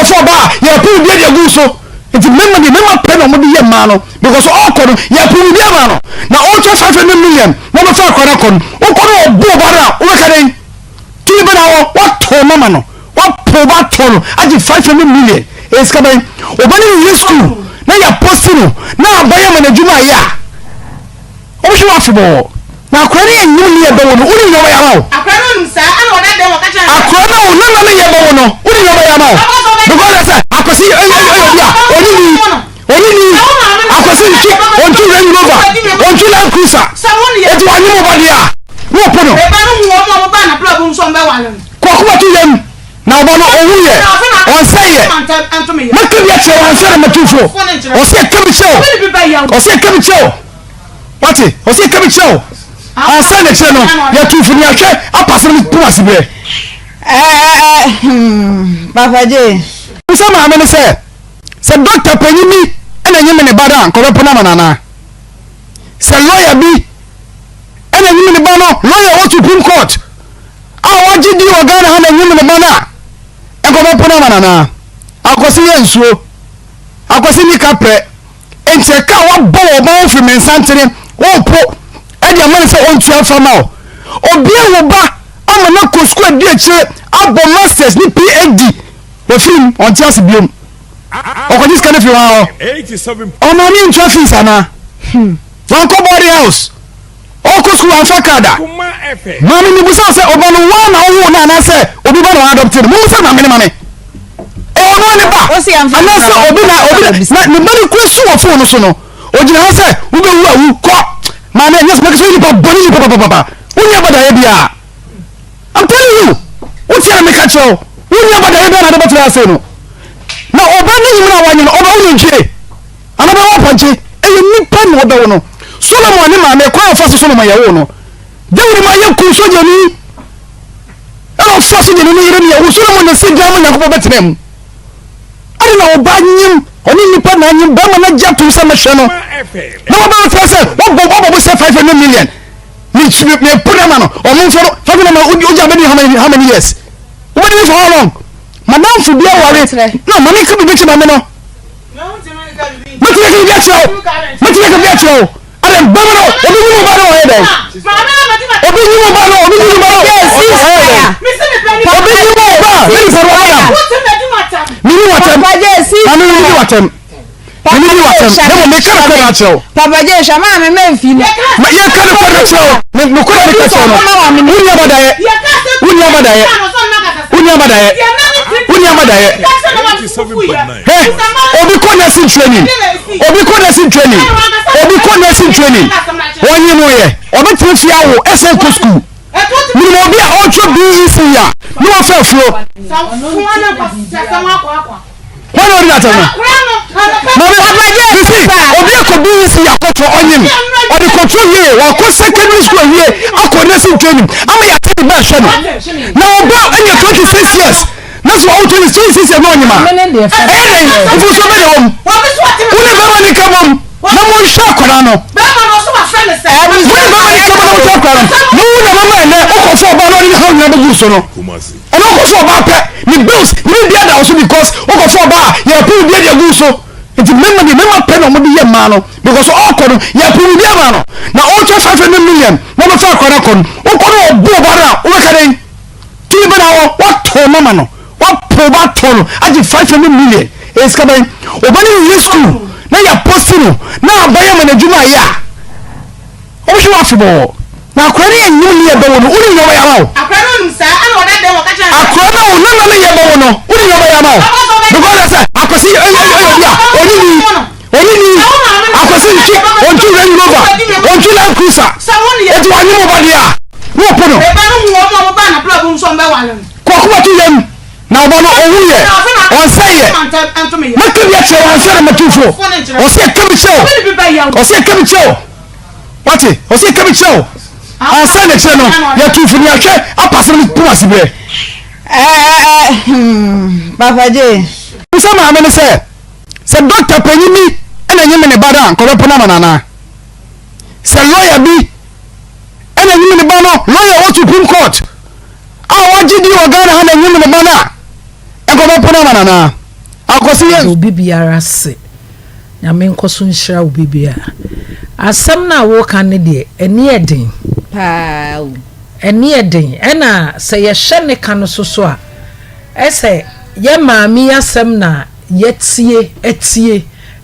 for ba ya pu bi de gu so nti memma pɛ na mo de ye ma no because all kono ya pu bi ma no na all 500 million mo be fa kwara kono o kono obo bara o ka den ti be na wo what to mama no what po ba to no agi 500 million e ska ben obani ni school na ya post no na abaye manajuma ya o shi wa fibo na akwara ye nyu ni e be wo no uri yo ya ma akwara no sa ana oda de wo ka cha akwara no na na ye be wo no uri yo ya ma because I said akosi onini akosi nti ontu Range Rover ontu Land Cruiser etu anyi mo badia wo pono e ba no mo ba na club nso mbe wale kokuma tu yem na oba no owuye on say ye makbi ya che on say na matufo o say kabi chew wati o say kabi chew on say na che no ya tufu ni ahwe apase no tu asibre Papa J Usa ma amene se doctor panyimi ena nyime ne bada ko be pona manana se lawyer bi ena nyime ne bano lawyer what Supreme Court waji di ogana ha na nyime ne bana e ko be pona manana akosi ye nsuo akosi ni kapre enche ka wa bo obo fi mensantere wo po e dia man se on tua fama obi e wo ba ama na ko school di eche abo masters ni PhD the film on Chelsea biom o this kind of you 87 o ma ni traffic sana wan ko body house o ko school an fakada ma mi busa se o banu wa na wo na se obi ba na adopted mo se na me ma me e o no ni ba ana se obi na ni bani ko su wo phone so no o jina se wo be wu awu ko ma na yes make so ni ba boni ni papa unya bada ye bia I'm telling you what you make a show unya bada ye bia na de betra se no na oba ni nyina wa nyina oba unu nje anaba wa panche e nipa no oba wono Solomon ni ma me kwa fa Solomon ya wo no David ma ye ku so jeni e fa so jeni ni yire ni ya wo Solomon na si jamu nyakobo betrem ari na oba nyim oni nipa na nyim ba ma na jatu se me hwe no na oba fa se wo se 500 million me pura no o mo foro fa na ma uja be ni how many years what is for how long madam fu bia wale no mami ka bi beti na me no mati ka bia chao ale bamano obi ni mo ba no he dey obi ni mo ba obi ni mo ba Papa J shama me menfi no ma ye ka ko na chao me ko na ka chao no unya badaye hey obi ko nursing training wonyi no ye obi trafia wo SN school ni mo bi a otro BEC ya ni wo fa flo wọ́n rí àtọ̀ náà obi ẹ̀kọ́ bí yìí sí àkọ́tọ̀ ọ̀nyìn ọ̀dì kọ̀tọ̀ yìí wọ́n kọ́ secondary school yìí akọ̀ nursing training ama yà tẹ́lẹ̀ bẹ́ẹ̀ ṣẹ́ no na ọba ẹ̀yẹ 26 years nọ́ọ̀sì wọ́n 26 years náà ọ̀nyìnmá ẹ̀yẹ ìfúnṣọ́ bẹ́ẹ̀ wọ́n wọ́n ní bẹ́ẹ̀ wọ́n ní ká wọ́n na mo ń ṣe àkọ́rá náà wọ́n ní bẹ́ẹ̀ wọ́n ní ká wọ́n ní ṣe àkọ́rá náà wọ́n ní mama ẹ̀ náà ọkọ̀ fún ọba lọ́ọ́ ní hàn ní abẹ́jú sọ náà ọ̀nà ọkọ̀ fún ọba pẹ́ ni bills ni bi ada also because ọkọ̀ fún ọba yẹ pín bí ẹ̀dẹ̀ gùn so nti mẹ́mà pẹ́ na ọmọdé yẹ mmaa no because ọkọ̀ no yẹ pín bí ẹ̀ma no na ọ̀tọ̀ 500 million wọ́n bẹ fẹ́ akọ̀rọ̀ kọ̀ no ọkọ̀ no ọ̀bù ọba náà ọbẹ̀ kẹ́dẹ́ tí ibi náà wọ́n tọ̀ mama no wọ́n pọ̀ ọba tọ̀ no agye 500 million èyí sika bẹ́ẹ̀ ọba ní yẹ school na yẹ post no na abẹ́yẹ mọ̀ n'adwuma yẹ a ọbẹ̀ hwẹ́ wà fi bọ̀ na akọ̀rọ̀ ni yẹ nyẹ́ ni yẹ bẹ̀ wọ̀ no wọ́n ní yẹ wọ̀ yà wọ̀ akọ̀rọ̀ náà wọ́n nana ni yẹ bẹ̀ wọ̀ no wọ́n ní yẹ wọ̀ yà wọ̀ because I said akosi onini akosi nti ontu Range Rover ontu Land Cruiser etu anyi mo badia wo pono e ba no mo ba na club nso mbe wale kokuma tu yem na oba no owuye on say ye makbi ya che on say na matufo o say kabi chew wati o say kabi chew on say na che no ya tufu ni ahwe apase no pumasi bre Papa J Usa ma amene se doctor panyimi ena nyime ne bada ko be pona manana se lawyer bi ena nyime ne bano lawyer what Supreme Court waji di ogana ha na nyime ne bana e ko be pona manana akosi yen obi biara se nyame nkoso nhyira obi biara asem na wo kan ne de eni eden pa eni eden ena se ye hye ne kan so a ese ye maami asem na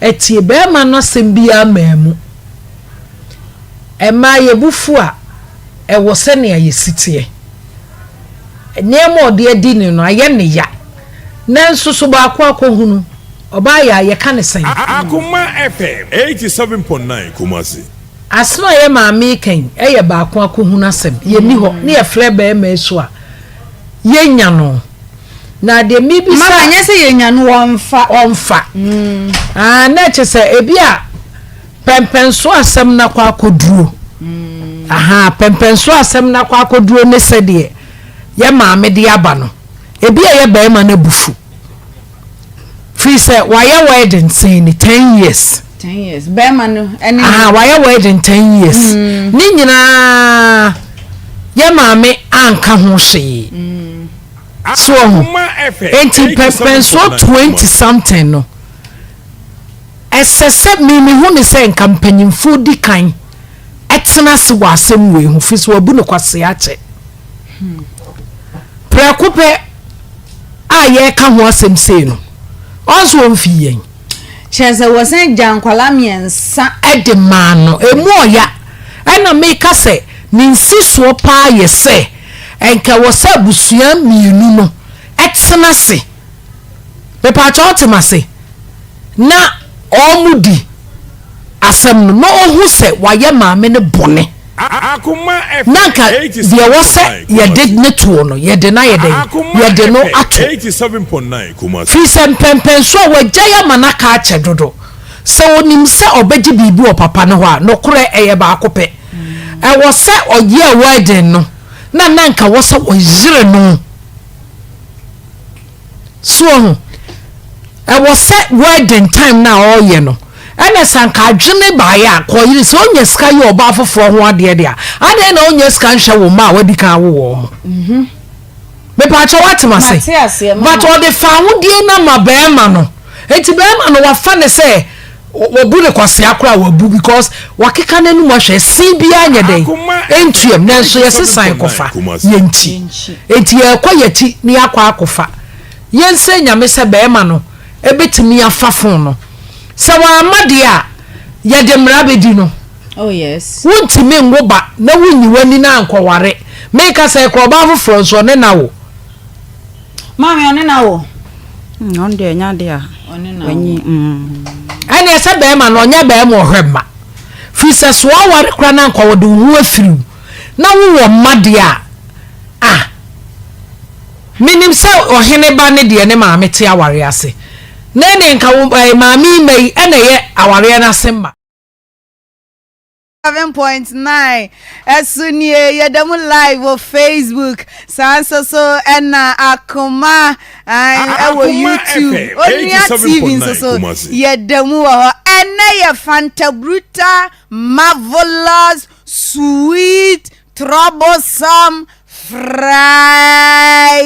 etie be ma no sem bia maamu ema ye bufu a ewo se ne ye sitie nyemo de adi ne no aye ne ya nanso so ba akohunu oba ya ye ka ne sen Akoma FM 87.9 Kumasi asno ye maami ken eye ba akohunu asem ye ni ho ne ye fle be ma so a ye nya no na de mi bi sa mama nya se ye nya no onfa na che se ebi a pempenso asem na kwa akoduro aha pempenso asem na kwa akoduro ne se de ye maami de aba no ebi ye ba ma na bufu fi se why wedding say 10 years be ma no eni why wedding 10 years ni nyina ye maami anka ho hwe so enti penso 20 something no esese mi hu ni se nkampanyimfo di kan etena se wa asem we hu fi so abu ne kwase ache prekope aye ka ho asem sei no onso mfi yen chese wo sen jankwala miensa ede ma no emu oya ena me ka se ni nsiso pa ye se enka wo sa busua mienu no etena se be pa cha otemase na omudi asem no ohu se waye maame ne bone Akoma FM nanka de wo se ye de ne to no ye de na ye de no ato 87.9 Kumasi fi sem pempen so wagya mana ka ache dodo se onim se obeji bibi o papa ne ho a no kore eye ba akope e wo se oye wedding no na nanka wo se oyire no so e wo se wedding time na oye no ene sanka adwene ba ya ko yiri so onye ska ye oba afoforo ho ade dia ade na onye ska nhwe wo ma wadi kan wo mo me pa cho watima se but all the found die na mabema no enti bema no wa fa ne se obu ne kwase akora wabu because wakeka nanu mo hwe si bia anye den entuem nanso yesesan kofa yenti enti ekwa yati ni akwa akofa yense nyame se bema no ebetimi afafon no se wa amade a ye de mrabedi no oh yes wontimi ngoba na wunyi wani na ankoware make say ko ba foforo so ne na wo mama one na wo on de nya de a wanyi ane se be ma no nya be mo hwema fi se so aware kra na ankwo de hu afiri na wo made a minim se ohene ba ne de ne ma mete aware ase na ne nka maami mai ene ye aware na semba 7.9 Esunie yedamu live on Facebook sanso so ena Akoma ewo YouTube onia TV so yedamu wo ena ye Fanta Bruta marvelous sweet troublesome Friday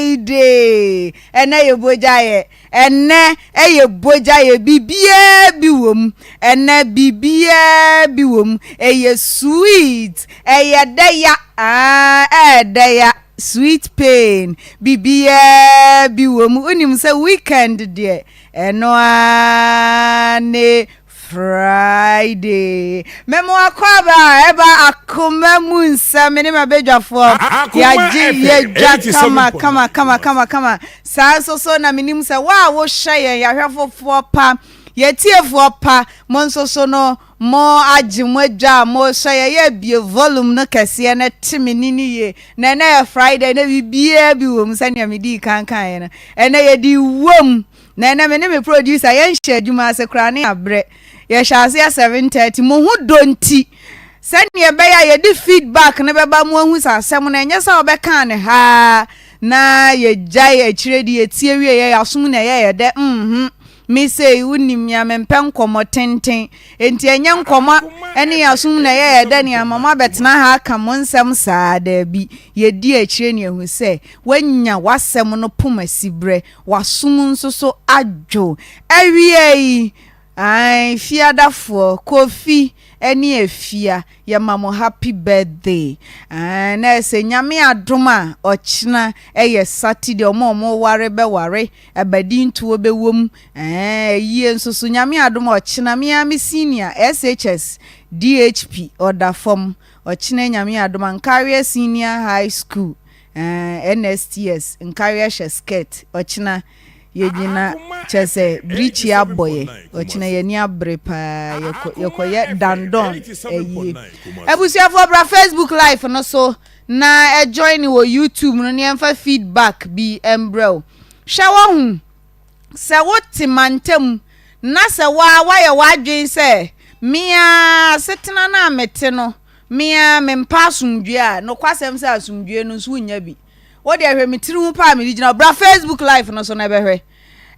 ena ye bojaye ene eye bojaye bibie biwom ene bibie biwom eye sweet eye deya deya sweet pain bibie biwom unim se weekend de eno ane Friday memo akwaba eba Akoma munsa mene mabedwafo ya ji kama so na minim se wa wo hye ya hwefofo pa yetiefo pa monso so no mo agimwadwa mo hye ya bie volume no kese na timinini ye na Friday na bibie bi wom sania medi kankan na ena ye di wom na mene me producer yen hye adwuma ase kra ne abre ye shase 7:30 mo hu donti sani be ya ye di feedback ne beba mo hu sasem na enye sa obeka ne ha na ye jai akire di etie wie ye asum na ye de me say unim ya mempe nkomo tenten enti enye nkomo ene asum na ye da ne mama betena ha aka mo nsem saa da bi ye di akire ne ehu se wanya wasem no pomasibre wasum nso so adwo awie yi ai fiadafo kofi eni efia ya mamo happy birthday na se nyame adoma ochina eye Saturday omo ware be ware abadi ntuo be wom yie nso so nyame adoma ochina me senior SHS DHP order form ochina nyame adoma Nkaria Senior High School NSTS Nkaria Shesket ochina yegina chese brichi aboye ochina yeni abrepa yekoye dandon ebusiafo bra Facebook live no so na join wo YouTube no nemfa feedback bi embrel shawo hu se woti mantem na se wa ye wadwen se mia setena na mete no mia mempa asumdwe a no kwasem se asumdwe no so nya bi wo de ahwe mitiri hu pa mi digina bra Facebook live no so na behwe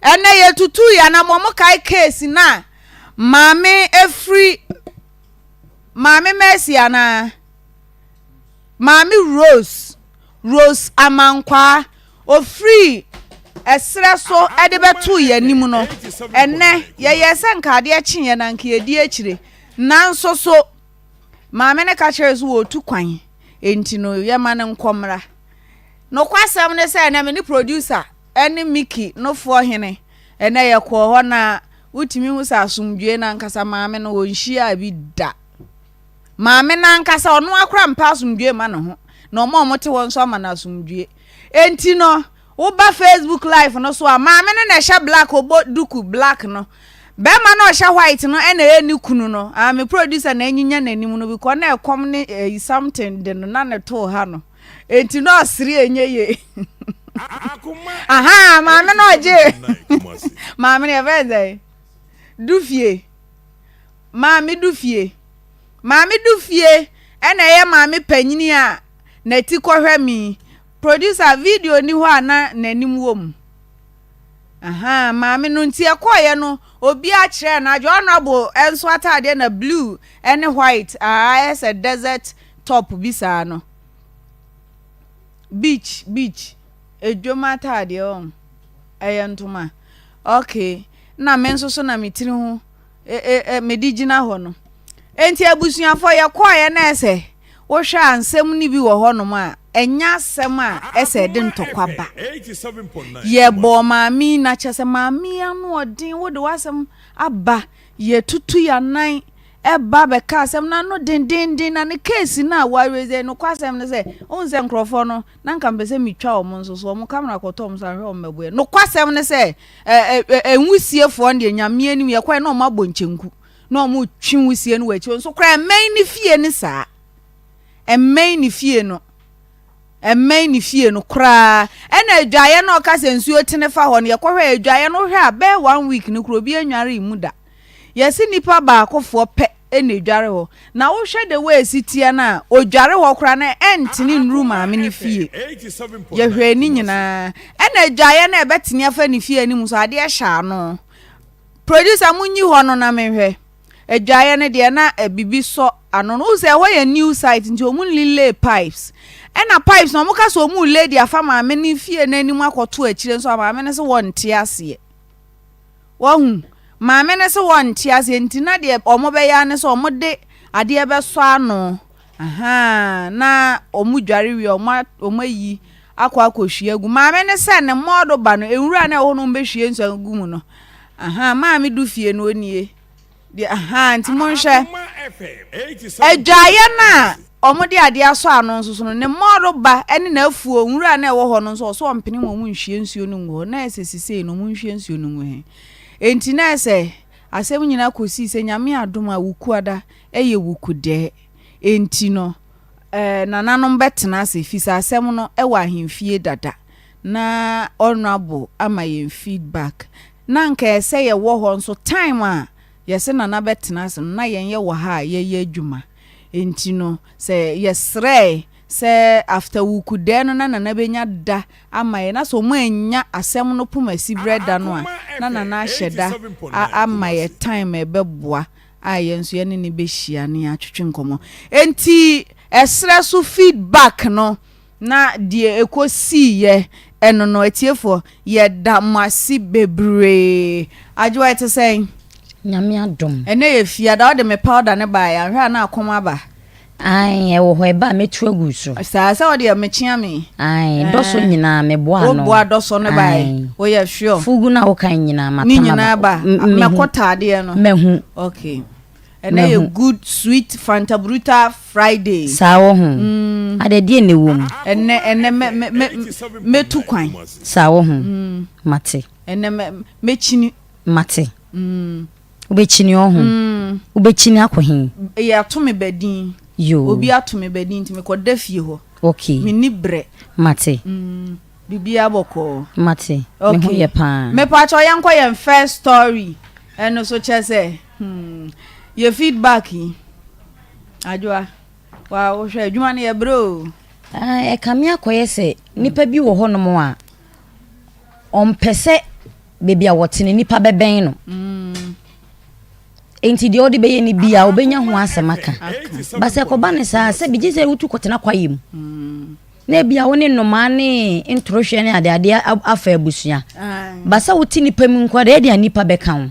ene ye tutu ya na mo kai case na mame efri mame Mercy ana mame Rose amankwa ofri esre so ede betu ya nimu no ene ye se nkade a chinye na nke edi akire nanso so mame ne ka kire so otu kwan enti no ye ma ne nkomra no kwasam ne se na me ni producer eni Mickey no fo hene ene ye ko ho na utimi hu sa asumdwe na nkasa maame no wonhia bi da maame na nkasa ono akra mpa asumdwe ma no ho na omo te won so ama na asumdwe enti no wo ba Facebook live no so maame no na sha black obo duku black no be ma no sha white no ene eni kunu no me producer na enyinya nanim no bi ko na ekom ne something de no na ne to ha no enti no asiri enye ye aha mama no je mama ne veze dufie mama dufie ena ye mama panyini a na ti kohwe mi producer video ni ho ana nanim wom aha mama no nti ekoye no obi a kire na jo honorable enso atade na blue and white as a desert top bisa no beach ejoma tade on eyentuma okay na menso so na mitiri ho medigina ho no enti abusuafo ye koye na ese wo hwa ansem ni bi wo ho no ma enya asem a ese de ntokwa ba ye bo maami na chese maami anu odin wo de wasem aba ye tutu ya nan eba be ka asem na no den na ne case na wareze no kwasem ne se onze nkrofo no na nka mbese mitwa omo nso so omo camera kotom sa hwe omegwe no kwasem ne se enwusiefo nde nyame anim ye kwai na omo abonchенку na omo twinwusie no wachi nso kra main ni fie ni saa main ni fie no kra ena adwaye na okase nsuo tenefa ho no ye kwhwe adwaye no hwe abe 1 week ni kro bi anware imuda yesi nipa ba akofo pe ena adware ho na wo hwe de we sitie na odware ho kra na entini nru maame ni fie ye hwe ni nyina ena adwaye na ebetini afa ni fie ni mu so ade hya no producer munyi ho no na mehwe adwaye ne de na bibi so ano no se ho ye new site nti omun lile pipes ena pipes no muka so omun lady afa maame ni fie na anim akoto akire so maame ne se wonte ase wo maame ne se wonte ase nti na de omo be ya ne so omo de ade be so ano aha na omu dware wi omo yi akohwie agu maame ne se ne modo ba no ewura na ho no mbehwie nso agu mu no aha maame du fie no onie de aha nti monhwe adwaye na omode ade aso ano nso no ne modo ba ene na afuo nwura na ewo ho no nso so ompene mo nhwie nsuo no ngo na esesise no mo nhwie nsuo no ngo he enti na ese asem nyina kosi se nyame adom a wukuada eye wukude enti no nananom betena se fisa asem no ewa ahemfie dada na honorable ama yen feedback na nka ese ye wo ho nso time a yese nana betena se na yen ye wo ha ye adwuma enti no se yesre say after we could then na benya da amaye na so mo anya asem no pomasi breda no a na hyeda amaye time ebeboa aye nso ye ne be hia ne atwetwe nkomo enti esre so feedback no na die ekosi ye eno no etiefo ye da masi bebre ajwa ite say nyame adom ene ye fia da de me powder ne ba ya hwa na akoma ba ai e wo ho e ba metu aguso sa o de me chia me ai doso nyina me boa no o boa doso ne ba o ye sure fugu na wo kan nyina mata ni nyina ba me kotade no mehu okay ene ye good sweet Fanta Bruta Friday sa wo ho ade die ne wom ene me tu kwan sa wo ho mate ene me chini mate ubechini ohu ubechini akohin ya to me bedin yo obi ato me bedin ti me ko da fie ho okay me ni bre mate bibia boko mate okay. Me hu ye pa me pa cho yan kwa yan first story eno so che say your feedback ajwa wa wo hwe adwuma ne ye bro e kamia koye se nipa bi wo ho no mo a ompese bebia wotene nipa beben no enti de odi beye ni bia obenya ho asemaka ba se ko ba ne sa se bi gise wutu kotena kwayem na bia woni no ma ne introhwe ne ade afa abusua ba se wuti nipa mu nkwa de nipa beka ho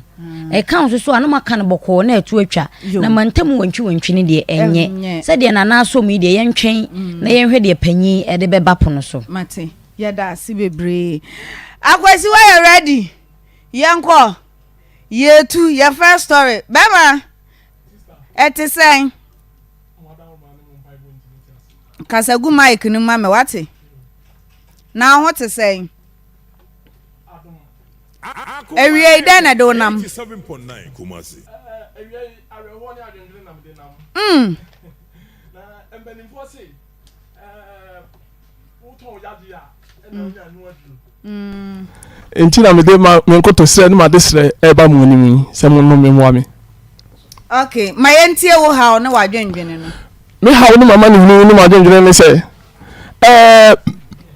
e kan so anu maka ne boko na etu atwa na mantam wantwi ne de enye se de na na so mu de yentwen na yenhwe de panyi e de beba pono so mate yada si bebre akwasi wa you ready yanko yetu your first story bema eti say kasagu mic ni mama wate na what to say ewie ida na do nam 87.9 Kumasi ewie arewo ni adwendwe nam de nam na embenimfo se uto yadi a na nya nu adu enti na me de ma me nkoto sre na ma de sre e ba mu ni mi se mo no me mo ami okay my entie wo ha na wadwendwene no me ha wo mama ni hunu ni ma dwendwene ne se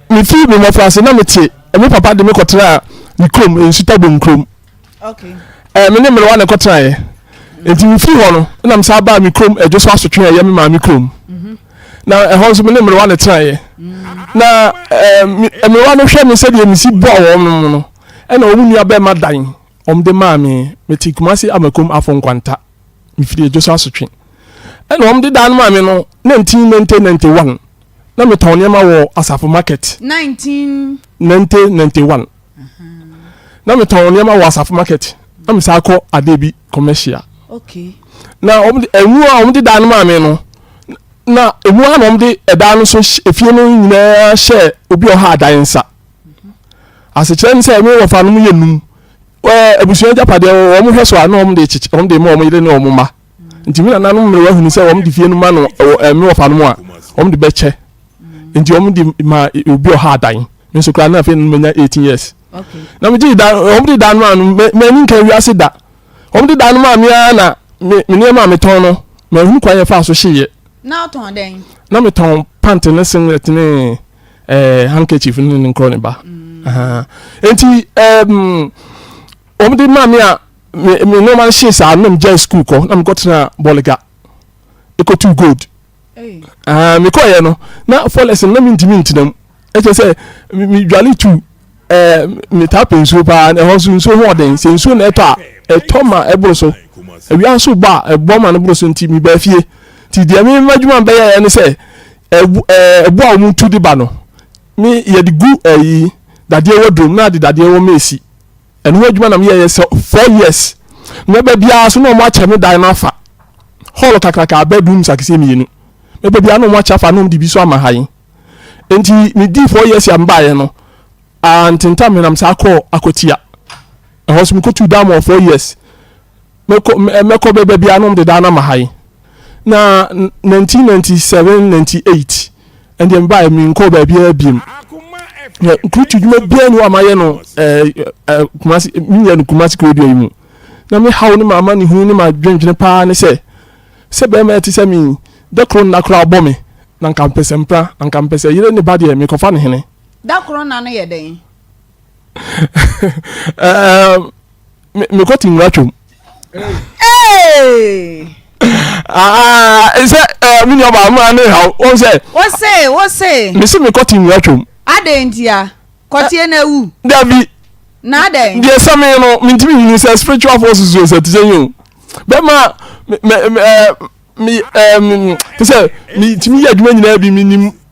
mi fi mi mo frase na me ti me papa de me kotra ni krom ensu tabo nkrom okay me ne me wa na kotra ye enti mi fi ho no na me sa ba mi krom ejo so asotwe ye me ma mi krom na ho so me ne me wa na tra ye na me wa no hwe me se de mi si bo wo no e na omu nua be ma dan de ma me ti Kumasi amakom afon kwanta mi fi ejo so asotwe e na de dan ma me no 1991 na me ton ma wo Asafo market 1991 na me ton ma wo Asafo market na me sa ko Adebi commercial okay na emu de dan ma me no na emu na de eda no so efie no nyina hye obi o ha adan nsa ase kire nse emu wo fa no ye num ebusuan japade wo mo hweso ana de chichi de mo yire na ma nti mi na nanu mre wa hunu se wo de fie no ma no emu wo fa no a wo de beche nti wo de ma obi o ha adan me so kra na fe no menya 18 years okay na me ji dan wo de dan ma no me ni kan wi ase da wo de dan ma me na me ne ma me ton no ma hunu kwa ye fa so hye now ton den na me ton pant ne singlet ne handkerchief ne nkro ne ba enti omdi mami a me no man she sa nam jai school ko na me go tena Bolega eko too good me ko ye no na for lesson na me ntimi ntinam e che say me dwale tu me tap nso pa na ho so ho den se nso na eto ma ebro so ewi anso ba ebo ma no bro so nti mi ba fie ti dia me madwuma ba ya ne say ebo a mu tu di ba no me ye di gu dade wodrum na dade wo mesi eno adwuma na me ye 4 years me ba bia so no mo acha me dan na fa hall kakraka bedroom sakise mienu me ba bia no mo acha fa no di bi so ama hayin enti me di 4 years ya mba ye no antinta me nam sa akotia ho so me ko tu da mo 4 years me ko be bia no de dan na ma hayin na 1997 98 and then by me ko ba bia biem ya kutu djuma bia ni wa maye no Kumasi minya no Kumasi ko dio yimu na me hawo ni mama ni hu ni ma dwendwene pa ne se be ma ti se mi de kro na kro abo me na nkampese mpra na nkampese yire ne ba de me kofa ne hene da corona no ye den me ko tin ratwom is that me no ba ma ne how o say me see me ko tin ratwom adentia kotie na wu David na den there some no me ntimi yin say spiritual forces so say you be ma me say me ntimi ya adwuma nyina bi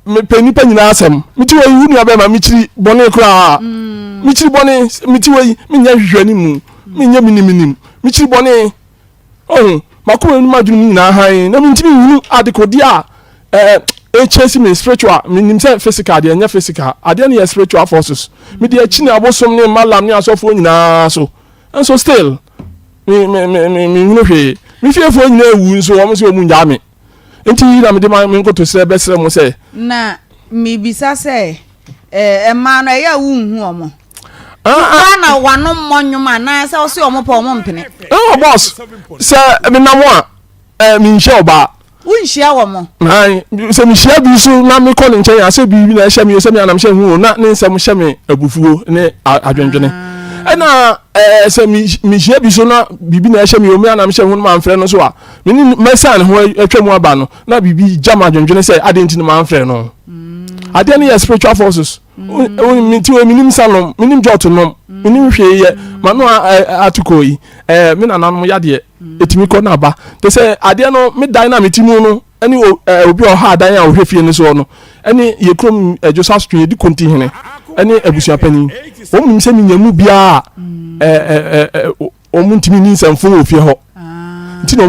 me pani pa nyina asem me ti wo yu be ma me chiri bone kra me chiri bone me ti wo me nya hwehwani mu me nya minim me chiri bone oh makoma nu madwum nyina han na me ntimi yu adekodi a chasing me spiritual me say physical dey nya physical ade na spiritual forces me dey chi na abosom ne malam ne asofo nyina so and so still me no hwe me fiefo nyina ewu nso wo so mu nja me enti na me dey me nkoto sere besere mo say na me bisa say ma no ya wu hu omo na wano monyuma na say o se omo pa omo mpene oh boss say me na mo a me nche oba unhia wo mo ai se mi hia bi so na me call nche ya se bi na hia mi se mi anam hia hu na ne nsem hia me abufuo ne adwendwene na se mi hia bi so na bibi na hia mi o me anam hia hu ma mfre no so a me ni mesan ho atwam aba no na bibi jam adwendwene se adenti no ma mfre no ade ne spiritual forces mi ti o minim salom minim joto no minim hwe ye ma no atuko yi me na nanom ya de etimi ko na ba te se ade no me dan na metimu no ani obi o ha dan a o hwefie ni so no ani ye krom Joseph Street di konti hene ani abusua pani o mu se mi nyamu bia o mu ntimi ni nsamfo ofie ho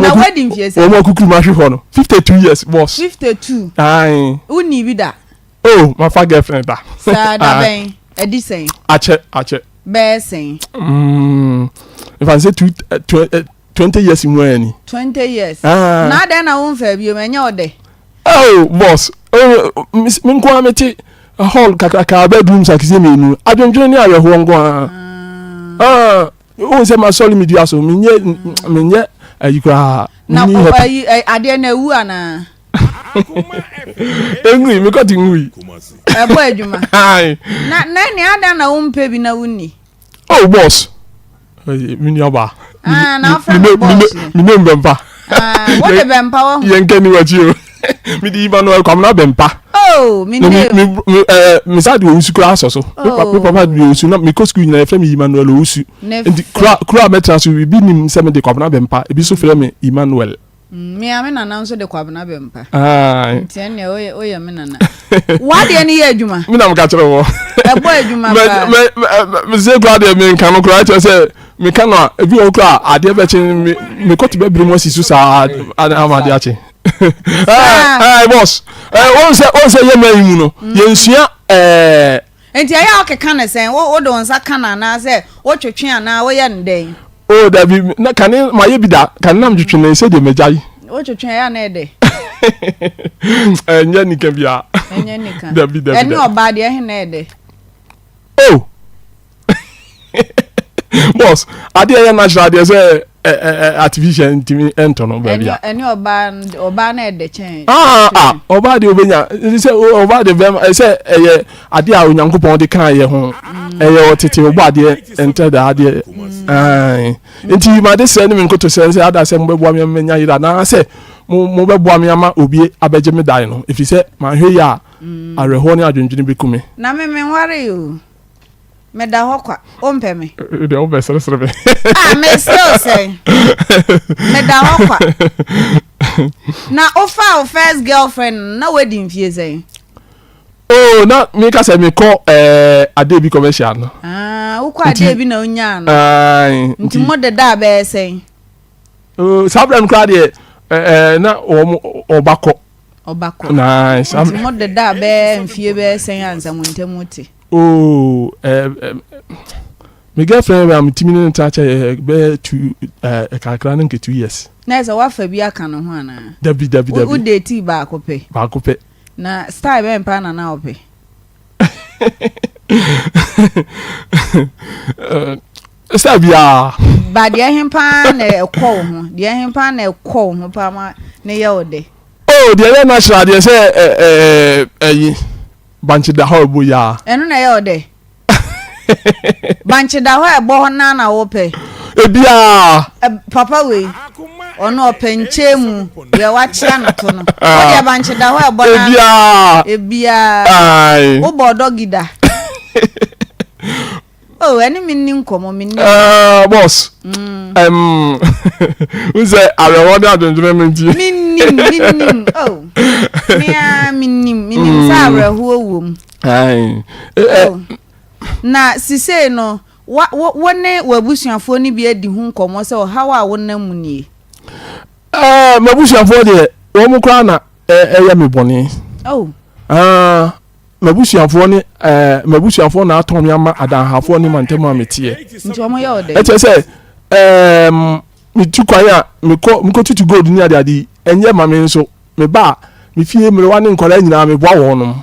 na wedding fie se o mo kukuru ma hwe ho no 52 years boss 52 ai uni bi da oh my fa girlfriend da sa da ben edisen ache be sen if I say 20 years in when 20 years na den na won fa bi o menye ode oh boss min ko ameti hall kaka bedroom sakise menu adwendwene ni awe ho ngo o se ma soli media so menye ayikra na ade na wu ana engui me ko tingui ebo adwuma na ni ada na won pe bi na wuni oh boss mini oba na afra boss mi name Bempah what the Bempah wo yenke ni wachi o mi di Emmanuel Kwamna Bempah oh mi name mi sa di Owusu kura so papa di Owusu na mi ko school na fe mi Emmanuel Owusu ndi kura metra so bi nim se me de Kwamna Bempah e bi so fe me Emmanuel mi ame na na so de Kwamna Bempah ah tiene oye me na wa de ni ye adwuma mi na mo ka kire wo e boy adwuma ba me se kura de me kan no kura che se me kan no e bi o kura ade be chen me ko ti be biri mo sisu sa amade ache boss on se ye man mu no ye nsua enti aya o keka na sen wo do nsa kana na se wo twetwe ana wo ye ndeng oh David na kan ma ye bi da kan nam twetwe na se de mejai wo twetwe ya na ede nya nika bia nya nika David eni oba de he na ede oh boss ade ya natural de say artificial intimi ento no ba bia eni oba na ede chen oba de obenya say oba de vem say ade a onyankopon de kan ye ho otete oba ade enter da ade enti ma de say ni me nkoto say ada say mbebo me menya yira na say mo bebo me ama obi abeje me dai no if say ma hwe ya areho ni adwendwene bekume na me nware yo me da hokwa o mpe me de o be sere be me still say me da hokwa na ofa first girlfriend na wedding fie say oh na me ka say me ko Adebi commercial no wo ko Adebi na onya no nti mo de da be say oh sabram kra de na obako nice nti mo de da be mfie be say anza mo ntemuti oh my girlfriend am timini tacha be to kakra na nke 2 years na esa wa fa bi aka no ho ana dabi wo date ba kope na style Bempah na ope sabia ba de hempa na ekwo ho de hempa na ekwo ho pa ma ne ye ode oh the national they say banchi da ho bu ya eno na ye ode banchi da ho ebo ho na wo pe ebia papa we ono openche mu ye wa chia no to no o de banchi da ho ebo na ebia ai wo bodo gida oh any minni nkomo minni boss who say I want that enjoyment minni oh mia minni sa reho wom ai na sise no wone wabusuafo ni bi adi hu nkomo se how a wona mu nie mabusuafo de wo mu kra na eya me bone oh mabusuafo ni mabusuafo na atom ya ma adanhafo ni mantemu ametie nti omo ya ode e say mi tukwan ya mi ko tutu gold ni ade enye ma me nso me ba mi fie me wa ni nkola nyina me boa wonum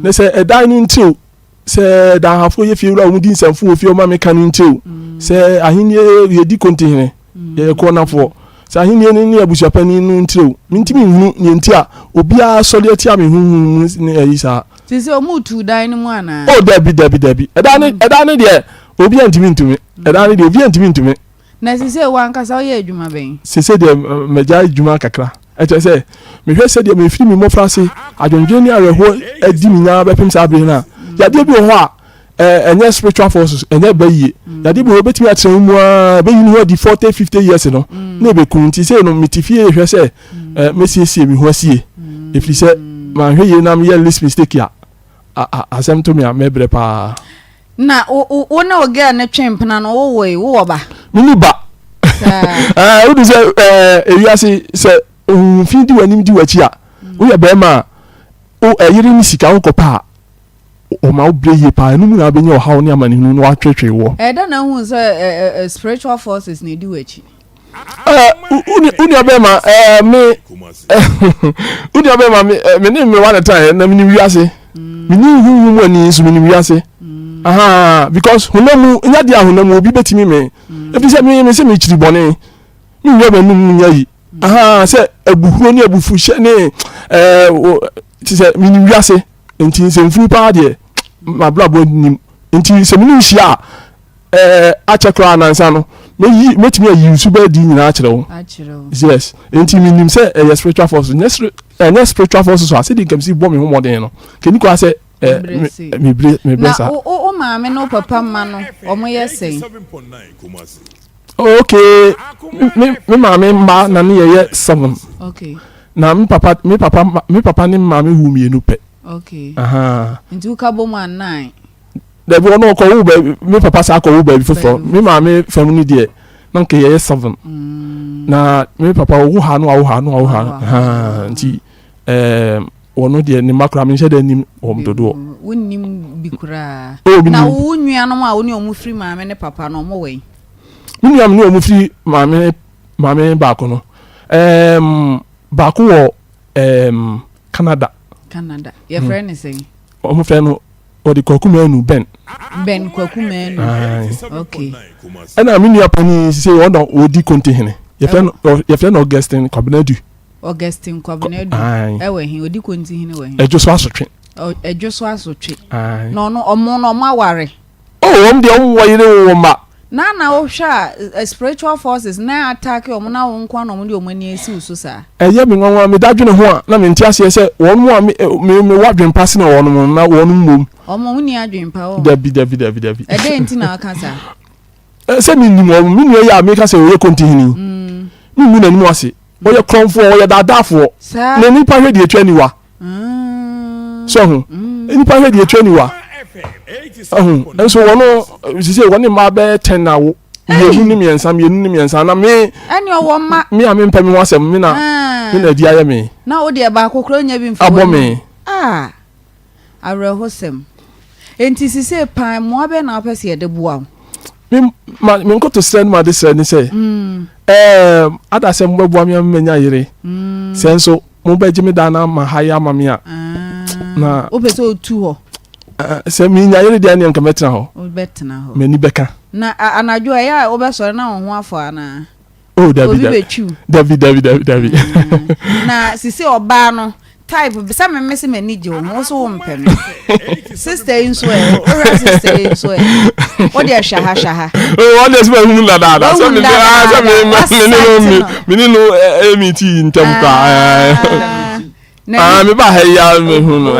ne say edan ni ntiu say danhafo ye fie wura wo din sanfu wo fie o ma me kan ntiu say ahini ye di kontihene ye ko na fo say ahini ni abusuapani nu ntiu mintimi hunu ni ntia obia sole atia me hunu ni ayisa sisi omutu dan ni mu ana oh dabi edan ni de obia ntimi ntumi edan ni de obia ntimi ntumi na sisi wa nkasa o ye adwuma ben sisi de meja adwuma kakra eche say me hwe se de me firi me mofrase adwonje ni areho adi mi nya be pem sa abre na ya de bi ho a enye spiritual forces enye bayi ya de bi ho betimi atre mu a bayi ni ho di 40-50 years no na be kunti say no mitifie hwe se mesiesie mi ho asie efiri se ma hwe ye na me list mistake ya asem to me a mebre pa na o na oga na twempena no wo ba mini ba wo do say ewiase se fi di wani di wachi a wo ya be ma o eyiri ni sika wo kopa o ma obre ye pa enu mu na be nya o hawo ni amani nu no atwetwe wo da na hu say spiritual forces na di wachi uni abe ma me uni abe ma me ni me one time na mini wiase mini hu mu ani so mini wiase because hunamu nya dia hunamu obi betimi me ebi se me se me chiri bone mi nyo ba num nya yi se abuhuro ni abufu hye ne ti se mini wiase enti se mfuru pa de ma blabo nim enti se mini hia a chekra nansa no metimi ayi su ba di nyina a kire wo yes enti minim se spiritual force ne spiritual force so ase di gamsi bo me ho modern no keni ko ase me blessa na o maame no papa ma no omo yesen okay me maame ma na ne ye 7 okay na me papa ni maame hu mi enu pe okay nti uka bo ma 9 de bo no ko wu ba me papa sa ko wu ba bi fofo me maame fam ni de na nke ye 7 na me papa wu ha no nti wono de ni makra me hye nim omdodo wonnim bikura na wo nua no a wo ne omu firi maame ne papa no mo we nua me ne omu firi maame ba ko no ba ko wo Canada your friend is saying omu friend no o de kwakumanu ben kwakumanu okay ana me nua pani say won don odi kontihene your friend Augustine Kwabnadu Augustine Kwabnadu ewe hin odi kontihene we hin ejoso asotwe no omo no maware de omo yire wo ma na wo hwa spiritual forces na attack omo na wo nkwa no omo de omo ani esi uso sa eye mi nwanwa mi dadwene ho a na me ntiase se won mu a me wadwen pass na won na won mom omo ni adwen pa o dabi ede nti na aka sa se mi ni mo mi nu ya me ka se o ye kontihini mi mu na ni mo ase o ye kronfo o ye dadafo na ni pa hwe de etwa niwa so hu ni pa hwe de etwa niwa so wono sisi woni ma be 10 na wo yenu ni miensa na me ani owo ma me a me mpa me wasem me na di aye me na wo de ba kokoro nya bi mfa abo me arehosem enti sisi pan mo abe na apese ye de boa me nko to send ma de send ni say ada se mo boa me menya yire senso mo be jimi da na ma haya ma me a na o pese o tu ho se mi nya yire dia ne nka metena ho o betena ho mani beka na anajo ya o be sore na ho afo ana Oh, David. Na sisi oba no type bisa me mese mani je wo so wo mpe no. Sister in so or sister in so. What dey shaha. Oh, what dey smell mu da. So me no MET intem kwa. Me ba ha ya me hu no.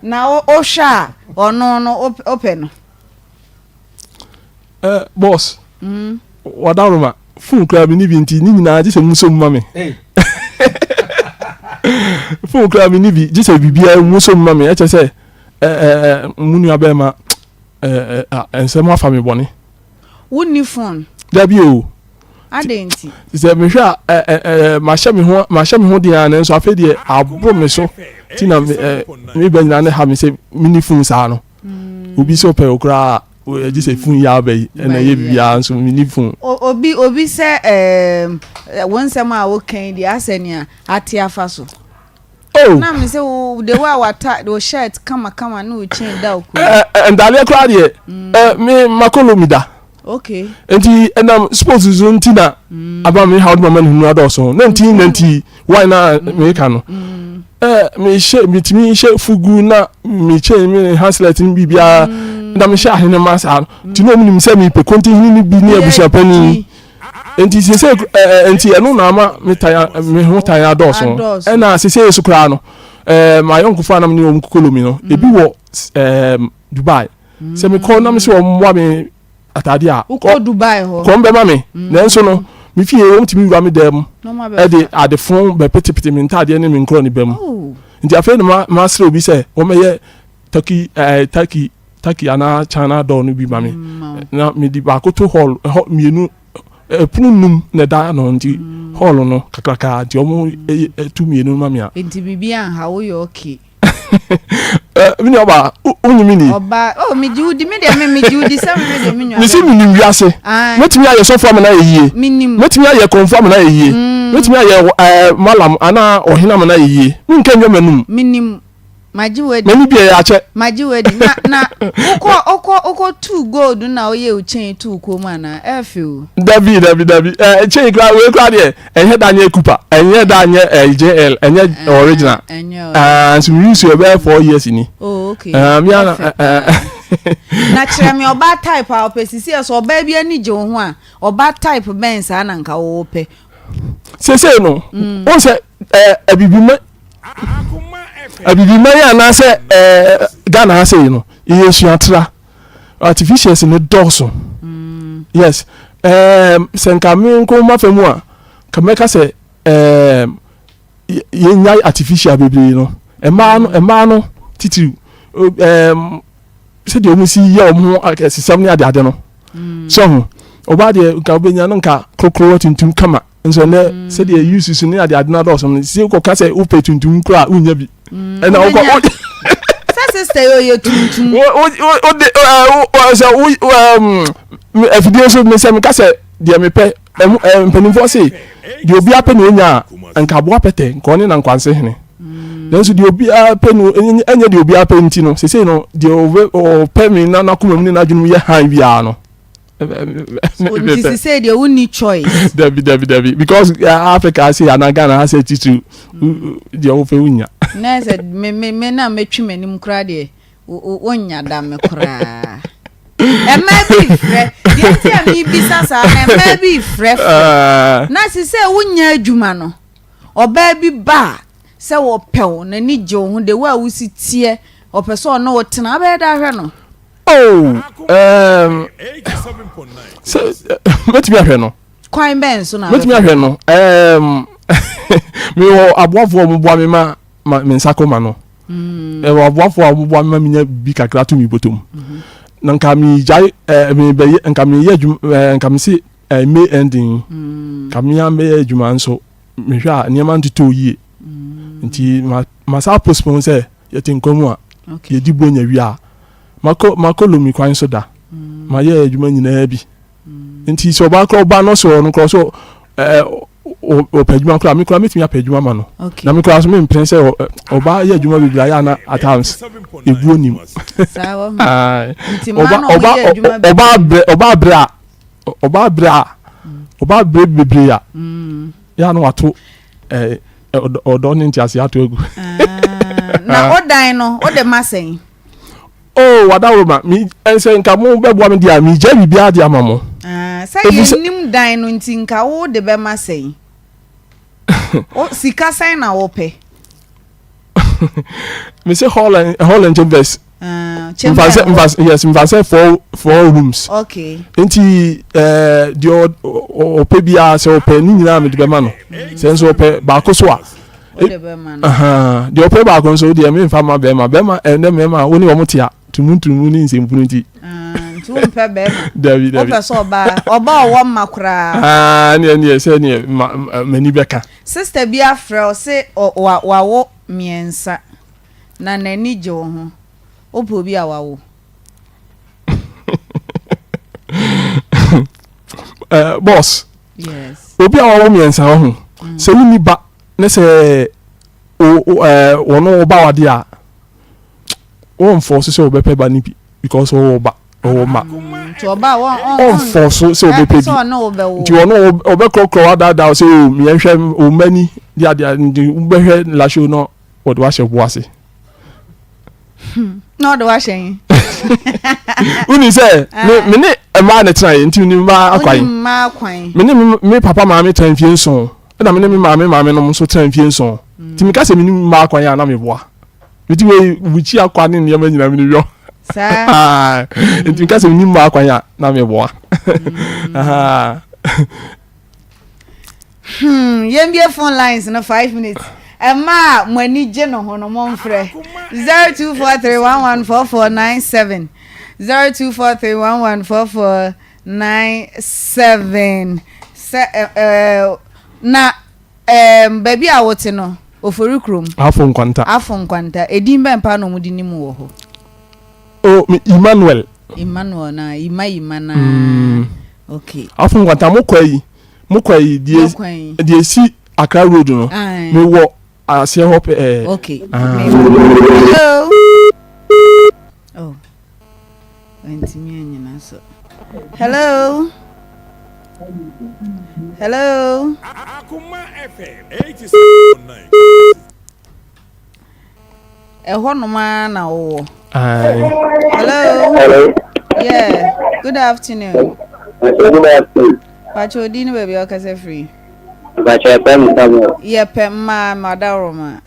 Na o sha ono no open no. Boss. Wadaruma fun kra bi ni bi nti ni nyina je se muso mu mame. Fun kra bi ni bi je se bibia muso mu mame e che se munu abema ensem afa me bone. Woni phone. Da bi o. Adenti. Se me hwa ma hye me ho dia na nso afa die abro me so ti na me ba nyina ne ha me se mini phone sa no. Obi so pe okra just a phone ya be na ye bia so mini phone obi se won sem a wo kan di asenia ate afa so na me se the way wata the shirt kama na o chain da ku and dale kra de me makolo mi da okay enti enam sports zone tina aba me how mama hunu adoso 1990 why na me ka no me she fugu na me chain me haslet ni bibia na me sha hene masa ti no mu se me pe konti hini bi ni abusua pani enti se enti eno na ma me ho taya doso na se su kra no my uncle fa na me ni omkukolomi no ebi wo Dubai se me call na me se wo mwa me atade a ko Dubai ho ko mbe ma me nenso no me fie wo mtimi wura me dem e de adefon be petepete me ntade ne me nkro ni bem nti afa no ma sre obi se wo me ye Taki ana China do no bi mame na me di ba ko to hall mienu pununum ne da no nti hall no kakraka di omo tu mienu mame a nti bibia ha wo yo okay mi ni oba onyimi ni oba mi judi me de me judi se me de me nwa ni si mi ni wiase metimi aye so form na yeye metimi aye confirm na yeye metimi aye malam ana ohina na yeye mi nka nwa manum minim majiwedi mani bia ya che majiwedi na uko 2 gold na oye o chain 2 ko ma na efio David chain kra we kra de enye danye kupa enye danye JL enye original so we use your 4 years ni oh okay mi ana na kire mi oba type a opesisi so oba bia ni je ho a oba type ben sa na nka wo pe se no won se abibima abibima na se Ghana ha se no yesu atra artificials ne doso yes senka mi nko mafemu a kameka se yenya artificial bebre no ema no titi se de omusi ye omo akesesam ne ade no so oba de ka obenya no nka kokoro tuntum kama nso ne se de use su ne ade na doso no se ko ka se upe tuntum kra unya bi na o sister yo tuntum so evidence me say me ka say de me pe mpanimfo say de obi apɛ no nya anka bo apɛtɛ nko ne na nkwanse hene then so de obi apɛ no enya de obi apɛ nti no say no de o pɛ me na nakoma mu na adwunu ye han bia no this say they won't need choice David because Africa say Ghana has a titu the ofe unya na said me na metwi manim kra de onya da me kra e ma bi fre ye ti ami bisa sa na ma bi fre na si say unya adwuma no oba bi ba se wo pew na ni je ho de wa wusi tie opeso no wotena ba da hwe no oh so let me ahwe no kwan ben so na let me ahwe no me wo aboafo mo boa me ma me Akoma no wo aboafo mo boa me ma minya bi kakra to mi botom na nka mi jai me be nka mi ye nka mi si me ending kamia me adwuma nso me hwa niam ntoto yie nti ma sa postpone say yeti nkomu a ye di bonya wi a makolo mi kwan so da ma ye adwuma nyina bi nti so ba kro ba no so no kro so o pejuma kro mi kro mi timi apejuma ma no na mi kro so mi mpren say oba ye adwuma bi ya na at times ebuo nim sawo nti oba bra oba bebre ya ya no wato odo ni ntiase ato egu na odan no o de masen oh wadawo ma mi ense nka mo bebo am dia mi je bibia dia mamo say nim dan no nti nka wo de be masen o sika sign na wo pe me say Holland Chambers mfase four rooms okay enti di ope bia se ope ni nyina me de be ma no sense ope ba ko so a di ope ba ko so di me mfa ma be ma ende me ma woni wo mutia tumuntu ni nsempunu nti tumpe be ma David ope so oba owo makura ni se ni mani beka sister bia frɛ se wawo miensa na nani je wo ho opo bi awawo boss yes obi awawo miensa ho se ni ba ne se wono oba wade a won force se obepe ba ni bi because oba ma to oba won force se obepe bi ti wono obekrokro wada se o mi enhwe o mani dia ndi ubehwe la show no wode wa hye boase no do wa hyen uni se me ne ma na try nti ni ma akwan me ne me papa ma me tan fie nson na me ne me ma me no so tan fie nson ti me ka se me ni ma akwan ya na me boa me ti we wuchi akwan ne ne ma nyina me ni yo sa nti ka se me ni ma akwan ya na me boa yembie phone lines na 5 minutes Emma mwani je no hono monfre 0243114497 0243114497 na baby a wote no ofori krom afon kwanta edim Bempah no mudi nim wo ho oh Emmanuel na imana okay afon kwanta mokwai die si Accra Road no me wo ase hope okay hello oh wentimi anyina so hello Akoma FM 87.9 ehonoma na wo Hello. Yeah, good afternoon. Good afternoon. Pacho dinu baby okase free. Bacha pem tamo. Yepe ma madaroma.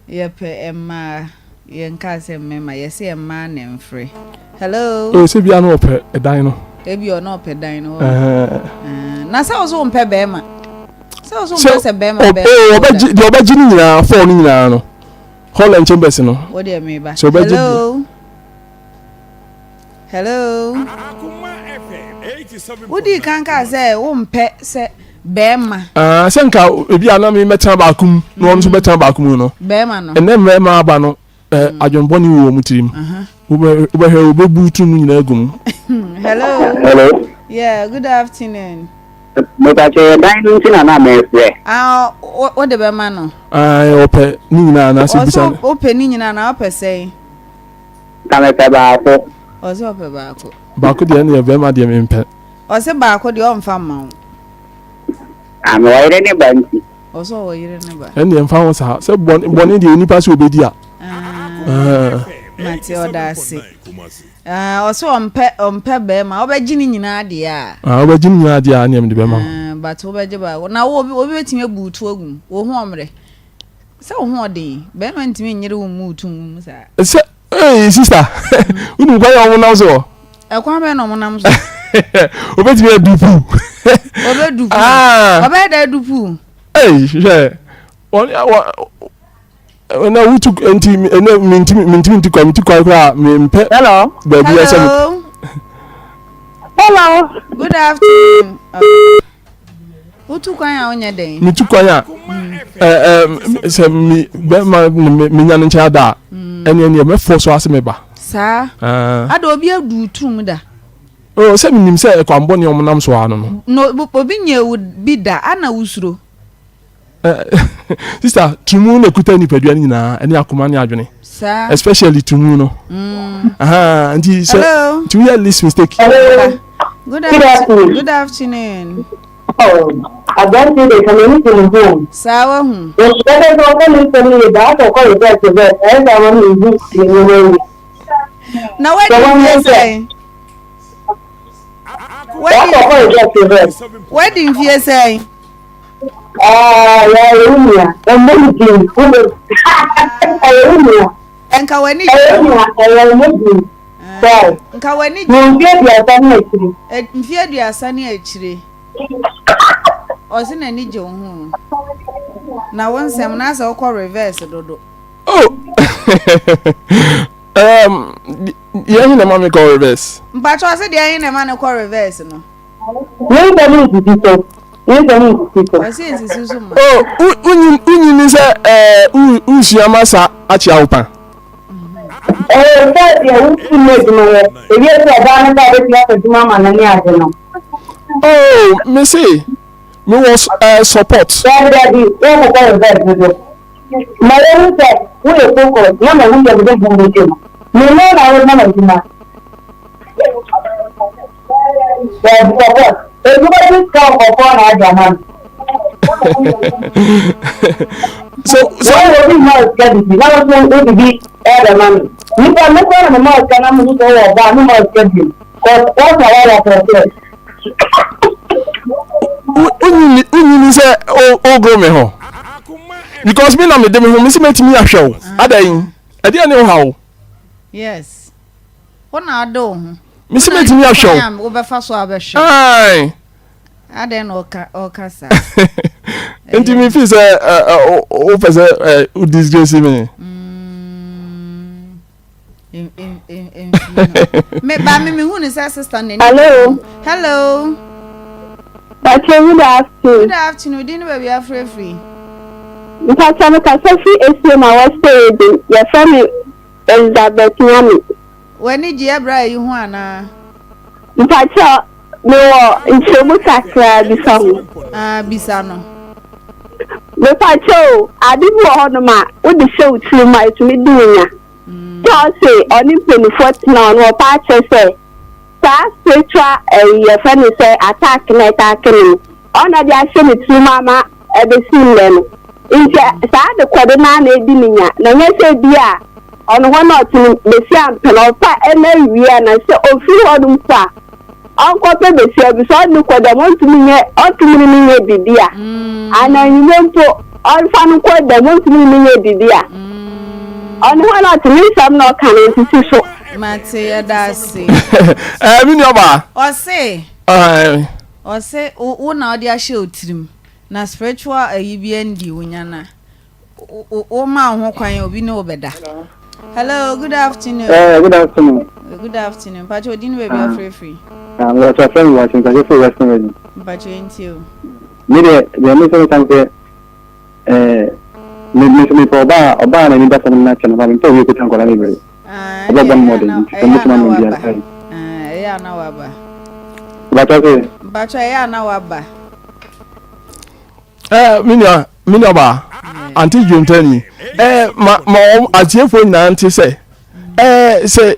Yepe emma yenka se mema yesi emma ne mfre. Hello. Oh se bia no ope edan no. Ebi o no ope dan no. Na sa ozo mpe be ma. Sa ozo mpe se be ma be. Oh obaji ni nyina for ni nyina no. Holland Chambers no. What do you mean by? So Hello. Akoma FM 87. Udi kanka say wo mpe se bema senka ebi ana me metan baakum no won so betan baakum no bema no ene mema aba no adwonboni wo mutirim ubehwe obebu tu nyina agum Hello. Yeah, good afternoon. Bacha dan ntina na me frɛ what the bema no ope ni nyina na se bisa ope ni nyina na ope say kame pe baako ozo ope baako de na bema de me mpe ose baako de o mfa ma am wayre ne banti oso wo yire ne ba ene mfa ho sa se boni de nipa se obedi a mati odasi oso ompe be ma obeji ni nyina de a obeji ni nyina de a ne de be ma but obeji ba na wo obi betime buutu ogum wo hu omre se wo hu ode be ma ntime nyire wo mutum sa se sister unu kwa ya wo na so ekwa be no mo nam so obetime dupu obedupu obeda dupu je na wutu enti ene minti kwa me mpe hello baby hello good afternoon wutu kwa ya onye den mitu kwa ya se mi be ma me nya ncha da ene me force ase me ba sa ada obi adu turum da oh se minim se kwa mboni omnam so ano no obi nyewu bi da ana usuro sister tumu na kuta ni padua ni na ene akoma ni adwene sa especially tumu no anti so to hear this mistake Good afternoon. Good afternoon. Oh, I don't think they can anything home. Sawa. Yes, that is all coming from me. That or call it back to bed. And I want to do it. Now, what do you say? What do you say? Yeah, I'm moving. And Kawani, Kawani, fear your sunny actually. Or seen any Joe. Now, once I'm not so called reverse, Dodo. Oh, yeah, you know, mommy call reverse. But I said, there ain't a man call reverse, no. Oh, Uni is Owusuaa Achiaupa. Oh, me see, me was support. So we must get it. Now we to be other money. We can look on the mouth can I'm going to go about who must get him. Because what's our other Uni say oh go me ho. Because me na me dem ho me see me ahwe. Adan. E dey know how. Yes. What na do? Me see me ahwe. Am go be fa so abehwe. Ai. Adan o kasa. Enti me feel say o pese o disgrace me. Me ba me hu ni say sister nani. Hello. But good afternoon. Good afternoon. Didn't we be free? Because I'm a free issue my West your family Elizabeth Yami. When did you bra you ana? Mpacha no inchemu kakra bisamu. Bisano. Me pacho adibu honoma wo de show tiri mai to me dunya. Just say oni penny 40 na no pacho say spiritual your friend say attack me on the action to mama ebesin them inja sa de kwode na edi ninya na nya say bia on one or two be see am pelopa ena wi na say ofi hodum pa onko pe be see bi so de kwode mo ntumi nye otumi ni nye bibia ana nyempo on fanu kwode mo ntumi ni nye bibia on one or two sam no kan ntisi so Mate adasi. Mini oba. Ose o na odi ahye otirim. Na spiritual ayibia ndi wonyana. O ma ho kwan obi ne obeda. Hello, good afternoon. Good afternoon. Good afternoon. Pacho din we be free. What your friend watching because you western ready. Pacho ntio. Me the me say tanke me for oba na ni da fam na chana ba me to we ko tanko na ni be. Yeah, na waba. But yeah, na waba. Mini oba. Auntie Juntani. Ma atiefo nyina ante say. Say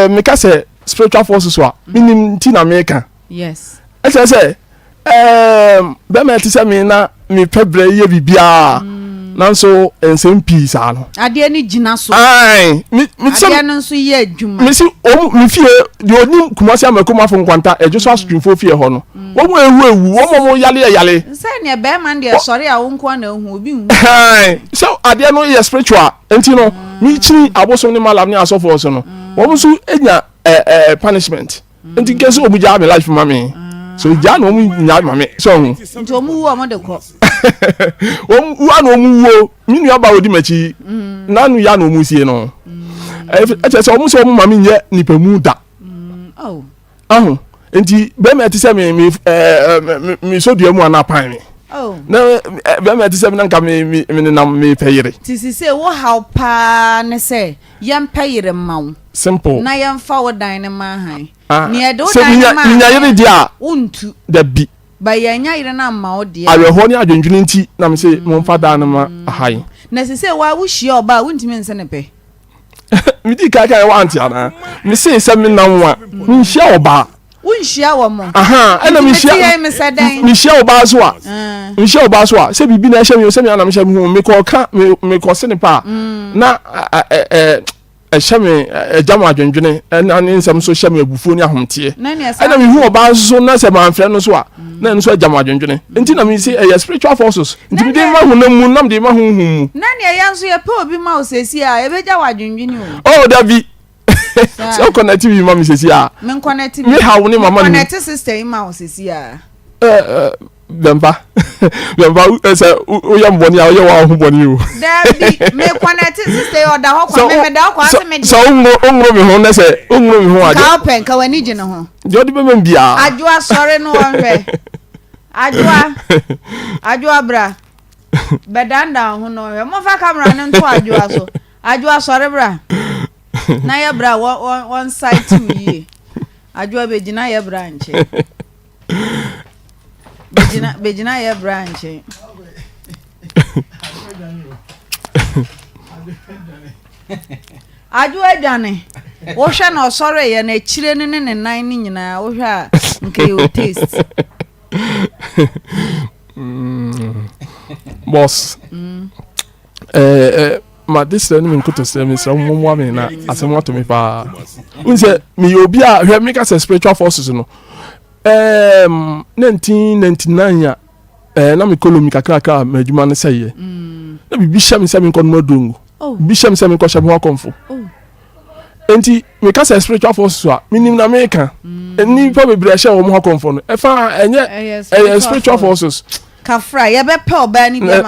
me ka say spiritual forces wa. Minim ti na me ka. Yes. I say be me ti say me na me pebre ye bibia. Nanso ensem peace ano ade ni gina so ai mi ade no so ye adwuma mi si o mi fie de onim kumasi amakoma fo nkwanta ejo so asutwimfo fie ho no wo mo ewu wo mo yale say ne be man de sori a wo nko na hu obi hu ai so ade no ye spiritual enti no mi chi aboso ni malam ni asofo so no wo mo so enya punishment enti kesi obu ja me life mami so ja no mu nya mami so hu nti o mu wo mo de ko wa no mu wo minu aba odi machi nanu ya no mu sie no e se o mu so mu mami nye nipa mu da enti be me ti se me so dua mu ana pan me na be me ti se me nka me na me peyire ti si se wo how pa ne se yam peyire mawo simple na yam fa wo dan ne ma han ne e do dan ma nya yire dia untu da bi ba yanya yire na ma wo dia aweho ni adwendwene nti na me se mo fa dan ma han na se se wa wo hia oba wuntimi nse ne pe mi di ka wa anti ana mi se me na nwa mi hia oba Unshia wo mo. Ana me share oba so a. Me share oba so a. Se bibi na hye me se me ana me hye me me ko ka me ko se ne pa. Na hye me jam adwendwene na ne nsam so hye me abufuo ni ahomte. Ana me hu oba so na se man frɛ no so a. Na no so jam adwendwene. Enti na me say spiritual forces. Enti me dey ma hu na mu nam dey ma hu hu. Na ne ya so ye pa obi ma osesi a e beja wadwendwene o. Oh David. So connect with mama sisi a. Me connect me how ni mama ni. Connect sister in ma sisi a. Bempah. Bempah say o yam boni a o ye wa ho boni o. David me connect sister o da ho kwa me da ho kwa se me. So ongro me ho na say ongro me ho a. Ka open ka wani je no ho. Je odi be me bia. Adwoa sore no wonhwe. Adwoa bra. Bedanda ho no hwe. Mo fa camera no nto adwoa so. Adwoa sore bra. Na ya bra one side to ye. Adwoa begina ya branch. Begina ya branch. Adwoa dwane. Wo hwe na osore ye na chire ne nan ni nyina wo hwe a nke yo taste. Boss. Ma this ni me nkoto se me se mo me na asemo to me pa. Unse me obi a hwe me ka se spiritual forces no. 1999 na me kolomi kakaka madjuma ne seye. Na bibi sha me se me nkono madongo. Bibi sha me se me nko sha me konfo. Enti me ka se spiritual forces a minim na me ka. Ni pa bebre sha wo mo konfo no. E fa enye spiritual forces. Kafra ye be pe oba ni be ma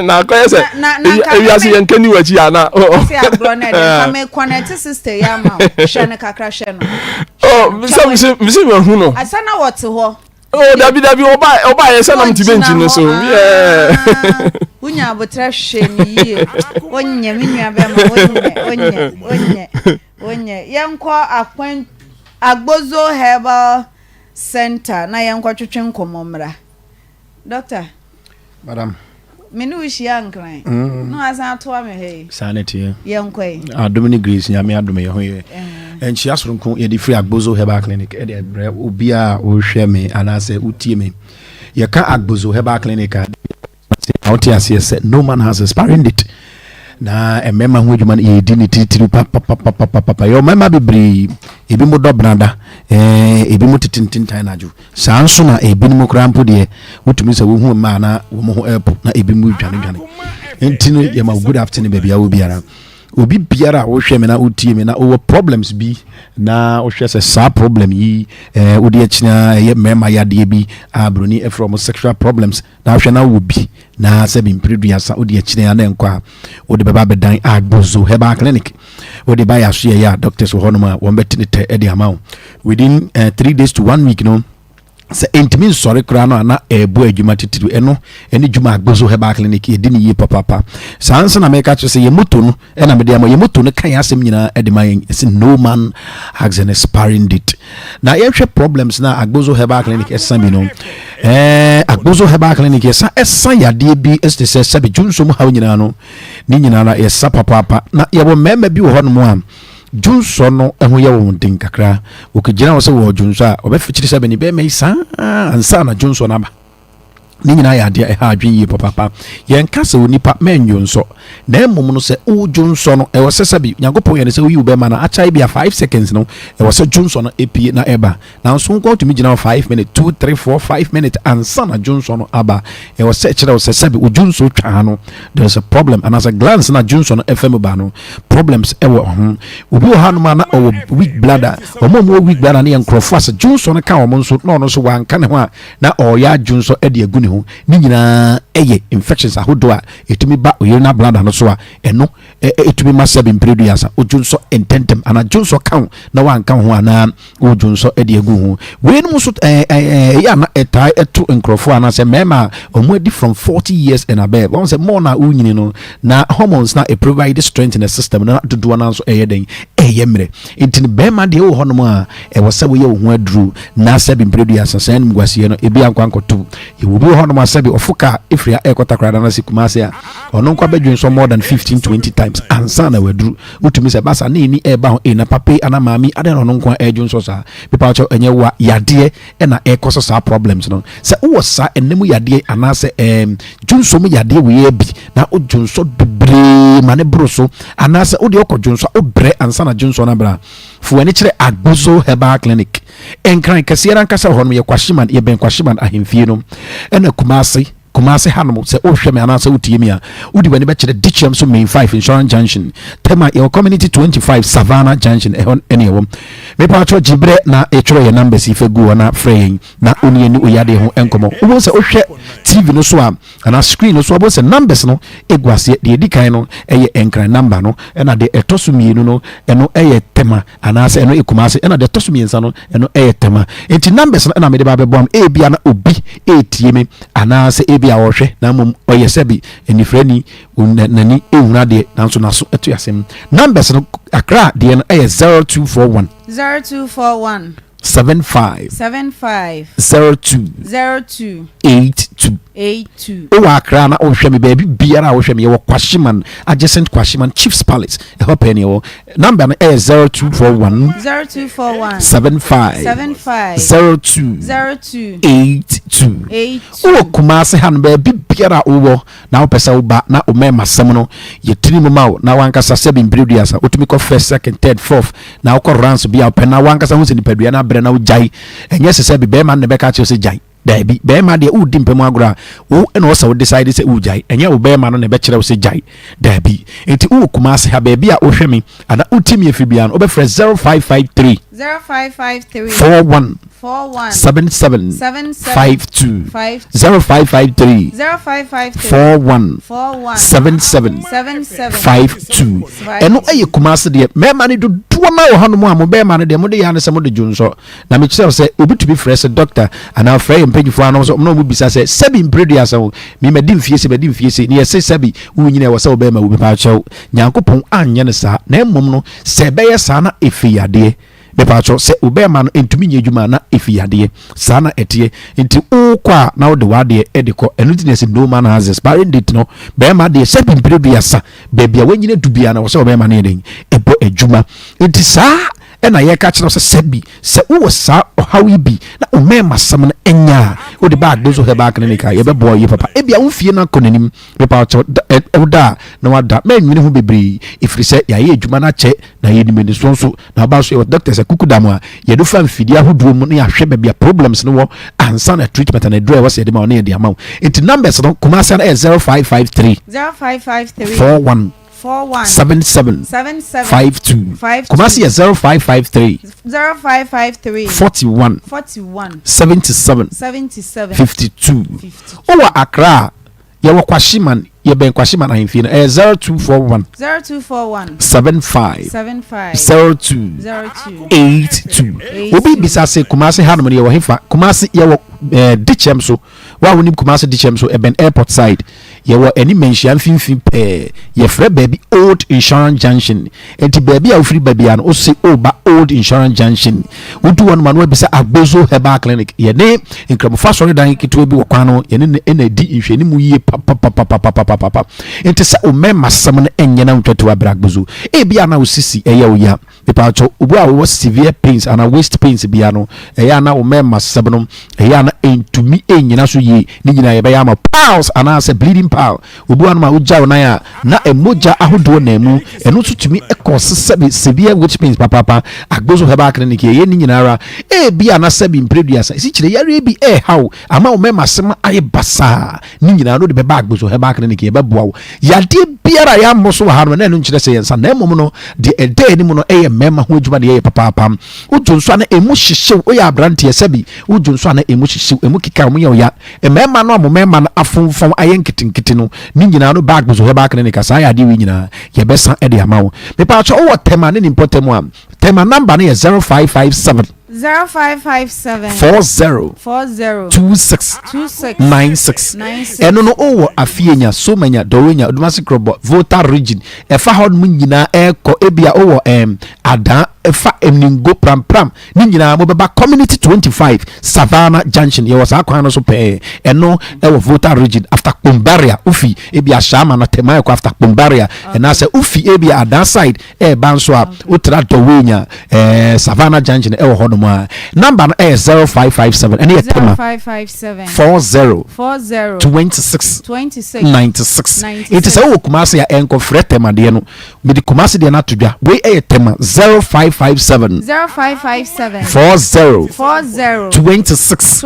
na ko yese e ya se yen kani wachi ana se agro na de me connect sister ya ma hwe ne kakra hwe no misi me hu no asana what ho David oba ye se na mti bench no so unya abotra hwe ni ye onye minua be ma onye yenko akwan Agbozo Herbal Center na yenko twetwe nkomomra. Doctor, Madam. Menu is young crying. No, as I told me, hey, sanity. Young quay. Dominic Grace, Yami Adome, and she asked from the free Agbozo Herbal Clinic, Ubia, or share me, and I say, Utime. You can't Agbozo Herbal Clinic. Out here, said, no man has aspiring it. Na emema hu djuma e dini titiri papa yo mema bibri ebi mo do branda ebi mo titintin tan naju sanso na ebi mo krampo de wutumi se wo hu ma na wo mo ho epo na ebi mo dwane entino ye ma good afternoon baby ya obiara obi biara wo hwe me na otie me na o problems bi na o hwe se sa problem yi odi akina ye mema ya de bi abroni from sexual problems na hwe na wo bi na se bi mpredu asa odi akina ya na nkwa odi beba bedan Agbozo Herbal Clinic odi ba ya so ya doctors ho no ma wo betini te e de ama within 3 days to 1 week no se intimi sorry kra no na ebo adwuma titiru eno eni dwuma Agbozo Herbal Clinic e dini yi papa sansa na make che se ye moto no e na me de am ye moto no kan asem nyina e de man se no man has an expiring date na ye hwe problems na Agbozo Herbal Clinic esami no Agbozo Herbal Clinic esa yade bi este se sabe junso mu hawo nyina no ni nyina na esa papa na ye bo mema bi wo ho no mu am junso no eho ye wo ndin kakra wo kigina wo se wo junso a obefichiri sabe ni be meisa ansa na junso na ba ni nyina ya de ha adwen yi papa yen kase onipa menyo nso na emom no se o junso no e wo se sabe nyagopon ye ne se wo yi be ma na acha bia 5 seconds no e wo se junso no epie na eba na nso nko to mi gina 5 minutes 2 3 4 5 minutes ansa na junso no aba e wo se kire wo se sabe o junso twa no there is a problem and as a glance na junso no fm ba no problems e wo obi o ha no ma na o weak bladder o mo weak bladder na yen crofo as junso no ka o mo nso no so wanka ne ho a na o ya junso e de aguni ni nyina eye infections ahodo a etumi ba oyena bladder no so a eno etumi masabe mpredu yasa ojunso intentem ana junso kan na wanka ho ana ojunso e de agu ho we no so ya na etai eto nkrofo ana se mema omo di from 40 years and above won say more na unyini no na hormones na e provide strength in the system na dodo na so eyeden eyemre intini bema de ho no a e wasa we ye ho aduru na sabe mpredu yasa san mguasie no ebi ankwankoto e wo bi ho no masabi ofuka efria ekota krada na sikumase a ono nkwa bedwen so more than 15-20 times ansa na waduru utumi se basa na ni eba ho na pape ana mami ade no nkwa edwen so sa people cho enye wa yade na ekoso sa problems no se wo sa enemu yade anase junso mu yade we bi na ojunso bebre mane broso anase odi okojunso obre ansa na junso na bra fu ani kire Agbozo Herbal Clinic enkran kasiera nkasa ho no ye kwashiman ye ben kwashiman ahemfie no ena Kumasi Hanmo say oh shame anasa utiemia udi wani be kire dichem so main 5 Insurance Junction tema your community 25 Savannah Junction ene wo me pa cho jibre na etro ye numbers ife go na fraying na oni ani oyade ho enkomo wo say ohwe TV no so ana screen no so bo say numbers no egwase de edikan no eye enkran number no ena de etosumienu no eno eye tema anasa eno ekumase ena de etosumiensa no eno eye tema enti numbers no ena me de ba be bom e bia na obi etieme anasa bia wohwe na mom oyesebi enifrani nani ehuna de nanso naso eto yasem numbers no Accra de no 0241 75 02 82 o Accra na ohwe me baby biara ohwe me ye Kwashiman adjacent Kwashiman Chiefs Palace e hope any wo number no 0241 75 02 82 o Kumasi han baby biara wo na wo pesa wo ba na o mema sem no ye tiri mu ma wo na wankasa sebi mbridiasa otumi ko first second third fourth na wo ko runs bia pe na wankasa hu se ni padua na bre na wo jai enye se sebi be man ne be ka che se jai Dabi be ma de udi mpemu agora wo eno wo sa wo decide say ujai enye wo be ma no ne be kire wo say jai dabi enti wo Kumasi ha be bia wo hwemi ana utimi afibia no wo be frɛ 0553 41 77 52 0553 41 77 52 eno eye Kumasi de me ma ne do duama wo hanu mo be ma ne de mo de ya ne se mo de junso na me kire say obi to be fresh doctor ana frɛ mpanyifo ano so no mu bisa say sebi mpredu asa wo mi medi mfie se ni ye say sebi wo nyina wo se wo be ma wo be pa chew nyankopon anye ne sa na emom no se be ye sa na efiyade be pa chew se obe ma no entumi nyedwuma na efiyade sa na etie enti ukwa na wo de wade e de ko enutiness no man has expiring date no be ma de sebi mpredu asa be bia wo nyina dubia na wo se wo be ma na eden ebo edwuma enti sa ena ye ka kire se sebi se wo sa ohawi bi na o mema sam na enya o de bag Agbozo Herbal Clinic ye be boy ye papa e bia wo fie na konanim be pa cho da na wada me nwini hu bebre ifiri se ya ye adwuma na che na ye ni meni so na ba so doctor se kukudamu a ye do fa mfidi ahodo mu na ya hwe bia problems no wo ansa na treatment na do e wo se de ma na ye de ama it numbers no Kumasi na 0553 41 77 52 Kumasi 0553 41 77 52 Owa Accra ye wo Kwashiman ye ben Kwashiman ahemfie no 0241 75 02 82 obi bisa se Kumasi hanum ye wo hefa Kumasi ye wo dichem so wa wonim Kumasi dichem so eben airport side ye wo any mention finfin pe ye frɛ baby Old Insurance Junction enti baby a ofri baby an o se oba Old Insurance Junction wudu won man we bisa Agbozo Herbal Clinic ye ne nkramofa sori dan kito bi wo kwan no ye ne na di nhwani mu yie papa enti se o mema sam na enye na ntwato abra Agbozo e bia na osisi eye wo ya pepa cho obu a wo severe pains and waist pains bia no eye na o mema sam no eye na entumi enyina so yie ni nyina ye be ya ma pals ana se bleeding pal obu anu ma uja na ya na emoja ahodo na mu eno tutumi ekos severe waist pains papa Agbozo Herbal Clinic ye ni nyina ara e bia na sebi mpreduasa isi kire yare bi how ama o mema sam aye basa ni nyina no de be Agbozo Herbal Clinic ye be boa yade biara ya moso ha no na enu nkire se yensa na emom no de ede ni mu no eye mema ho adwuma de ye papa ujonso na emu hyehyew o ya abrante sebi ujonso na emu hyehyew emu kika mu ye o ya mema no mema na afonfon aye nkitinkiti no ni nyina no Agbozo Herbal Clinic asa ya de wi nyina ye besa e de amawo me pa cho o tema ne nimpotemu am tema number no ye 0557 40 26 96 eno no owo afienya so manya dorenya odumasi krobo voter region e fa hod mu nyina e ko ebia owo ada efa emningo pram ni nyina mo beba community 25 Savannah Junction ye was akwan no so pe eno e wo voter rigid after Kumbaria ufi ebi ashama na tema ko after Kumbaria and I say ufi ebi at that side e banso a utra dowenya Savannah Junction e wo hono mo number no 0557 and e tema 0557 40 26 96 it is a Kumasi ya enko frete ma de no me di Kumasi de na todwa we e tema 0557 40 26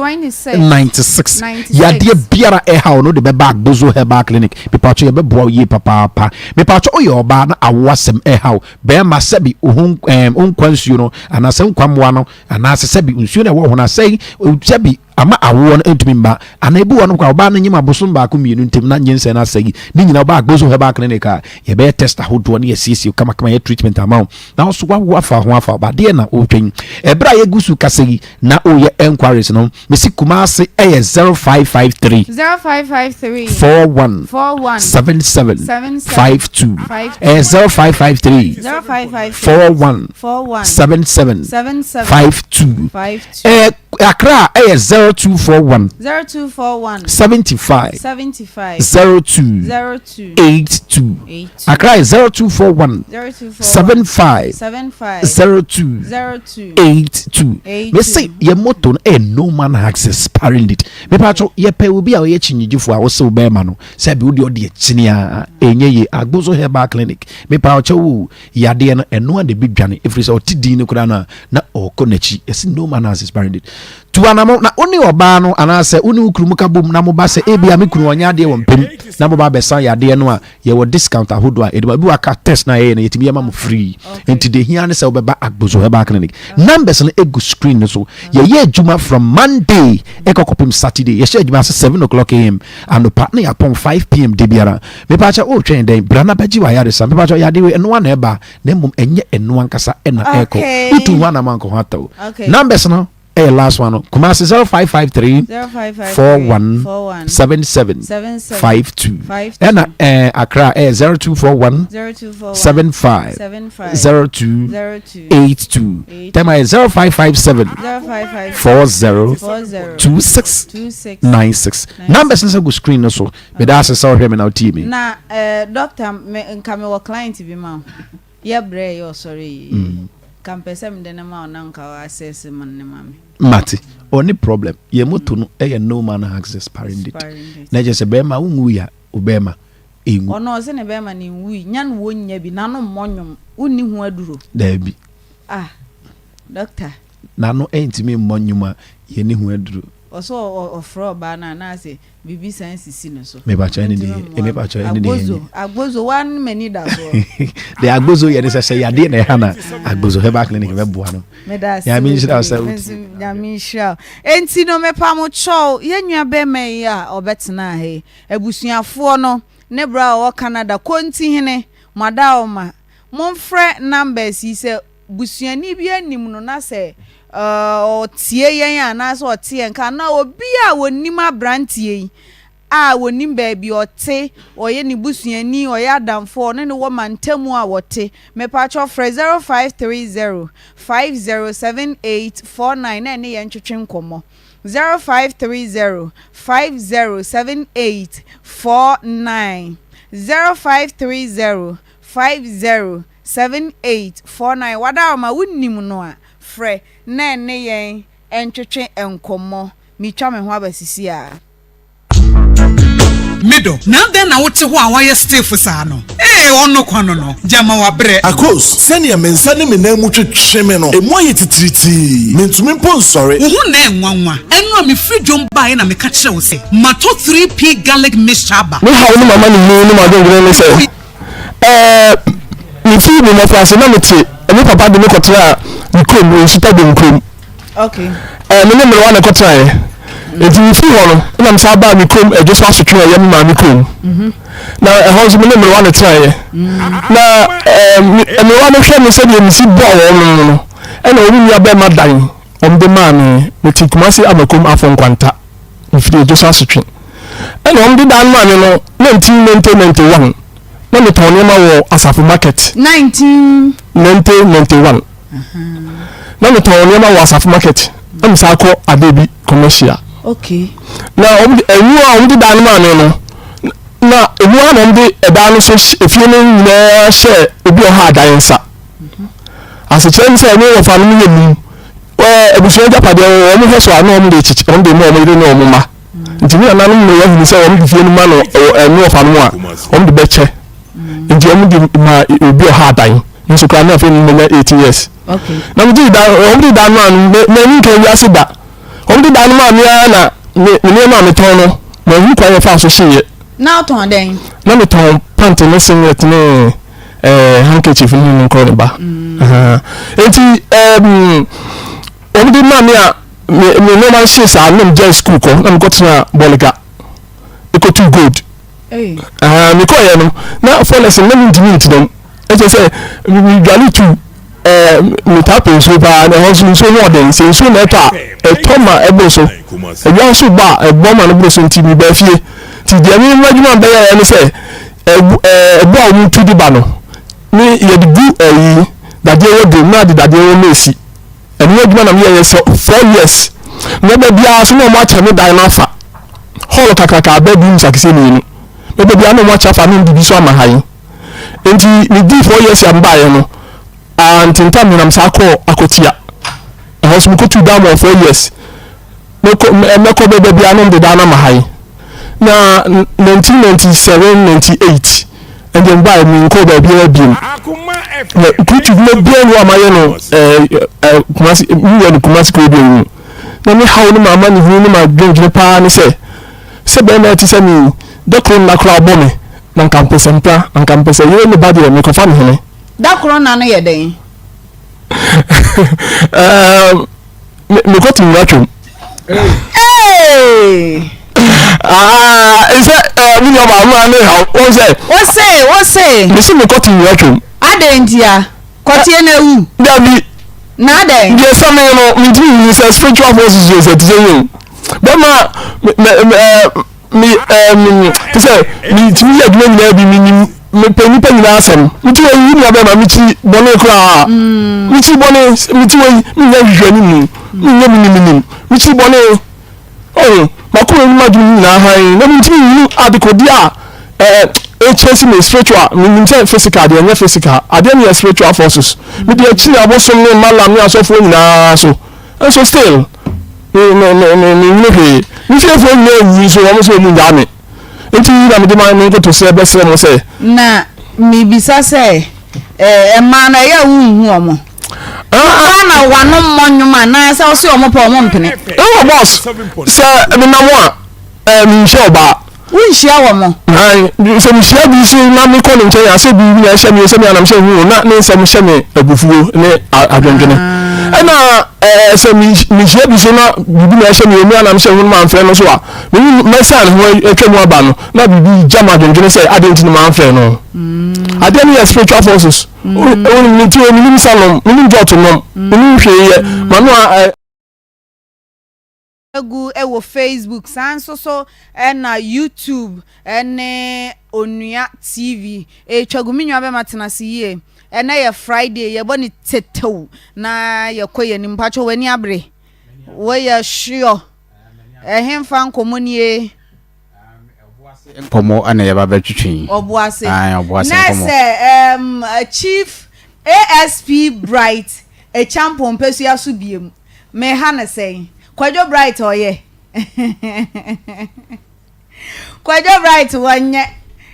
96 ya de biara e ha no de be back bozo herbal clinic be pacho ye be bo ye papa me pacho oye oba na awasem e ha be ma sebi ohun onkwansuo no anase nkwamwa no anase sebi nsuo na wo ho na sei sebi ama awo no entumi mba ana ebu wonu kwa oba na nyima bosom ba ko mienu ntem na nyense na sagi ni nyina oba agbozo heba clinic a ye be test ahodo na ye sisi kama ye treatment amount na so wa afa ho afa ba de na otwen ebra ye gusu kasagi na o ye enquiries no mesi Kumasi e 0553 41 77 52 0553 41 77 52 Accra 0241 75 02 82 Accra 0241 75 02 82 me say ye moto no man access parent me pacho ye pe obi a ye chinyigifo a wo se be ma no se be odi odi chinia enye ye Agbozo Herbal Clinic me pacho wo yade no eno ade bi dwane efri se otidi ne kura na okonachi esi no man access parent tuanamo na oni oba no anase oni ukrumu kabom na mo ba se ebia me kunu onya de wo mpem na mo ba besan yade no a ye wo discount ahodo a edeba bi waka test na ye na yetimi ma mo free enti de hia ne se obeba Agbozo Herbal Clinic numbers no ego screen no so ye adwuma from Monday ekokopim Saturday ye share adwuma 7:00 am and partner ya pon 5 pm de biara me pa cha o twen den brana baji wa yade sam me pa cha yade we eno na eba na mum enye eno ankasa ena eko utu wana manko hataw numbers no last one Kumasi 0553 41 77 52 and Accra 0241 75 02 82 tema 0557 40 26 96 numbers nso go screen no so be da say so hear me now team na doctor nka me wo client bi ma ye bre yo sorry kampesem de na ma onanka access man ne mame Mati only problem ye moto no e no man access parent na je se be ma unwu ya obema enwu ono se ne be ma ni nwu nyan wonya bi nanu mmonyom unni hu aduro da bi doctor nanu entimi mmonyom a ye ni hu aduro oso ofro ba na say bibi science si no so me ba cha ni me ba cha ni Agbozo one many da so the Agbozo ye say ya de na ha na Agbozo Herbal Clinic be boa no ya mi shira say ya mi shira enti no me pa mo chow ye nua be me ya obetena he abusuafo no ne bra o Canada konti hene madaoma monfre numbers yi se busuani bi anim no na say tie yen ana so tie nka na obi a wonim abrantie a wonim baabi ote oye ni busuani oye adamfo ne wo mantamu a wote me pa cho 0530 507849 na ne yen twetwe nkomo 0530 507849 0530 507849 wada ma wonim no a frɛ na ne yen entwetwe enkomo mitwa me ho abasisi a mido na den na wote ho a waye stiff saa no ono kwano no jama wa bre akos senior mensa ne me na mu twetwe me no emu aye titiriti mentumi mpo nsore wo na enwanwa enu a me fridwom bae na me ka kire wo se mato 3p garlic mixture ba me ha wo mama ni ni ma don gre ne se mi fi mi mo fa se na me ti emi papa de me kotra nkom we super de nkom okay me ne me wa na kotra e enti mi fi ho no na me sa ba mi kom e just pass twa ye ma mi kom na e ho so me ne me wa na tra ye na me wa no hwe me se de mi si bo wo no e na obi mi aba ma dan om de ma me ti Kumasi abakom afon kwanta mi fi just pass twa e na om de dan ma no 1991 na me tone ma wo Asafo market 1991 na me ton niam wa Asafo market am sa ko adebi commercial okay na enu di dan ma no na enu na ndi eda no so efie no nyina hye obi o ha dan sa asechem say no fa no yemu ebusuo japade o mo heso ano mo de chichi o de mo ire no mo ma nti ni ananu no ya hini say o mo di fie no ma no enu fa no a o mo de beche nti o mo di ma obi o ha dan nso kwa na fe no 18 years okay na mo di dan o mo di dan ma na ni kan ya se da o mo di dan ma mi na ni ma me ton no ma hu kwa ya fa so hye now ton den na me ton pant no singlet ne handkerchief ni nko ne ba enti omdi mami a me no man shoes a no je school ko na me go to Boliga e ko too good me ko ye no na for lesson na me di meet dem e je say me gali to me tap so ba na house so no den say so na ta e toma e bo so e ya so ba e bo ma no bo so nti mi ba fie ti dia mi madwuma ba ya ni say bo a mu tu di ba no ni ye di gu dade wo de na de dade wo mesi eni adwuma na me ye so 4 years na be bia so no mo acha me dan na fa hall kakaka ba bi msakise ni no be bia no mo acha fa me ndi so ama hayi enti ni di 4 years am ba ye no antinta me nam sa ko akotia house mu ko tu down 4 years me ko be bia no de dan na ma hayi na 1997 98 and then by me ko ba bia bim na kutu no bia no amaye no kumasi mi no kumasi ko bi no na me hawo no mama ni hu no ma dwendwe pa ni se be na ti se mi dokro na kra bo me na campus empla na campus ye no body me ko fa ni hene dakro na no ye den me ko tin watchum is that we know about money how what's say me see me ko tin watchum adentia kwatie na wu dabi na den je some no me do is spiritual forces is at you but me say me timi adwuma nyina bi me panipa nyina asem me ti yi na be ma me ti bone kra me ti bone me ti yi me nya hwani mu me nya minimum me ti bone oh ma ko ni ma dwuma nyina han na me ti yi adekodi a chasing me spiritual me physical dey physical ade me spiritual forces me dey chi abosom ne malam ne asofo nyina so and so still no he me feel for me so am so mu jame enti na me dey man go to say be say mo say na me bisa say ma na ya wu omo na wano monyuma na say o se omo pa omo mpene boss say me na mo me show ba unhia wo mo so me share bi so na me ko no nche ya se bi na hia me se me anam se hu na ne se me hia me abufuo ne adwendwene na se me share bi so na bi na hia me anam se hu ma mfre no so a me san ho etwemu aba no na bi jama adwendwene se adenti no ma mfre no ade ne spiritual forces oni ti oni ni salom ni jot no ni hwe ye ma no egu ewo Facebook sanso so na YouTube ene Onua TV twaguminwa be matena siye ene ye Friday ye boni tetew na ye koye ni mpacho wani abre we ye sure hemfa nkomonie pomo ana ye ba betwetwen obuase obuase pomo Chief ASP Bright champon pesua so biem me ha na sei Kwajo Bright oye Kwajo Bright wanye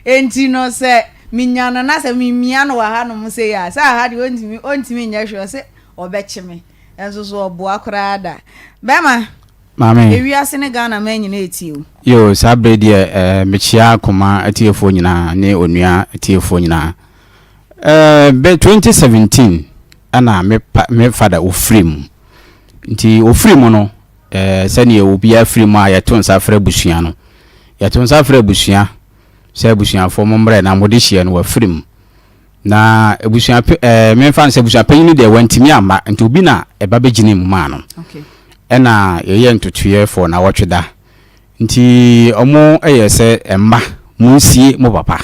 enti no se minyano na se mimiano wa ha no mo se ya sa ha de ontimi nya hwe se obechime enso so obo akora da bema mame ewiase ne Ghana manyi na etiu yo sabre de mechia Akoma atiefo nyina ne Onua atiefo nyina be 2017 ana me father ofrim nti ofrim no sani obi afiri mu a yeton safra busua no yeton safra busua se busua fo momre na mode hie no wafrim na busua me fan se busua panyin de wantimi amba nti obi na eba begine mu ma no okay na ye ntotuye fo na wotweda nti omo se emma munsie mo papa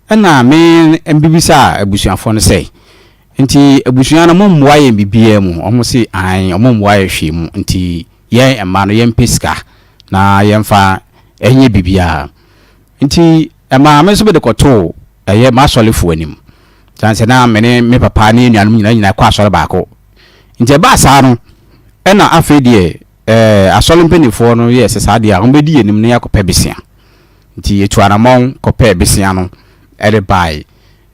na me mbibisa busua fo no sei nti abusua no mommoa ye bibia mu omo se an omo mmoa ye hwe mu nti ye ema no ye mpeska na ye mfa enye bibia nti ema me so be de koto eye ma solefo anim chance na me papa ne nuanum nyina kwa asole baako nti ba sa no ena afedie asole mpenifo no ye sesa de a hombedi anim ne yakopɛ besia nti etuanamon kopɛ besia no ere bai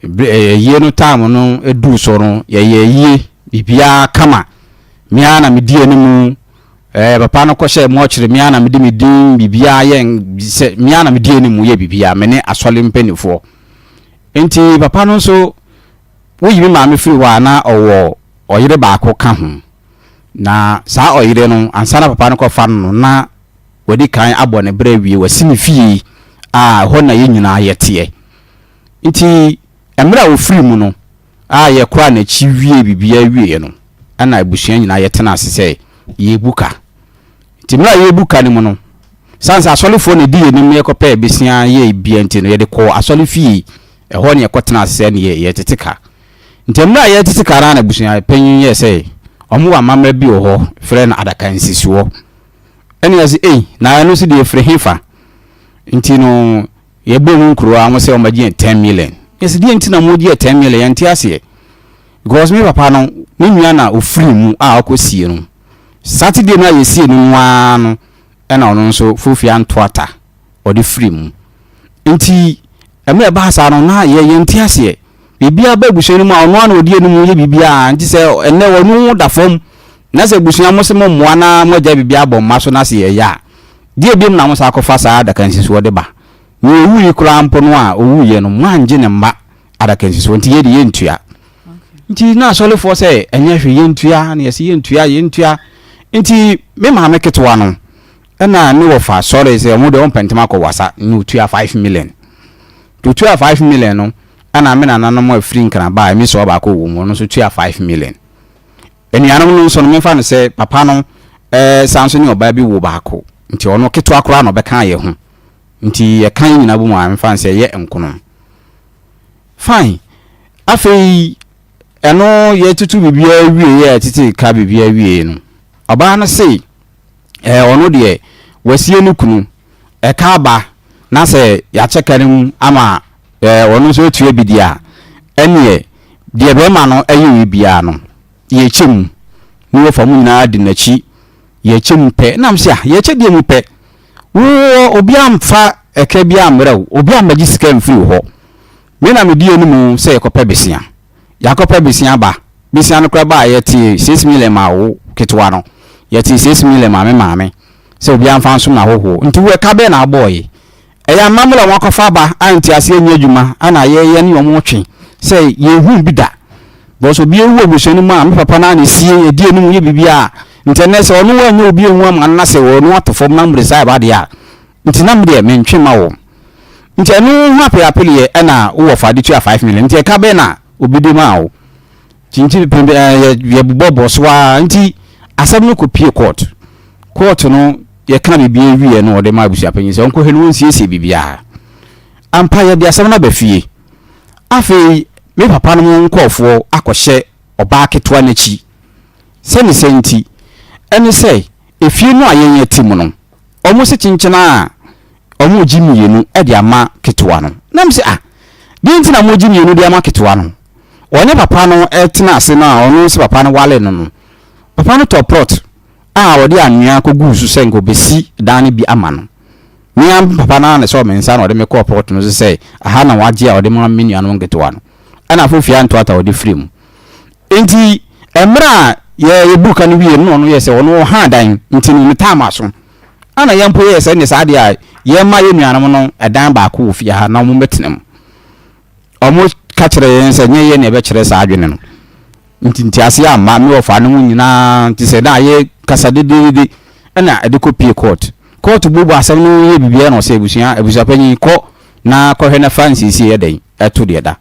ye no time no edu so no ye bibia kama mia na medi anim papa no kɔhye mo kyere mia na medi medin bibia ye mia na medi anim ye bibia me ne asole mpenifo nti papa no so wo yimi ma me firi wa na owo oyire baako ka ho na saa oyire no ansana papa no kɔfa no na wadi kan abɔ ne bra wie wasini fie ho na ye nyina yete nti emra wo firi mu no ye kora na chi wie bibia wie no ana abusua nyina yete na asese ye buka nti mra ye buka ne mu no sansa asolefo ne di enim ye kɔpɛ besia ye bia nti no ye de kɔ asole fie ho ne ye kɔtena asese ne ye teteka nti mra ye teteka na abusua panyin ye sɛ omo wa mamra bi ho frɛ na adaka nsisuo ene yasi na no si de frɛ hefa nti no ye bom nkuro a mo sɛ o magye 10 million yes de nti na mo gye 10 million yanti ase because me papa no me nua na ofiri mu a akosie no Saturday na ye sie no nwa no ena ono nso fofia ntoata o de free mu nti eme ba sa no na ye yanti ase bibia ba busua no mu ono na odi enu ye bibia nti sɛ ene wonu da fom na sɛ busua mo se mo moa na mo gya bibia bɔ ma so na se ye ya die biem na mo sa akɔfa saa adaka nsiso de ba ni owu yi kura mpo no a owu ye no manje ne mma adaka nsiso nti ye de ye ntua nti na solefo sɛ enye hwe ye ntua na ye se ye ntua nti me ma me ketwa no na ne wo fa sorry sɛ mo de on pentema kɔ wasa ni otua 5 million to otua 5 million no ana me na nanom afiri nkran ba me so ba kɔ wo mu no so otua 5 million enianom no so no me fa no sɛ papa no sanso ne oba bi wo ba kɔ nti ono ketwa akora no bɛka ye ho nti ye kan nyina bu mu a me fa sɛ ye enkono fine afei eno ye tutu bibia wie ye titi ka bibia wie no oba no sei ono de wasie no kunu ka ba na se ya chekarim ama ono so tue bidia ene de be ma no ayi bia no ye chim ni wo famu nyina de nachi ye chim pe nam se ye che de mu pe wo obi amfa eka bia amrew obi amagi sika mfiri ho me na me die no mu se ekopa besia yakopa besia ba besia no kra ba ye ti 6 million ma wo ketwa no ye ti 6 million ma me se obi amfa nso na hoho nti we ka be na boy eya mamla wakofa ba anti ase anya dwuma ana ye ne omo twe se ye hu bi da bo so bi ewu obusu no ma me papa na ne sie edie no mu ye bibia nti se ono wa nya obi ehu ama na se wo no atofo mamre sai ba de a nti namre me ntwe ma wo nti enu happy appeal na wo fa de 5 million nti ka be na obi de ma wo tinti pembe ye bubo so a nti asem no ko pie court no ye kan bibia wie no de ma busu apanyi se onko helu nsiesie bibia ampa ye de asem na ba fie afei me papa no nkofo akohye oba ketwa nachi se ne senti ene se efie no ayenye timu no omo se chinchina omo gimienu e de ama ketwa no nam se bi nti na mo gimienu de ama ketwa no onye papa no etena ase na ono se papa no wale no papa no top plot wodi anua kogu su se ngo besi dan bi ama no nia papa na so me nsa na ode me ko plot no se aha na waje a ode ma menu anu ngetwa no ana fofia nto ata ode frame enti emra ye buka no wie no ye se ono ha dan nti ni tama so ana yempo ye se ne sa de a ye ma ye nuanam no edan ba ko ofia ha na mo metenem omo ka kire ye se nye ye ne be kire sa adwene no nti ase amma me ofa no nyina nti se da ye kasa de ana edekopie court bubu asem no ye bibia no se ebusia panyi ko na ko hwe na fancy si ye den eto de da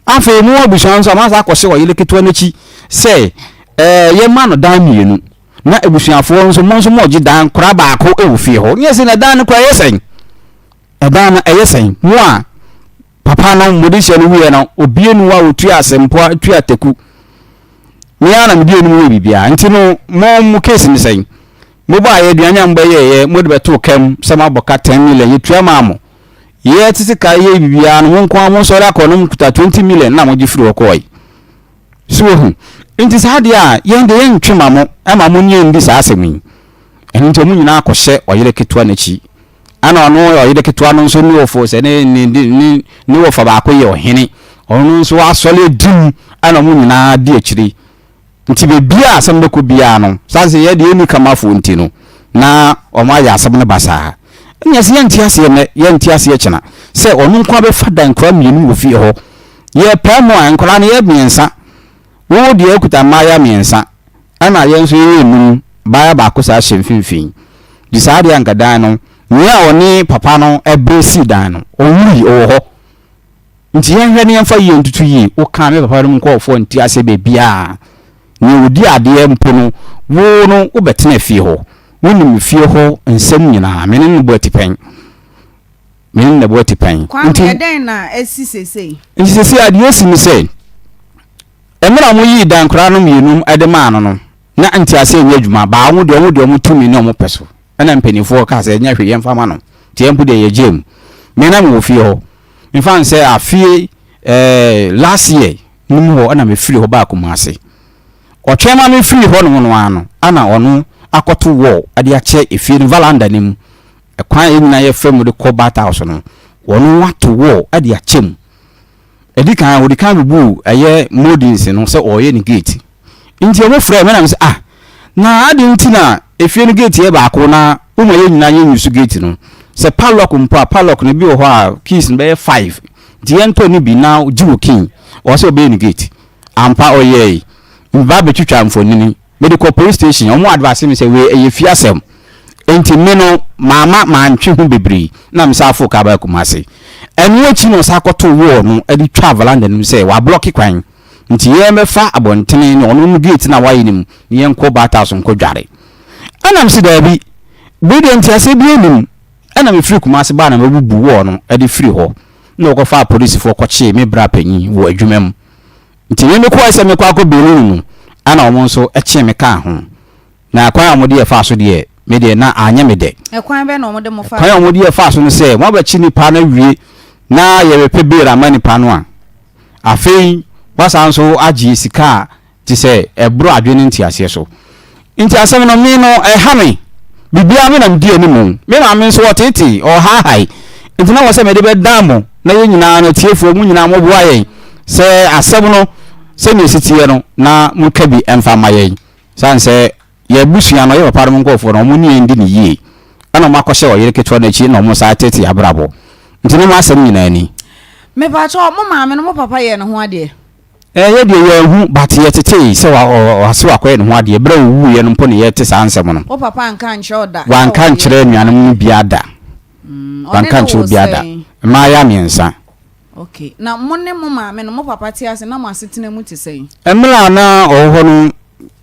afa mu abusia nso amasa akose wo yele ketwa nachi se ye ma no dan mienu na ebusiafo nso mo gi dan kora ba ko ewufie ho nye se na dan ko yesen edan na yesen mu a papa no modisha no wie no obienu wa otua asempo atua teku me ana me die no bibia nti no mo case ni say mo ba ye duanya mba ye mo de beto kam sama boka 10 million ye tua ma mo ye titi ka ye bibia no nko mo so ra ko no kuta 20 million na mo gifiri okoi so hu nti sa dia ye de ye ntwema mo ama mo nye ndi sa asemi ento mu nyina akɔhye oyere ketua na chi ana ono oyere ketua no nso ni ofo se ni ofa ba akɔ ye ohene ono nso asɔle dim ana mu nyina di akiri nti bebia asɛm de ko bia no sanse ye de eni kamafo nti no na ɔma ya asɛm ne basa nya se yenti ase ne yenti ase kyena sɛ ɔno nko be fada nkra mienu wo fie ho ye pamo ankra ne ye biensa wo de akuta maya miensa ana ye nso ye enu baya ba ko sa hemfimfin di sa de ankadan no nya oni papa no ebresi dan no owuri owo nti ye hwɛ ne yɛmfa yie ntutu yi wo ka me papa no nkɔfo nti ase bebia ni odi ade mpo no wo no wo betena fie ho wonim fie ho nsɛm nyina mene ne bo atipan nti eden na esi sesei nti sesei ade esi ni sɛ emra mo yi dan kra no mienum ade ma no na nti ase nya adwuma ba wo de mo tumi ne mo peso na mpanifo ka sɛ nya hwe yɛmfa ma no ti yɛmpo de yɛ gem me na mo fie ho me fan sɛ afie last year nim ho ana me free ho ba akoma ase ɔtwema me free ho no ano ana ɔno akoto wo ade ache efie no valanda nim ekwan nyina ye fam de ko bata house no ɔno wato wo ade achem edikan odikan bu eye modins no se oye ni gate nti omo frɛ me na me se na ade nti na efie no gate ye ba ko na umo ye nyina ye nyusu gate no se padlock no bi wo ho a keys no be 5 nti ye nto ni bi na jiwo king o se obe ni gate ampa oye mba be twitwa mfonini medical police station omo advise me say we eye fiasem enti me no mama mantwe hu bebri na me sa fo ka ba kumase enu achi no sa koto wo no edi travel and nim say wa block kwan nti ye mefa abontene no ono gate na wayi nim ye nko bata so nko dware ana me se da bi enti ase bi nim ana me free kumase ba na mabubu wo no edi free ho na ko fa police fo ko che me bra panyi wo adwumam nti me ko ase me ko akobelu no ana omo nso eche me ka ho na akwa amode ye fa so de me de na anya me de ekwan be na omode mo fa akwa amode ye fa so no se mo ba chi ni pa na wie na ye be bera mani pa no a afei wasa nso agi sika ti se ebro adwene nti ase so nti asem no me no ha me bibia me na mdi animu me na me nso otete o ha hai nti na wo se me de be damo na ye nyina no tiefo mu nyina mo boa ye se asem no se me sitie no na muka bi emfa maye sanse ye busua no ye papa no nkofo no mu ni endi ni yie ana makɔhye o yere ketwa na chi na mo sa tete abrabo nti no masem nyina ni me ba cho mo maame no mo papa ye no ho ade ye de ye hu but ye tete se wa se wa kɔ ye no ho ade bra wu ye no mpo ne ye te sa ansem no o papa nka nche oda wa nka nkyere nuanom biada wa nka nkyere biada ma ya miensa. Okay. Na monne mo maame no mo papa ti ase na mo asetena mu ti sei. Emla na oho no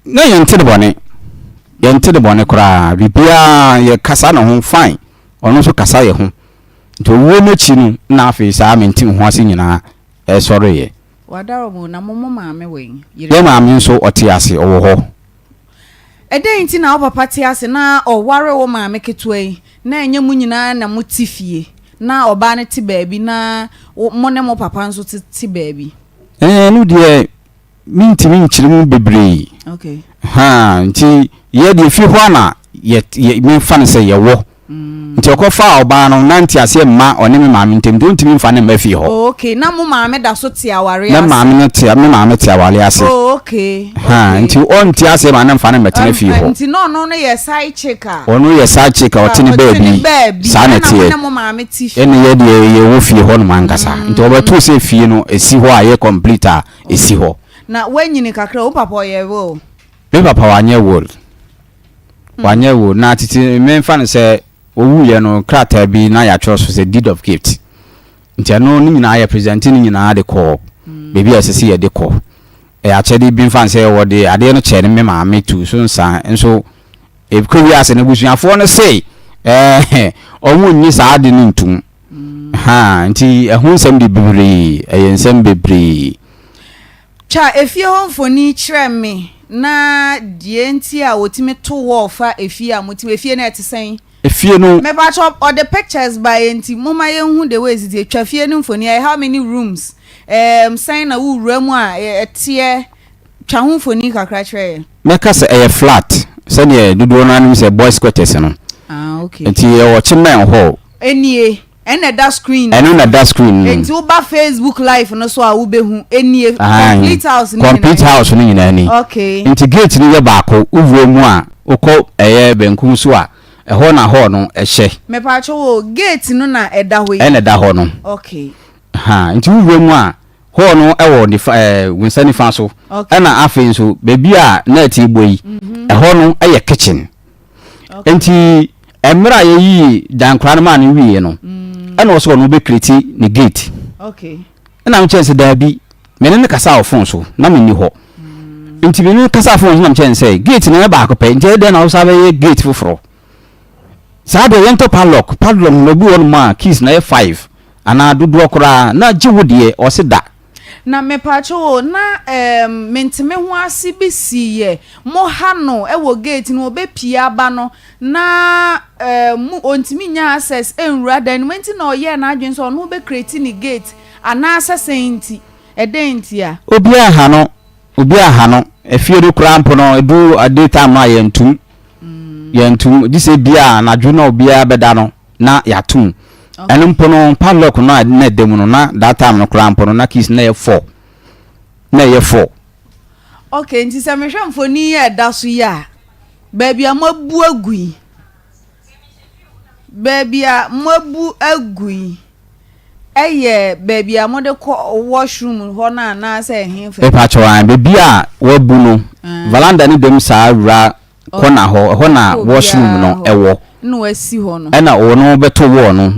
na yente de bone kra bibia ye kasa na ho fine. Ono so kasa ye ho. Nto wo no chi no na afi sa mentim ho ase nyina sorry ye. Wadaro mo na mo maame we. Ye maame nso oti ase owo ho. Eden ti na o papa ti ase na o ware wo maame ketoi na enye mu nyina na mo ti fie. Na oba ne ti baabi na mo ne mo papa nso ti baabi no de minti nkyire mu bebre. Okay. Nti ye de fi ho na ye mi fa ne se ye wo nti okofa oba no na nti ase ma one me maame ntem do ntimi mfa ne ma fi ho. Okay. Na mo maame da so ti aware ase. Na maame ne ti me maame ti aware ase. Okay. Nti on ti ase ma ne mfa ne metene fi ho. Nti no ye side checker. Ono ye side checker otini baabi. Sa na tie. Na mo maame ti fi. Ene ye de ye wo fi ho no mangasa. Nti obeto se fi no esi ho a ye complete a esi ho. Na wanyini kakra o papa ye wo. Me papa wanye wo na titi me mfa ne se owu ye no krata bi na ya trust se deed of gift nti no ni nyina ya present ni nyina de call baby asese ye de call achede bi mfa se wo de ade no che ne me maame tu so nsa enso e ko wi ase ne busuafo no say omu nyi sa ade ni ntum nti ehun sem de bebre ensem bebre cha efie ho mfoni kyerɛ me na die nti a wotimi to wall fa efie a motimi efie na etesen efie no me ba chop all the pictures by enti moma ye hu the ways it twa fie no mfoni how many rooms sign na wo wura mu a etie twa ho mfoni kakra kyerɛ meka se flat se ne dudu no anim se boys quarters no okay enti wo chimen ho enie ene that screen enti wo ba Facebook live no so a wo behu enie complete house no nyina ni okay enti gate ni ye baako uvuo mu a ukọ benkum so a ho na ho no ehye me pa cho gate no na eda ho yi ene da ho no okay enti uvuo mu a ho no ewo ni winsani fa so ena afi nso bebi a na ati boyi ho no eye kitchen enti emra yi dankran ma no wiye no ena wo so no be create ni gate okay ena mchense da bi me ne kasa ofon so na me ni ho enti me ne kasa ofon so na mchense gate na ba akopɛ nje de na wo sa be gate foforo sabe yento padlock no bi won ma keys na 5 ana dodo okra na jiwodie o se da na me pacho na mentime ho ase besiye mo ha no wo gate no obepia ba no na mu ontimi nya access enwura dan menti na oye na adwen so no be create ni gate ana access enti edenti a obi aha no efie do krampo no edu adata ma yentum dise bia na dwo na obi abeda no na yatum eno mpono padlock no na demu no na that time no krampo no na keys na ye 4 okay nti se me hwemfo ni ye da so ya baby amabu agui eye baby amode ko washroom ho na na se henfe e pa chowan baby a wabu no valanda ni dem sa wura kona ho na washroom no ewo no asi ho no ena wo no beto wo no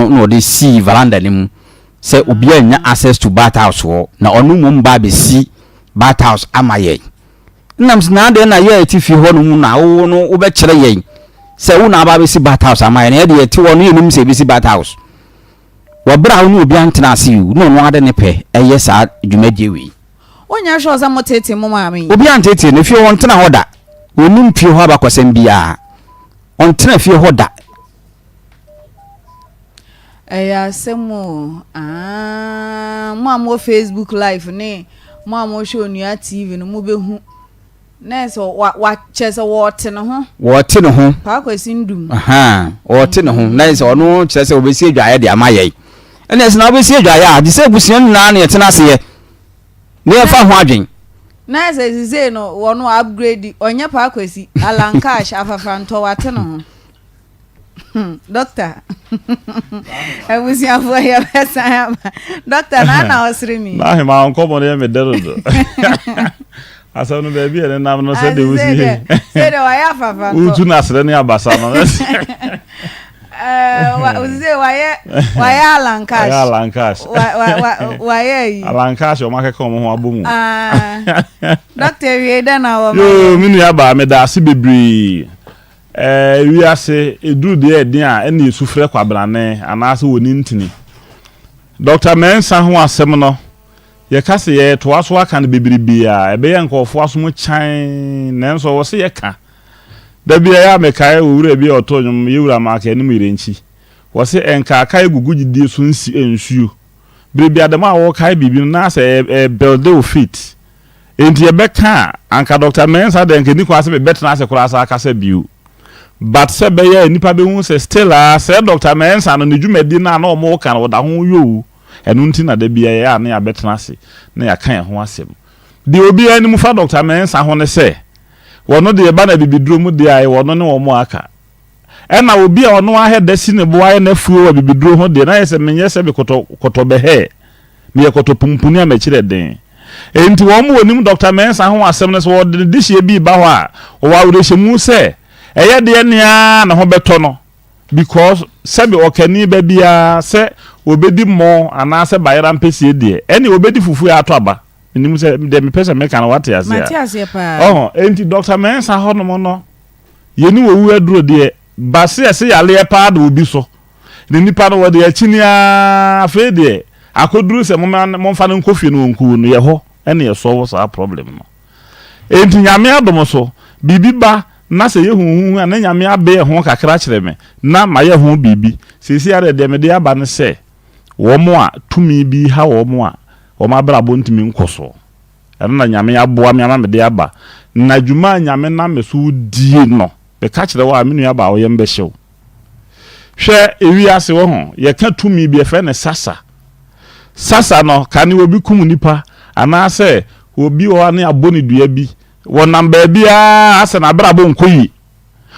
no de see valanda ni mu se obi anya access to bathhouse ho na onu mu mba be see bathhouse amaye nnam na de na ye atifi ho no mu na wo no wo be kire ye se wo na ba be see bathhouse amaye na ye de ti wo no enum se be see bathhouse wo bra wo no obi antena ase no no ade ne pe eye sa dwumadie wi onya hwe oza motete mo maami obi antete ne fi wo ntena ho da onum pie ho abakosem bia on tena fie ho da semo mo amo Facebook live ne mo amo show Onua TV no mo behu na so wa chese wote no ho pa kwasi ndum wote no ho na so ono chese obesi adwaye de amaye ene se na obesi adwaye a de se busian na na yetena se ye ne fa ho adwen na se ze no wono upgrade onye pa kwasi alankash afafranto wate no ho doctor Owusuaa for your best doctor na osremi na he ma onko mo ne me derodo asa no baby ene nam no se de wusi se de wa ya fafa utu na sere ne abasa no uze wa ya alankash wa ye alankash o ma keke mo ho abomu doctor we da na wo yo minu ya ba me da ase bebri wi ase edu de edin a ene sufre kwabrane anase woni ntini Dr. Mensa ho asem no ye kase ye to aso aka ne bebiribia ebe ye nkofo aso mu chan nenso wo se ye ka da bia ya mekae wura bi otonyum ye wura ma ka ne mirenchi wo se enka aka egugu gidie so nsi ensuo bebia de ma wo kai bibi na se build the fit enti ye beka anka Dr. Mensa de nke ni kwa se be betina ase kura asa aka se biu but se be ye nipa be hu se still se Dr. Mensa no ne dwumadi na na omo kan wo da ho yo enu nti na da bia ya na ya betina ase na ya kan ho asem de obi ani mu fa Dr. Mensa ho ne se wono de ba na bibiduro mu de ai wono ne omo aka ena obi a ono aheda si ne boa na fuo wa bibiduro ho de na yese menye se be koto be he me koto pumpuni a mechire den enti wo mu onim Dr. Mensa ho asem ne so wo de dihye bi ba ho a wo wa wure mu se eye de nea na ho beto no because sebe okani ba bia se obedi mo ana se bayra mpesi de ene obedi fufu ya ato aba nim se de me pese me kan what ya se pa enti Dr. Mensa ho no mo no ye ni wo wu aduro de base ese yale pa da obi so ni nipa no wo de akini a fe de akoduru se mo fa no nkofie no nku no ye ho ene ye solve sa problem no enti nyame adom so bibi ba na se ye huhu na nyame abe ho kakra kire me na ma ye ho bibi sisi are de me de aba ne se wo mo a tumi bi ha wo mo a wo ma bra bo ntimi nkoso ene na nyame aboa me ama me de aba na dwuma nyame na me so die no be ka kire wa me nua ba wo ye mbe hyew hwe ewi ase wo ho ye ka tumi bi e fe ne sasa no kane obi kum nipa ana se obi wo ane aboni dua bi wo namba bia ase na bra bo nkoyi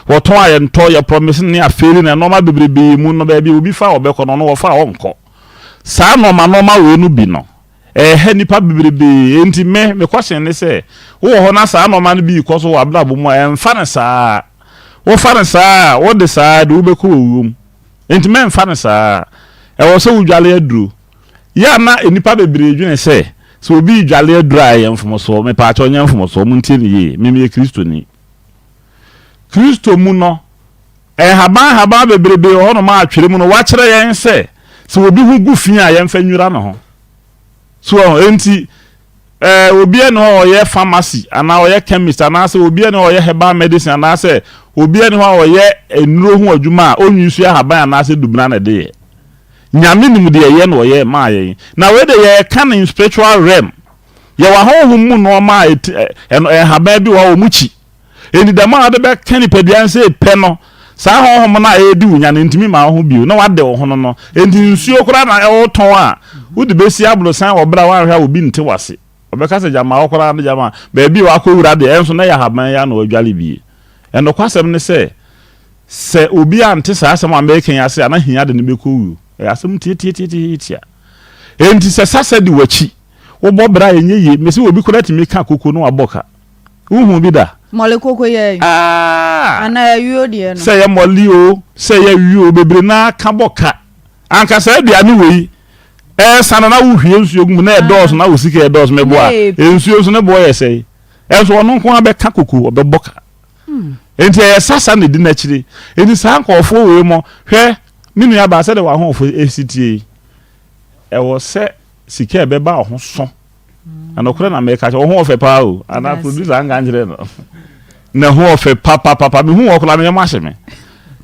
wo ton aye nto ye promise ne aferi na no ma bebrebe mu no ba bi obi fa obekọ no wo fa onko saa no ma we nu bi no he nipa bebrebe enti me question ne se wo ho na saa no ma no bi ko so wa bra bo mu emfa ne saa wo fa ne saa wo de saa de obekọ wom enti me emfa ne saa e wo se wudwale aduro ya na enipa bebrebe dwene se so obi dwale adura yemfomoso me pa acho nyemfomoso mu ntie ne ye me Kristo ni Kristo mu no haba bebrebe ho no ma atwere mu no wa kire yen se so obi hu gufi a yemfa nwura no ho so enti obi ene ho ye pharmacy ana o ye chemist ana se obi ene ho ye herbal medicine ana se obi ene ho ye enuro hu adwuma a onwisu haba ana se dubna na de nyame nim de ye no ye ma ye na we de ye can in spiritual realm ye wa ho mu no ma haba bi wa omuchi eni da ma de be kan pedian se pe no sa ho na e di unya ntimi ma ho bi na wa de ho no enti nsuo kora na e ton a wo de be si ablo san obra wa hwa obi nte wase obeka se jama okora na jama ba bi wa ko wura de enso na ya haban ya na odwale bi eno kwasem ne se obi ante sa asem American ya se ana hia de ne be ko wu asem tie enti se sasa di wachi wo bobra enye ye me se obi kora timi ka koko no aboka uhu bi da mole koko ye ana yuo de no se ye moli o se ye yuo bebre na ka boka anka se aduane wei sana na wo hwie nsuo gum na edos na wo sike edos meboa ensuo so ne bo ye sei enso ono nko abeka koko obeboka enti sasa ne di na kire enti sa nkofo we mo hwe minu ya ba se de wa honfo ACTA wo se sike ebeba ho so anokora na meka che ho ofe pa o ana producer anga njire no na ho ofe papa me hu okora me ma hye me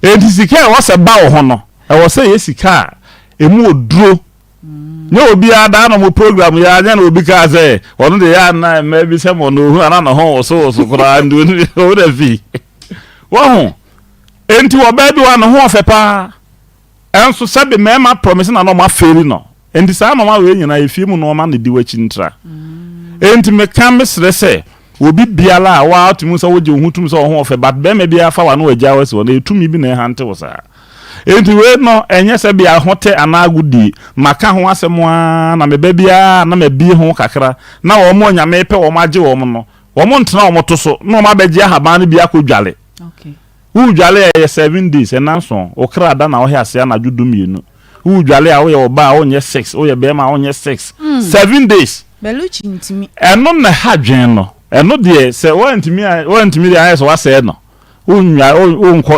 enti sike wo se ba ho no wo se ye sika emu oduro nye obi ada no mo program ya nya na obi ka se wono de ya na me bi se mo no hu ana no ho so kora ndu o de fi wo ho enti wo ba bi wa no ho ofe pa enso sabe me ma promise na no ma feri no enti sa no ma we nyina efi mu no ma ne di wachi ntra enti me kan mesre se obi biala wa atumu so woje hutum so ho ofe but be me bia fa wa no agya wase wo na etumi bi na hante wo sa enti we no enye se bia hote anagudi maka ho asemo na me ba bia na me bi ho kakra na wo mo nyame pe wo magye wo mo no wo mo ntena wo mo to so no ma begye haban bia ko dwale okay u dwale 7 days enanso o kra da na wo he ase na dwudumienu u dwale a wo ye oba wo nye 6 wo ye be ma wo nye 6 7 days beluchi ntimi eno na ha dwen no eno de se wo ntimi de ayeso wa se no unwa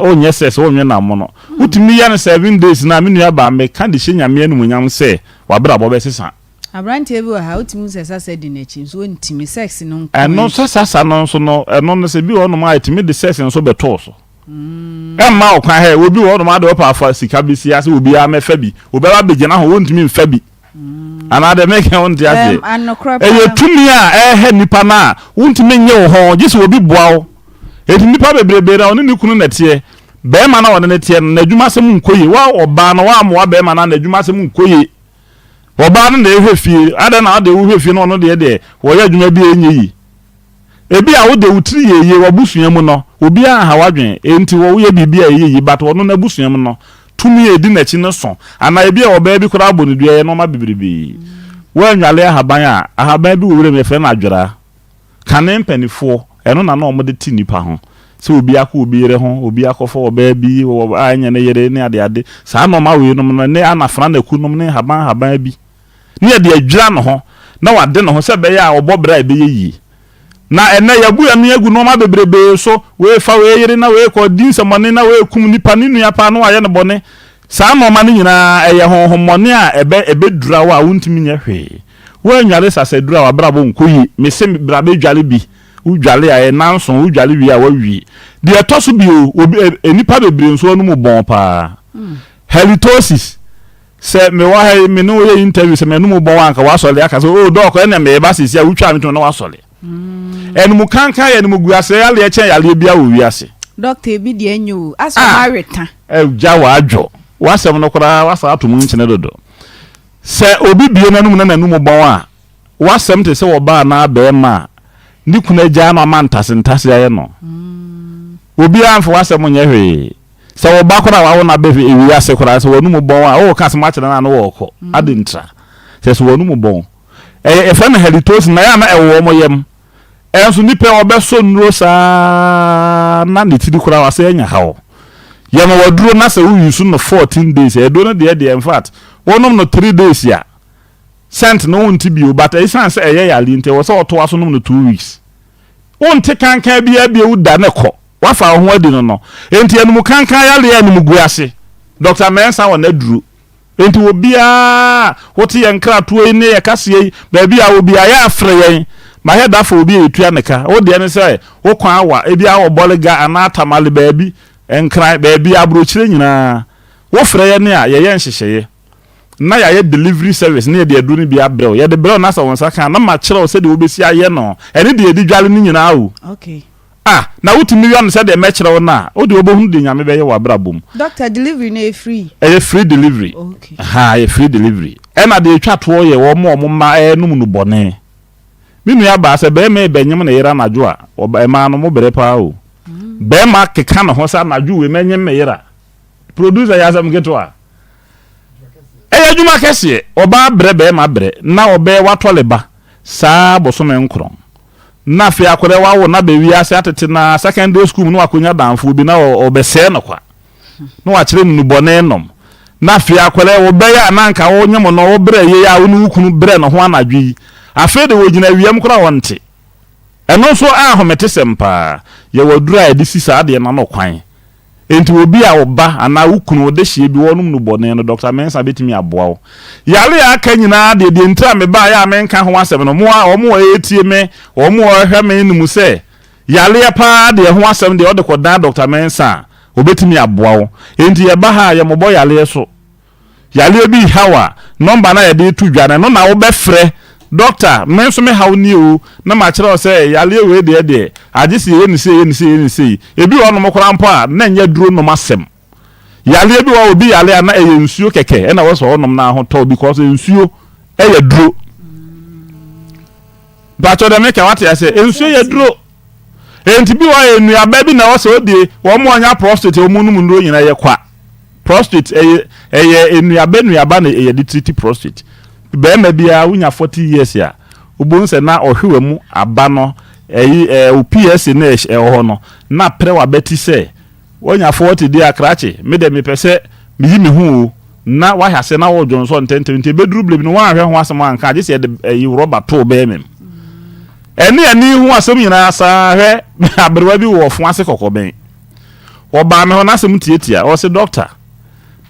onye 6 wo nwe na mo no utimi ya no 7 days na menu aba me kan de hyanyame anu munyam se wa bra bo be sesa abrante bi ha utimi sesa se di na chi so ntimi 6 no eno sesa no so no eno no se bi wo no ma itimi de 6 so be to so emma okwan he obi wo no ma de opa afa sika bi si ase obi a mefa bi obi ba begina ho wontimi mfa bi ana de make on dia se e tumi a he nipa na wontimi nye wo ho gise obi boa wo e nipa bebrebe na oni ni kunu na tie be ma na wona na tie na adwuma sem nkoyi wa oba na wa mo wa be ma na adwuma sem nkoyi oba na ehwe fie ada na de wo hwe fie no no de wo ya adwuma bi enye yi ebi a wo de wutiri yeye wo busuam no obi a ha wadwen enti wo ye bibia yeye but wono na busuam no tumi edi na chi no so ana ebi a oba bi kora abonu dua no ma bibiribi wo anwale ahaban bi wo wure me fe na adwera kanen panifo eno na no de ti nipa ho se obi akọ obi yere ho obi akọfo oba bi wo anya na yere ne ade saa no ma we no ne anafra na ku no ne haban bi ne de adwira no ho na wade no ho se be ya obobra ebe yi na ene yabu ya no agu no ma bebrebe so we fa we yere na we ko din samone na we kum nipa ne nua pa no aye ne bone saa no ma ne nyina eye honhomone a ebe dura wa wontimi nya hwe wo nwale sasedura wa brabo nkoyi me se brabe dwale bi udwale a nanso udwale wi a wawi de etoso bi enipa bebre nso no mu bon pa halitosis se me wa ha me no ye interview se me no mu bon anka wa sole aka so doc ene me ba sisi a wutwa me to na wa sole enu mu kankan ye enu mu guase ya le echen ya le bia wo wiase doctor bi de enyu aso marita ja wa adwo wa sem no kora wa sa atom nchene dodo se obi bie nanum na nanum bon a wa sem te se wo ba na be ma ni kuna gya na mantase ntase aye no obi anfo wa sem nya hwe se wo ba kora wa wo na be ewi ase kora se wonu mu bon a o ka se ma kire na no wo ko adintra se wonu mu bon e fa na halitosis na ya na ewo mo yem enso nipe obeso nro sa na netidi kora wa se nya hawo yem waduro na se wo yusu no 14 days e do no de in fact wonom no 3 days ya sent no wonti bio but e san se eye yali nte wo se oto aso no 2 weeks wonte kankan bia u da ne ko wa fa ho adi no enti enu kankan yali enu guase Dr. Mensa wona duru enti obia wote ye nkrato ene ye kase ba bia obia ya afre yen ma he da fa obi etua neka wo de ne se wo kwan awa e bia wo bolega anata male ba bi enkran ba bia abrochire nyina wo frɛ ye ne a ye nhyehyeye na ya delivery service ne de adu ne bia brɛ ye de brɛ na sa wonsa kan na ma kyerɛ wo se de obesi aye no ene de edi dwale ne nyina o okay na wutimi wi an se de me kyerɛ wo na o de obohun de nyame be ye wa brabom doctor delivery na free free delivery okay free delivery ena de twa to ye wo mo ma enum no bone minu ya ba se be me benyem na yera na jo a e ma no mo bere pa o be ma keka na ho sa na jo we menyem me yera producer ya sam geto a adwuma kese oba bre be ma bre na obe watole ba saa bosome nkron na fe akore wa wo na be wi ase atete na secondary school no akonya danfo bi na obese no kwa no wa kire nu bone nom na fe akore wo be ya na nka wo nyem no wo bre ye ya wo nu kunu bre no ho anadwi afe de wo gina wiem kora wonte eno so ahomete sempa ye wadura edi sisa de na no kwan enti obi a oba ana wukunu de hie bi wonum no bone no Dr. Mensa betimi aboa wo yale aka nyina de ntra me ba ya menka ho asem no mo a omo etie me omo hwe me num se yale pa de ho asem de ode kodan Dr. Mensa obetimi aboa wo enti ye ba ha ye mobo yale so yale bi hawa number na ye de tu dwane no na wo be frɛ doctor menso me haw ni o na ma kire o se yale we de agisi ye ni se ebi wo no mokora mpo a na nya duro no masem yale bi wo obi yale na eye nsuo keke na wo so wonom na ho to because nsuo eye duro ba to de me ka wate ase nsuo ye duro enti bi wo enuaba bi na wo so de wo mo nya prostate o mu num nduro nyina ye kwa prostate eye enuaba na eye de treat prostate be ma bia wunya 40 years ya obon se na ohwe mu aba no o PS na ho no na pre wa beti se wonya 40 dia akrache me de me pese me yi me hu na wa hase na wo Johnson 1020 bedru blebi no wa hwe ho asem anka je se de rubber to be mem eni hu asem nyina asa hwe abrewa bi wo fo ase kokoben wo ba me ho na asem tietia o se doctor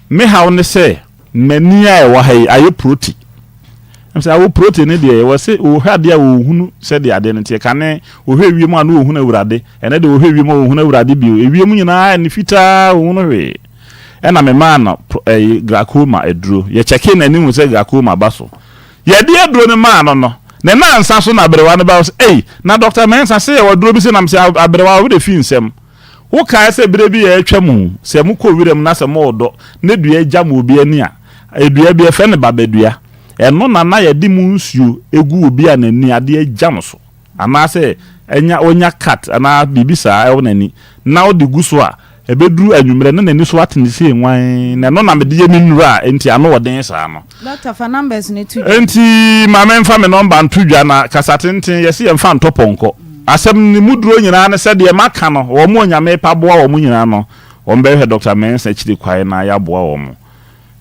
me ha won se mani a wa hai ayo protein amsa wo protein de ye wo se o hade a wo hunu se de ade nte kane o hwe wiem a no wo hunu awurade ene de o hwe wiem o hunu awurade bio ewiem nyina ni fita wo hunu hwe ena me ma na glaucoma eduro ye cheke na nimu se glaucoma baso ye de eduro ne ma no ne na ansa so na abrewa ne ba so na Dr. Mensa se ye waduro bi se na se abrewa wo de fi nsem wo ka se bre bi ye atwamu se mu ko wirem na se mo odo ne dua agya mo obi ani a edua bi efe ne babadua eno na ye di mu nsuo egu obi anani ade agya so ama se enya onya cat ana bibisa e wonani na odi guso a ebeduru anwumre na nani so atene se enwan na no na me de ye minura enti ano woden sa no Dr. for numbers ne tu enti ma memfa me number ntudwa na kasatenten yesi ye mfa ntoponko asem ni muduro nyina na se de maka no wo mo nyame pa boa wo mo nyina no wo mbe hwe Dr. Mensa chiri kwai na ya boa wo mo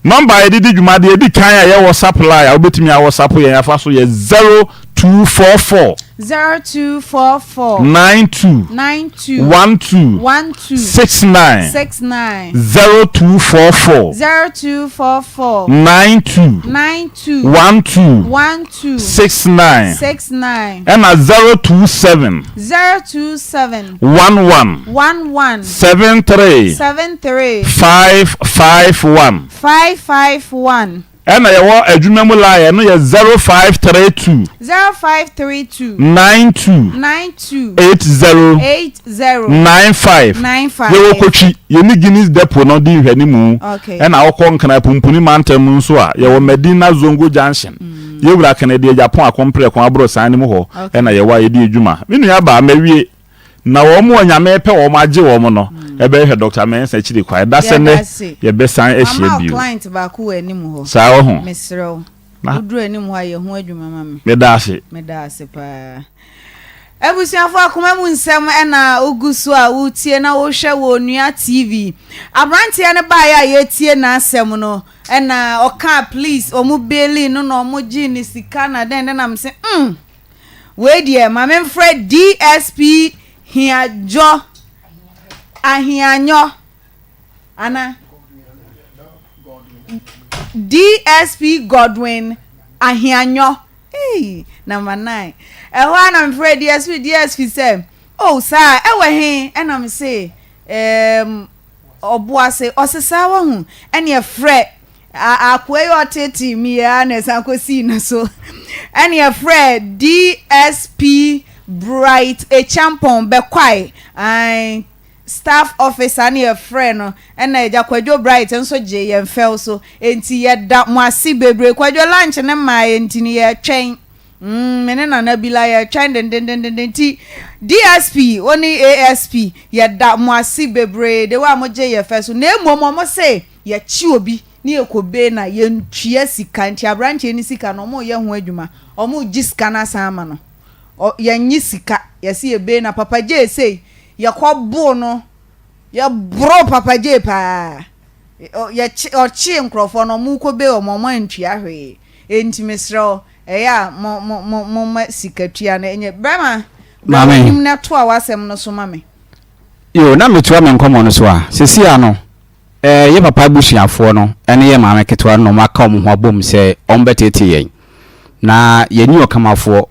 number edidi dwuma de edi kan ya wo supply a obetimi a wo supply ya fa so ye 020 0244 92 12 69 0244 92 12 69 and 027 11 73 551 and I want a junior liar no 0532 92 80 95 you coach you need Guinness depot no di hwanimu and I will kana pumpuni mantem so a you Medina Zongo Junction you will Canada Japan compare kon abro san mu ho and I wa yedi adwuma me nua ba mawie na wo mo nyame pe wo magye wo mo no e be hwe Dr. Mensa chiri kwa da se ne ye be san ehia bio client ba ko anim ho sa wo ho mesrew udru anim ho aye ho adwuma mama me da ase pa ebusiafo akoma mu nsem na Owusuaa utie na wo hwe wo nua TV abrantie ne ba ya ye tie na asem no na oka please omu beli no no omu gi ni sika na den na me se we die mama Fred DSP hiajo ahianyo ana DSP Godwin ahianyo number 9 na me Fred DSP say oh sir ewe he na me say obuase osesa wa hu ene Fred akwe yo tete mi ya na sankosi na so ene Fred DSP Bright a champion be kwai and staff officer na your friend no na eja kwadwo Bright nso je ye mfel so enti ye da mo asi bebre kwadwo lunch ne ma enti ni ye twen mene na bila ye twen den ti DSP oni ASP ye da mo asi bebre de wa mo je ye fel so na mo say ye chi obi ni ekobe na ye ntue sika nti abranche ni sika no mo ye ho adwuma omo gi sika na sama no ya nyisika ya si ebe na papa je say ya kwabo no ya bro papa je pa ya chi nkrofo no mu ko be o mo antua hwe enti mesro ya mo sikatua na enye brama mama nim na to a wasem no so mame yo na metua me nkomo no so a sesi ano ye papa busuafo no ene ye mama ketwa no maka mo ho abom se ombetete yen na ye ni okamafo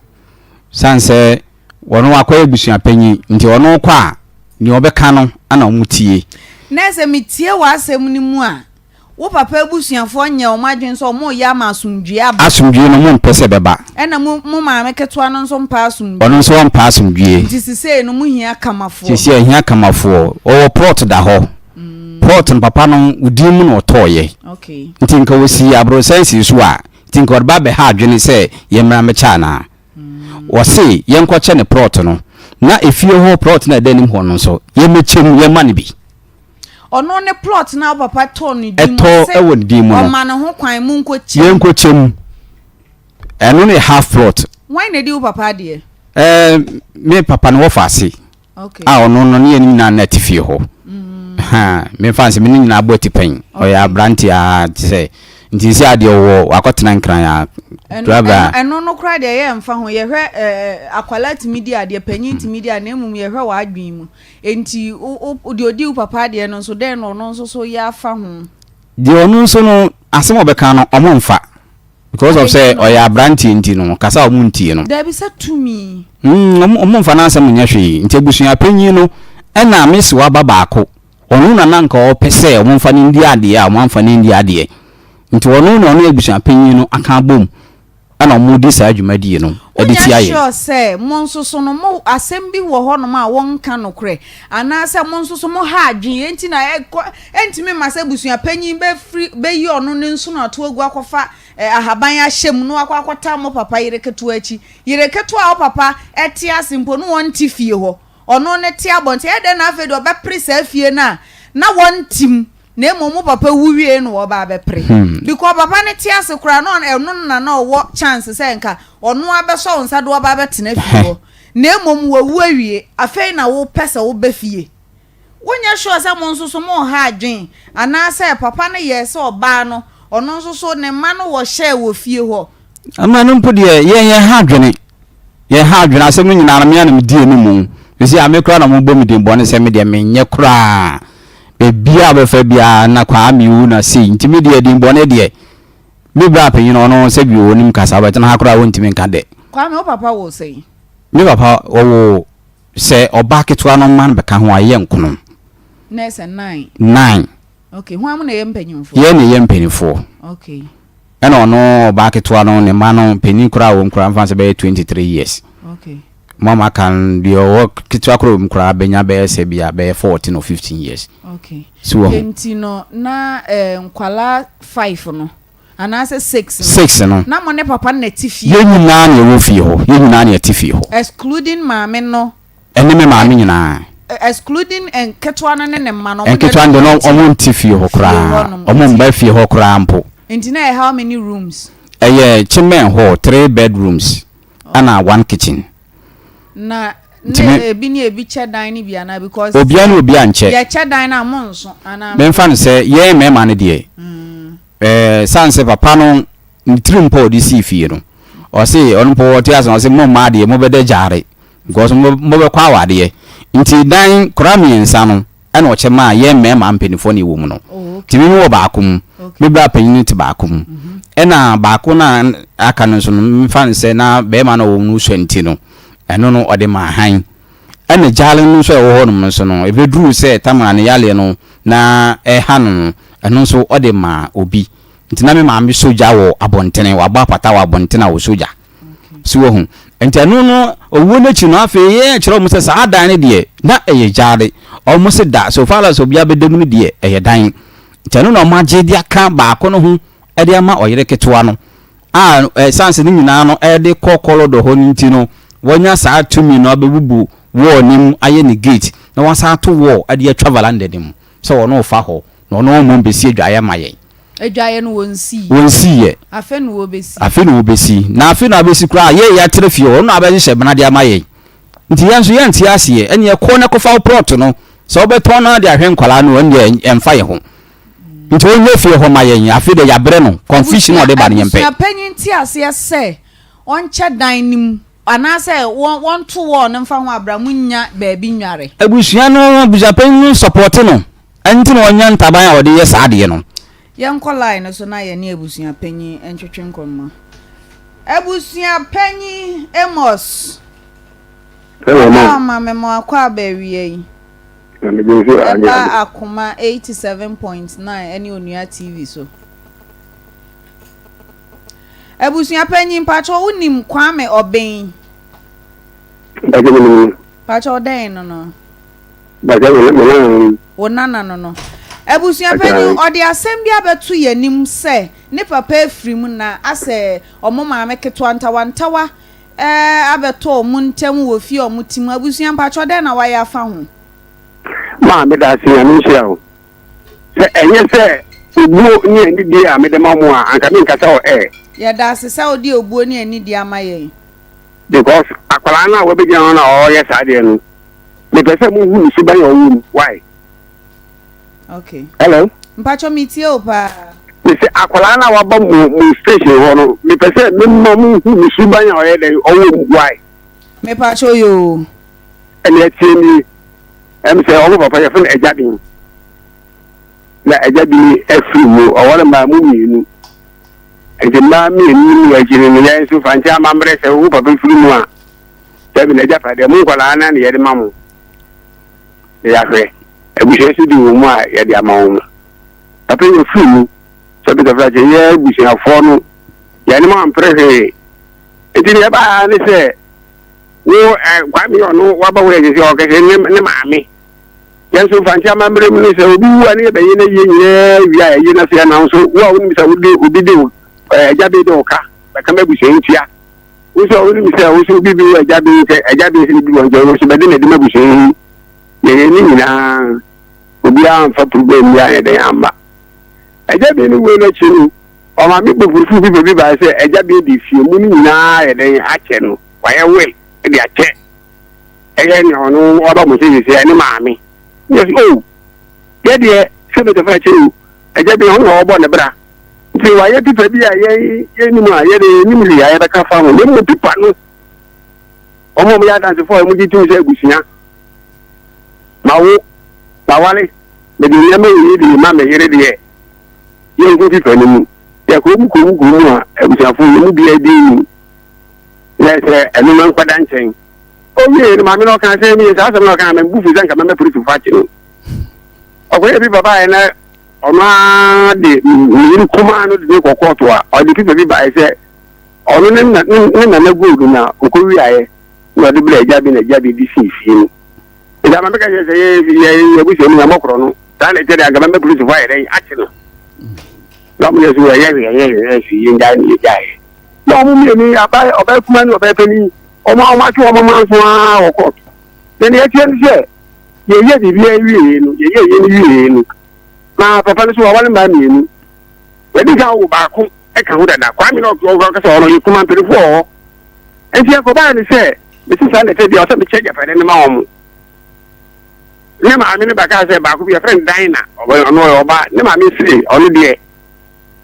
sanse wono akwa busua panyi nti wono kwa ni obeka no ana omutie na se mitie wasem ni mu a wo papa busuafo nya o madwen so mo ya ma asumdue aba asumdue no mo mpese beba ena mo maame ketwa no so mpa asumdue wono so mpa asumdue nti sise no mo hia kamafo sise hia kamafo o plot da ho plot no papa no udi mu no toye okay nti nka wosi abro sense so a nti nka ba be ha adwene se ye mra mecha na wose yenkwache ne plot no na efie ho plot na denim ho no so ye mechem ye mane bi ono ne plot na papa to ni di mo se ewo di mo o ma ne ho kwan mu nkochem yenkochem eno ne half plot why na di papa de me papa no wo fase okay ono no ne ni na natifie ho ha me fancy me ni na aboti pen o ya branti a say nti si ade wo akotena nkran ya driver eno no kra de ye mfa ho ye hwe akwalati media de panyinti media na emum ye hwe wa adwin mu enti de odi papa de no so den no so ya fa ho de onu so no asem obeka no omomfa because of say o ya branti nti no kasa omuntie no da bi sa tumi omomfa na asem nya hwe nti abusua panyin no na mesi wa baba ako onu na nanka o pese omomfa ni ndi ade a omomfa ni ndi ade nti onu na onu abusua panyin no aka bom ana omudi sa adwumadi no editi aye sure say monsoso no mo asem bi wo ho no ma wonka no kre ana say monsoso mo ha adwen enti na entimi masa busua panyin be yi onu ne nso na to agu akofa ahaban ahyem no akota mo papa yereketo achi yereketo a papa eti asimpo no wonti fie ho ono ne ti abonte ede na afedo be presa fie na wontim na emomu papa wuwie no wo ba be pre because papa ne ti ase kura no eno na wo chance say nka ono abeso nsa do ba betena fie ho na emomu wawu awie afei na wo pesa wo be fie wonya sure say monsoso mo ha adwen ana say papa ne yes oba no ono nso so ne ma no wo share wo fie ho ama no mpo de ye ha adwene ye ha adwena asem nyina na me na me die ni mu esi amekra na mo bom din bone se me de me nye kra be bia be fa bia na kwa miwu na sei ntimi de din bone de me bra panyin no se bi onim kasa ba tena ha kra wontimi nka de kwa me papa wo sei me papa wo se oba ketwa no man be ka ho aye nkono nese 9 okay ho am na ye mpanyimfo ye ne ye mpanyimfo okay eno no oba ketwa no ne ma no panyin kra wo nkra mfa se be 23 years okay mama kan the work kitwa kro mkra benya be se bia be 14 or 15 years okay so no na nkwala 5 no anase 6 no na mo ne papa na tifie ye nyina na wo fie ho ye nyina na tifie ho excluding maame no ene me maame nyina excluding enketwa no ne ma no enketwa ndo no omo tifie ho kra omo mba fie ho kra ampo intina how many rooms chimen ho 3 bedrooms ana 1 kitchen na ebi ni ebi chedan ni bia na because obia na obia nche ye chedan na monso ana me mfa no se ye me ma ne de sanse papa no ntrimpo di si fie no o se onpo wote aso se mo ma de mo bede jare because mo be kwa wade nti dan krami ensa no ana o chema ye me ma mpenifo ni wo mu no timi wo ba akum me bra panyin ti ba akum ena ba akụ na aka no so no mfa no se na be ma no wo nu so nti no eno no ode ma han ene jale no so wo no so no e bedru se tamana ne yale no na ha no eno so ode ma obi nti na me ma me soja wo abontene wa ba pata wa abontene wo soja si wo hu nti eno no owo na chi no afi ye kire mo se sa dan ne de na eye jale o mo se da so far as obi abedem ne de eye dan nti eno no ma je dia ka ba akụ no hu e de ma oyere ketwa no sanse ni nyina no e de kokolo do ho nti no wonya saa tumi no abebubu wo nim aye ni gate na wasa to wo ade atwa valanda nim so wo no fa ho no no mo besi adwaye maye adwaye no wonsi ye afe no wo besi na afe no abesi kra ye ya trefie wo no abehye benade amaye nti yanso ye nti asiye ene ye ko na kofa plot no so obeton na de ahwe nkwala no ene emfa ye ho nti onye fie ho maye afe de yabre no confusion o de ba ne yempe ya panyin ti asiye se onche dan nim anase won to won mfa ho abramunya baabi nware abusua no bujapen support no enti no onya ntaban a ode ye saade no yenko line no so na ye ne abusua panyin entwetwe nkonma abusua panyin Amos mama memo akwa bawie yi Akoma 87.9 any onua TV so Ebusuya panyin pacho unim kwame oben pacho den no wonana no Ebusuya panyin odi asem bia betu yanim se ne papa efrim na ase omo maame ketwa ntawa abeto omu ntem wo fie omu tim Ebusuya pacho den na waya fa ho ma me da se anu sia o se enye se obuo ni ndi dia me de mamu a anka me nkasa o ya da se sa odi obuo ni ani dia maye because akwala na we be dia na o yes ade no me pese mu hu ni siban o wu why okay hello mpacho mitie o pa me se akwala na wa ba mu station ho no me pese me mu hu ni siban o ye de o wu why me pacho yo ene tieni say all of our friend ejadin na ejadi efimu awole ma mu minu eje ma mi ni ejiri ni ya so fancha mamre se wo papa fimu a tabi na jafa de mu kwala na ne yede mamu ya fe ebushe su di wo mu a yede amawo papa yo fimu so be da fraje ye bushi afo no ya ni ma amprehe ejiri ba ni se wo kwa mi onu wa ba we je o ke ne maami yanso fancha mamre mi se obi wa ni be yene ye wi a ye na se na so wo ni mi se obi de jabe de oka ba ka mebu se ntia wo so ni mi se wo so obi bi jabe se bi wo jo so be de na mebu se ye ni na obi an fa problem ya ye de amba jabe ni we na chinu o ma mi gbofurufu bi ba se jabe di fie mu ni na ye de ache no wa ye we di ache eye ni onu oba mo se ni maami yes oh ye de se be de fa che eje bi onu obo ne bra nti wa ye pipa bi a ye ni mu a ye de ni mu ya ye da ka fa mo ni mu pipa no ọmọ mi ya dance for mu di tu se egusia mawo bawale me di nyame yi di ma me yere de ye nko fi fa ni mu ya ko mu a egusia fo mu bi edi ni na se enu man kwada nchen o ye ni ma mi no kan se mi sa no kan me bu fi zanka me puri fa chi no o ko ye bi baba na ọ̀nà de ní kúmá ní ọdún kọ̀ọ̀kọ̀ tó a ọdún fífẹ́ bí báyìí sẹ́ ọ̀nà ní nàná góòlù náà òkú wí ayẹ ní ọdún bílẹ̀ ẹja bí di sí ìfì ní. ìdá máa bẹ́ẹ̀ kẹ́ ṣe yẹ bú sẹ́nu àmọ́ kọ̀rọ̀ nù sáà lè tẹ́lẹ̀ àgàmọ́ mẹ́kùrú ti fọ́ ẹ̀rẹ́ yìí àti nù. lọ́mú yẹn sọ ẹ̀yẹ́ fi yé njá ní ìjà yẹ. lọ́mú mi ní ọbẹ̀ kúmá ní ọbẹ̀ pẹ́ ní ọmọ akí ọmọ máa ń fún ọkọ̀. ẹni ẹ tiẹ́ ní sẹ́ yẹ̀yẹ́ bìbí ẹ wí èyí nu yẹ̀yẹ́ yẹn ní wí èyí nu. na papa no so wa wale ma mienu wedi ga wo ba ko e ka ho dada kwa mi no ko ka so no yikuma mpelifo ho enti e ko ba ni se me si sa na te dia o se me cheja pa ne ma omo ne ma mi ne ba ka se ba ko bi friend dina no o ba ne ma mi sire ono de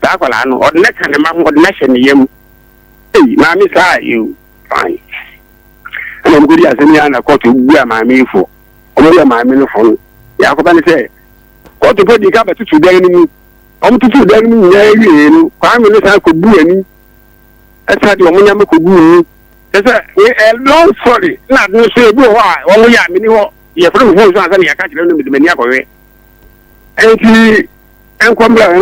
ta kwala no o ne ka ne ma ho ne hye ne yam ma mi sa you fine ana mo gudi asemi ana ko to bu ma mi fo o mo ya ma mi no fo ya ko ba ni se ko to podi ka betutu dan ni mu o tutu dan ni nya ewie nu kwa me no sa ko bu ani esa de o mo nya me ko bu ni esa long story na no so ebu ho a o mo ya me ni ho ye fru ho so asa ni aka kire no me de mani akọwe enti enkomra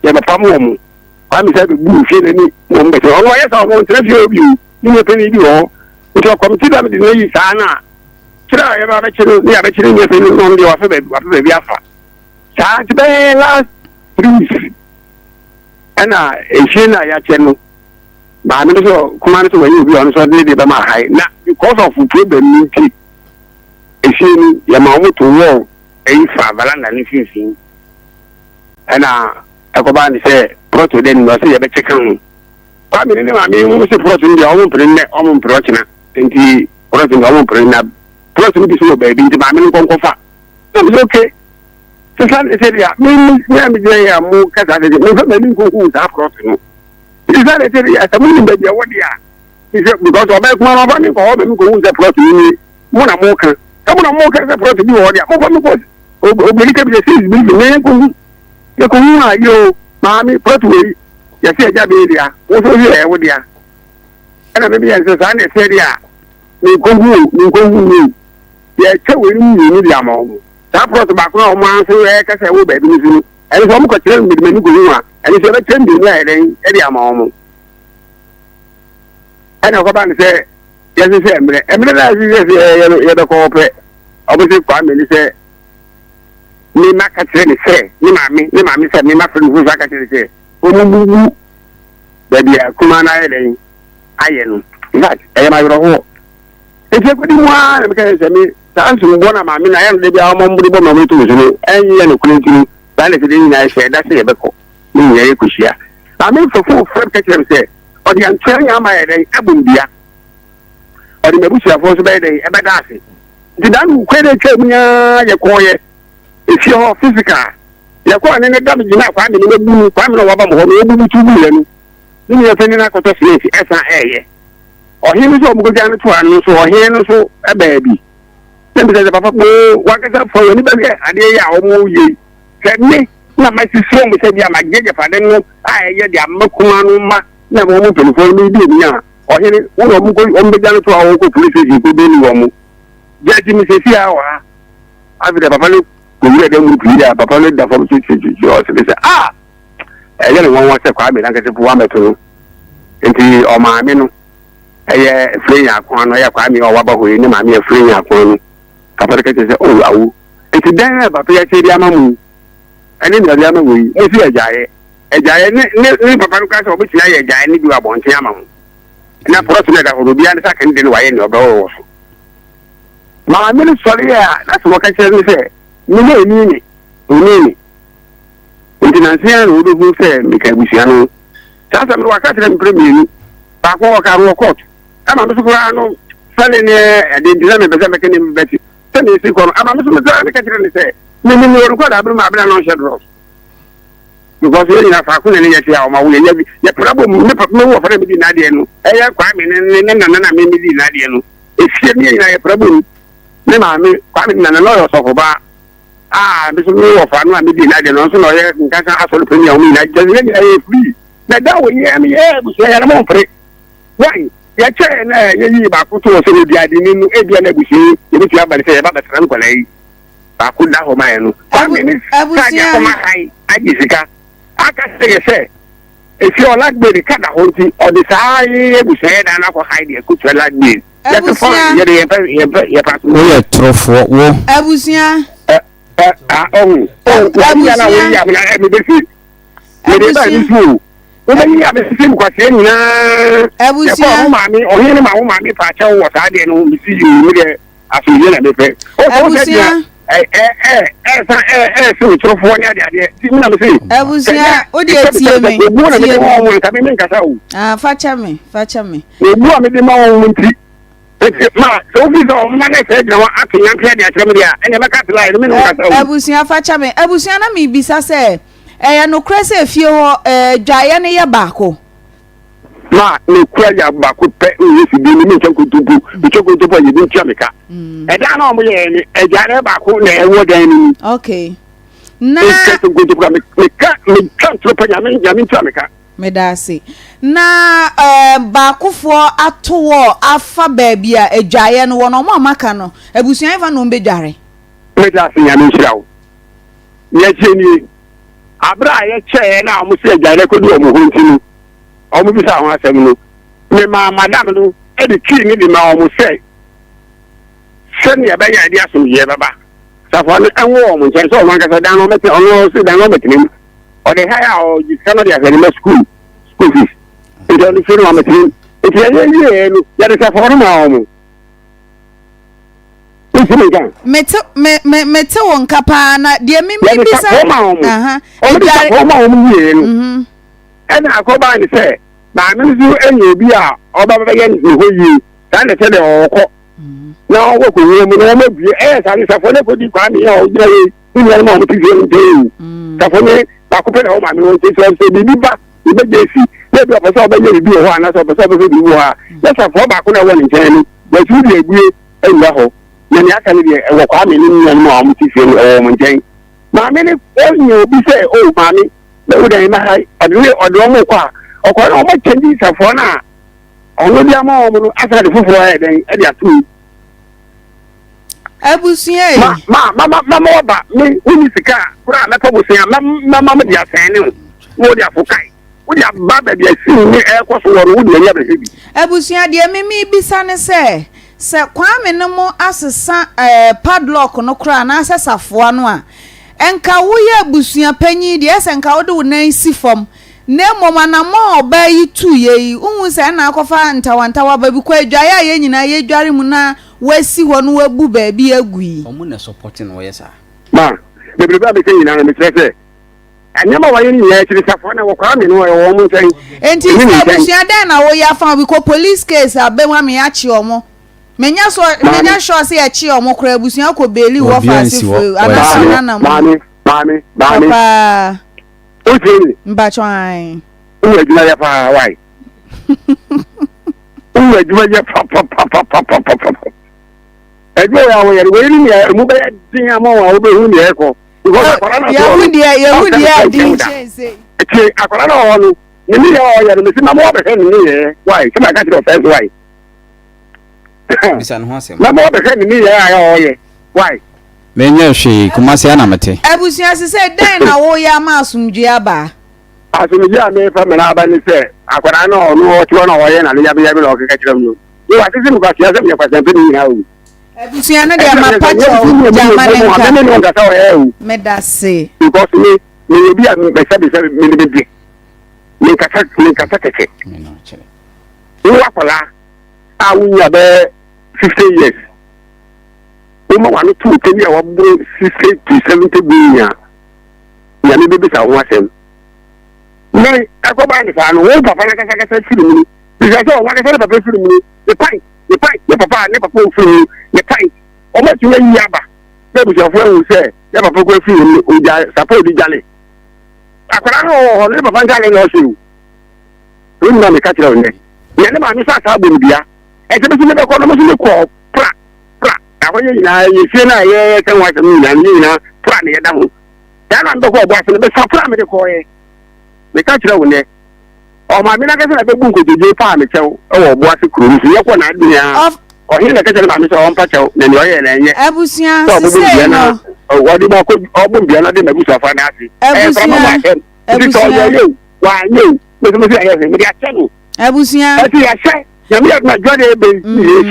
ye ba pam wo mu kwa me sa be bu fi ni mo mbe so o ye sa o mo tre fi obi ni me pe ni bi ho o to committee da me de ni sa na kira ye ba ba kire ni ya ba kire ni pe ni no ndi wa fe be afa Charge be last 3 weeks. Ana eshina ya chenu. Ba mi so kuma ni so we bi on so dey ba ma high. Na because of problem ni eshini ya ma mo to wo fa balanda ni finfin. Ana akoba ni se proto den no se ya be chekan. Ba mi ni ma mi mo se proto ni ya o pre ne o mo proto na. Enti proto ni o mo pre na. Proto ni bi so ba bi nti ba mi ni kon fa. So okay. Sisan eteria mi je ya mu kasa de mi fa mi ko ku ta cross no sisan eteria ta mu be je wodi a because oba kuma ma mi ko mi ko ku ta cross ni mu na mu kan ta mu na mu kan ta cross bi wodi a mo fa mi ko o bi ke bi se bi mi ko na yo ma mi cross we ya se ja be ria wo so ye wodi a ana be bi ya sisan eteria mi ko ni ya che we ni dia ma o ta prot ba ko mo an so e ka se wo ba bi ni sunu e so mo ko kire mi me ni go nwa e se be trendi ni e den e dia ma o ana ko ba ni se ye se emre na ye do ko pe o bi se kwa me ni se ni ma ka kire ni se ni ma mi se ni ma fru hu za ka kire se o mu bu ba dia kuma na e den aye no that e ma yoro ho e se ko di mo an me ka se mi sansu bona ma mi na ya de bia mo mburi bo ma to so enye no kunti ba le se ni na she da se be ko ni ye ku shia ba mi fo frem ka kire se o di an tren ya ma ye den abumbia o di mebu shia fo so be den e be da se di dan ku de ke munya ye ko ye e fi ho physical ye ko ne da mi na kwa mi ne bu kwa mi no wa ba mo ho no bu tu bu le ni ye fe ni na ko to se esa eye o hi ni so mu go jan to anu so o hi no so e ba bi Then because papa go work up for anybody and they are almost said me. Na my sister me said ya magege fa den no aye ya dia makuma no ma na mo mo telefon mi bi mi ya o hini wo mo ko o be janu to awo ko police ji ko be ni wo mo jaji mi se fi awa abi da papa no ko wi da mu bi da papa no da fo ci o se se e ya ni won wa se kwa me na ke se fu wa meto enti o ma mi no eye free ya kwa no ya kwa mi o wa ba ho ni ma mi free ya kwa no kapare ke se o awu enti dan ba pe ya che dia mamu ani ni dia mamu yi mo si ejaye ni papa no ka se o bi ti ya ejaye ni bi wa bon ti amamu na proto na da ho bi an sa kan de ni wa ye ni oba wo so ma mi ni sori ya na so ka che ni se ni ni enti na se an o do se mi ka busia no sa sa mi wa ka tre mi premier ni ba ko ka ro court ama mi so ko no sale ne de ndira me be se me ke ni beti ni si kono ama musu meza ni kachire ni se ni ko da abru ma abra no shedros because you na fa ku ni yati a o ma wo ye problem ni papa me wo fa me di na de no e ya kwa me ni na me di na de no efie ni ina ye problem ne ma me kwa me na no yo so ba me so me wo fa no me di na de no so no ye nka asole premier o mi na je ni ye free na da wo ye me ye bu so ya na mo pre why ya che na ye yi ba ko to so bi ade ni nu e bi na bu shi ye bi aba se ye ba betran ko lai ba ko da ho ma ye no kwa me ni ka ja ko ma hai aji sika aka se if you like the kada honti or the sai bu se da na ko hai de ku twa like me ya to for ye pass wo ye trofo wo abusia ya na wo ya na me be fi me de ba ni fu wo be ya be fi ko se ni na abusia ko ma mi o hin ma wo ma mi pa cha wo sa de no mi si yu mi de afi ye na me fe abusia so trofo ni ade ti mi na me fi abusia o de tie me wo na me de wo ka me nkasa wo facha me wo a me de ma wo nti ma so fi so ma na se na wa atinya pia de atrem dia ene be ka tla ene me nkasa wo abusia facha me abusia na mi bisa se no krese fie ho dwaye ne ye baako ma ne kwa ya baako pe o si bi ni chokutubu ye bi tiameka da na o mo ye ni jare baako na e wo dan ni okay na chokutubu me ka tropa ya me tiameka me da se na baakofo atowo afa baabia adwaye no wo no mo amaka no abusuan ifa no mbe dware me da se ya me nshirawo ye cheni abra ye che na mo se adwaye ko du mo ho ntinu o mo bisa ho asem no me ma madam no e de twi ni de ma o mo se ne ba ya dia so ye baba safo no enwo mo nche so o man ka sa dan no meti ono se dan no meti ni o de ha o ji kana dia ga ni school fees e do ni firi ma meti e ti ye no ya de safo no ma o mo mete won kapa na de mimi bisa aha o de safo ma o mo ye no ena akoba ni se na nzu enye bi a oba ba ye ni ho yi ta ne se de okọ na wo ko wo mu na ma bi sa ni safo ne ko di kwa ni o jira yi ni ya ma mo ti je nte safo ne ba ko pe na o ma mi won ti so bi ba ni be je si ne bi o pa so ba ye bi o ha na so ba so bi wo ha na safo ba ko na wo ni je ni ba su di egbe enwa ho na ni aka ni de e wo kwa mi ni ni ma mo ti se o mo je ma mi ni o ni obi se o ma mi na wo dan ma hai odo mo kwa okwa na o ma change safo na ono dia ma o mo no asa de foforo e den e dia tu abusuye ma ba mi uni sika kura na to busuya ma dia san ni wo dia fukai wo dia ba ba dia si ni e ko so wo wo dia ya be bi abusuya de mimi bisa ne se kwame no mo asesa padlock no kura na asesafo ano a enka wo ye abusuya panyi de enka wo de wo nan si fom na moma na mo oba yi tu ye unhu se na akofa ntawantawa ba bi kwa adwaye ye nyina ye dware mu na wasi ho no wabu ba bi agui omo na supporting wo yesa ma bebre ba be ke nyina na me trese anyama wa ye ni ye chiri safo na wo kwa me no wo mu nsen enti se abusuya den na wo ya fa bi ko police case abenwa me ya chi omo menya sure se ya chi omo kra abusuya ko beli wo fa sifo anasa na mami papa okay mbachwan uwe juma ya pa why uwe juma ya pa ejo ya wo yeri ni mu be din amo wa wo be hu ni eko ya hu dia din chese ti akwara na wo no ni ya wo yeri mesi ma mo be ni ye why kama ka ti do first why bisa no asem ma mo be ni ya wo ye why menye hwe kumase ana mate abusuya se den na wo ya ma asumdwe aba asumdwe a me fa me na aba ni se akwara na onu o ti ona wo ye na ya be lo ka kira mu yo ati se mu ka sia se me kwa sempe ni ha o abusuya na de ma pacho jamane me da se because me bi a me se me be bi me kata keke wo akola a wunya be 50 years uma wanu tu keni a wabo 60 to 70 billion ya me be sa ho asem me akoba ni fa no wo papa na kasa film ni bisa so wa kasa papa film ni the pai ne papa film ne pai o ma tu yi aba be bu so fo se ya papa ko film ni o ja support di jale akwara no ne papa jale no so o ni na me ka tira o ne ya ne ma mi sa bo bia e te be ko no mo se ko pra akoye nyina ye fie na ye kan wa tam nyina pra ne ye da ho ya na ndo ko bo ase be sa pra me de ko ye me ka kire wo ne o ma mi na ka se na be bu nkojeje pa me chew e wo bo ase kuro nso ye ko na ade ya o hin na ka kire ma mi so on pa chew na ne o ye na enye abusia se no o di ba ko o bu bia na de na bu so fa na ase abusia wa nye me so me se aye me dia chenu abusia ati ya se ya mi na jode be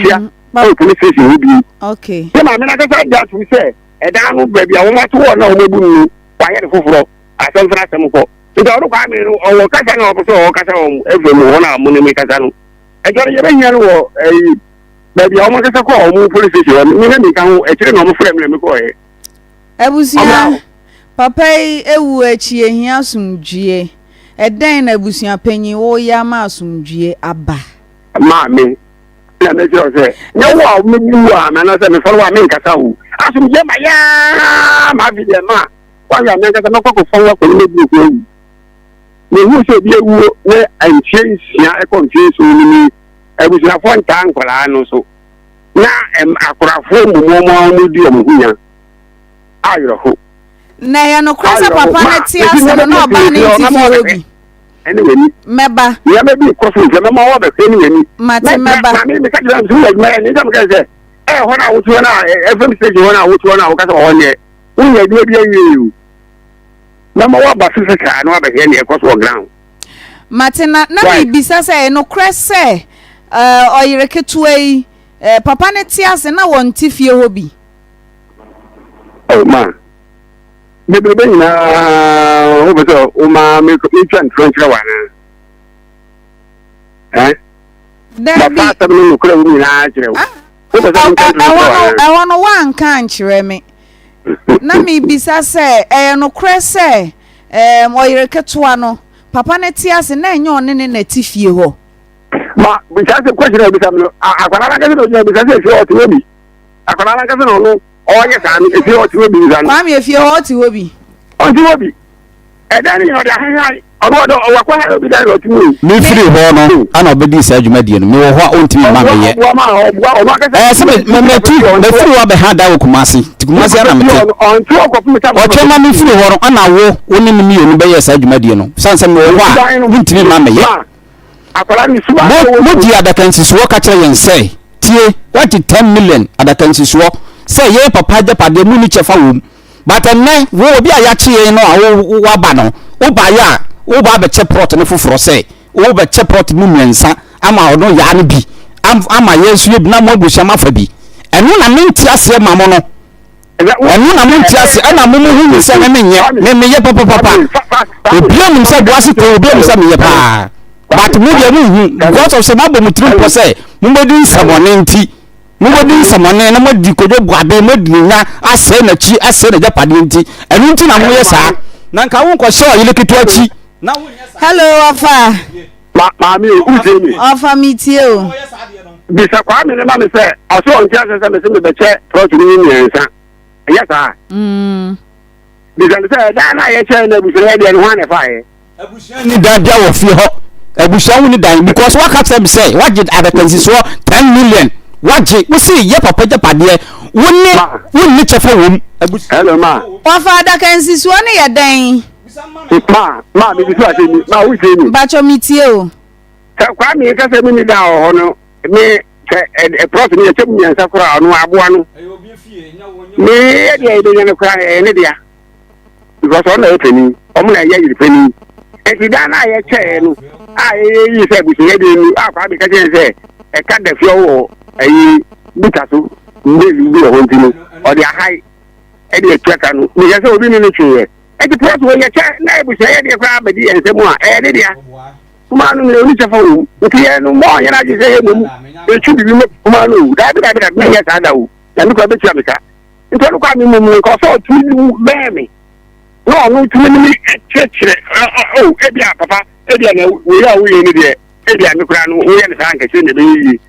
sia o tuni se se obi okay se ma me na ka sa da tu se e da no ba bia wo ma to na o mebu nu wa ye de foforo asem fra asem ko nti o kwa mi o ka sa na o so o ka sa o efe mu ho na mo ne me ka sa no e jore ye be nya no wo ba bia o ma ka sa ko o mu police station mi na mi ka ho e kire na o mo fra mi me ko e abusia papa ewu echi ehia sumdue eden na abusia panyi wo ya ma sumdue aba ma me na me jo se nya wo me bu a me na se me foro wa me nkasa hu asumdue ma ya ma bi de ma wa ya me nkasa no ko fo wa ko me bu ko hu me hu se bi ewu ne anchie sia e ko anchie so ni abusia fo ntan kwala no so na akorafo mu mo di o mu nya ayro ho na ya no kwasa papa na ti ase no ba ni ti fi obi anyway meba ya me bi ko so me ma wa be kwe ni ni mate meba na me ka jira nzu ya me ni jam ka se ho na wo tu na FM stage ho na wo tu na wo ka so ho ne unya bi ayi na ma wa ba se ka na wa be he ne ko so ground mate na me bisa se no krese oyire ketuai papa na ti ase na won ti fi obi oh man me be na o be so o ma me twan tran wa na Debi papa me no kra wi na kire wo o be so I want one kan kire me na me bisa se no krese oyire ketua no papa na ti ase na enye one na ti fie ho ma bisa se question o bisa no akwara na ka no bisa se fi o ti obi akwara na ka no oye sa mi efi o ti obi nzan ma mi efi o ti obi e da ni o da han odo wa kwa ha obi da o ti obi mi free ho no ana obedi sa adwumadie no mi wo ho ontimi ma me ye se me free wa be ha da wo kumasi ti kumasi ana mete o chema mi free ho no ana wo woni mi yenu be ye sa adwumadie no sanse me wo ha ontimi ma me ye akwara ni suba mo di adakansi so ka kire yen say tie what 10 million adakansi so say ye papa japade mu ni chefa wo but enne wo obi a ya chie no a wo ba no wo ba ya wo ba be cheprot ne foforo say wo be cheprot mu nwensa ama ono ya ne bi ama yesu ye bi na mo abusia mafa bi eno na menti ase ma mo no eno na menti ase ana mo hu ni se na me ye papa obi am se bo ase ko obi am se me ye pa but mo ye mu because of se ma bo mutrim po say mo bodin samone nti mo bodin samone na mo di kodo buade mo di nya ase na chi ase na japade nti eno nti na mo ye sa na nka wo nko show yele ketu achi na wo nya sa hello afa ma mi u se mi afa mi tie o bisa kwa mi ne ma me se aso on tia se me se me be che pro tu ni nsa yes ah bisa se da na ye che na buso ye de no ha ne fa ye abusia ni da dia wo fi ho abusia wo ni dan because what can say what did adakansi so 10 million waje we see ye papa japade wonni chefa wom abusia hello ma wa fa adakansi so ne ye dan ma mi bisu ase mi ma wo se mi bacho mi tie o kwa mi ka se mi ni da ho no mi e pro tu ni che mi nsa kura no aboa no mi e de ne kura ne dia because on na epeni omo na ye yiri peni e ti da na ye che no yi se busu ye de ni akwa bi ka che se e ka da fio wo ayi bitaso bi ho ntino o de ahai e de tweka no mi ye se obi ni chwe e ti pro tu ye che na busu ye de kura ba di ense mu a e de dia kuma no ni chefa wo nti ye no mo ye na je se ye mu e chu bi mo kuma no da bi na ye sa da wo ya ni ko be tia meka nti no kwa mi mu ko so tu be me no tu ni chechre ebia papa ebia na we ya we ni de ebia mi kura no we ya ni san ka che ne be yi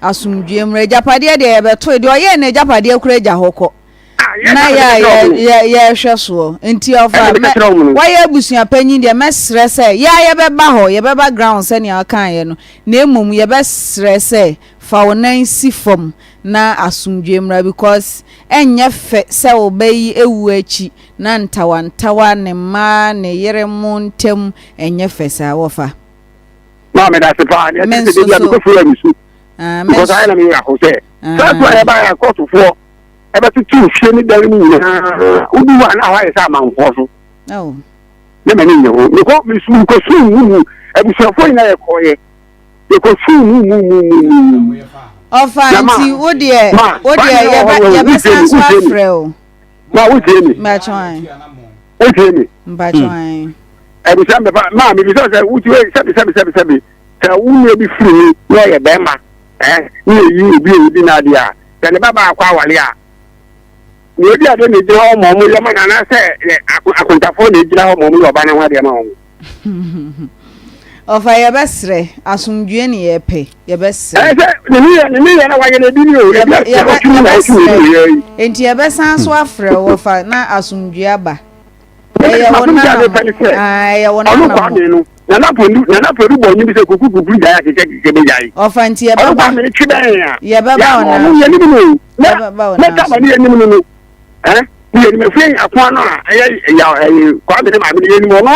asumdwemre japade de ebeto de oye na japade kura ja hoko na ya hweso enti ofa why abusua panyin de mesre se ya beba ho ye beba ground se ne akan ye no na emom ye besre se fa wonan si fom na asumdwemra because enye fe se obeyi ewu achi na ntawantawa ne ma ne yere mu ntem enye fe sa wofa ma me da se pa ya te de ya ko fu ya misu because I am here say that's why I buy a court for ebe tutu hwe ni dari ni na udi wa na wa isa manfo so oh ne mani nyo me ko misu ko su mu ebusafo ina ye koye ye ko su mu ofanti odi ye be sense wa freo ma wo tie ni ma chwan wo tie ni mba chwan ebusa me ma me bi so say wo tie sebi ka wo bi firi ni ye Bempah ni yi bi na dia tani baba akwa wale a ni obi ade ni je ho mo mu yo mana na se akontafo ni jira ho mo mu yo ba na wa de ma ho ofa ye besre asumdue ni ye pe ye besre ni na wa ye na bi ni o enti ye besan so afre ofa na asumdue aba ye wona na podu bo nyi bi se kuku ja ya keke be jai ofanti ye baba me twi ben ya ye baba ona ye ni mu na ka ba ni ni mu ni me fe akwa no ya kwa be ma bi ni mu no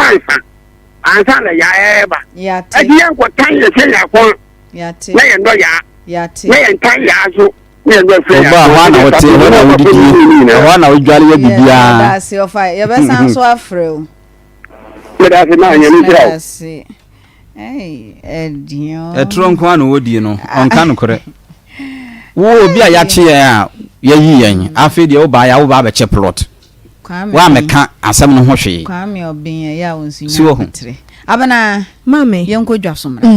ansa na ya eba ya ti adi yan ko tan ye se ya kwa ya ti na ye ndo ya ti na ye tan ya so na ye ndo fe ya ba wa na wote wa na wodidi wa na wodwale ye bibia da se ofa ye besan so afreo etronko anu wodi no onka no kore wo obi a ya che ya yi yen afi de wo ba ya wo ba be che plot wa meka asem no ho hwe kwa me obin ya wonsu nya abana mame yenko dwasomra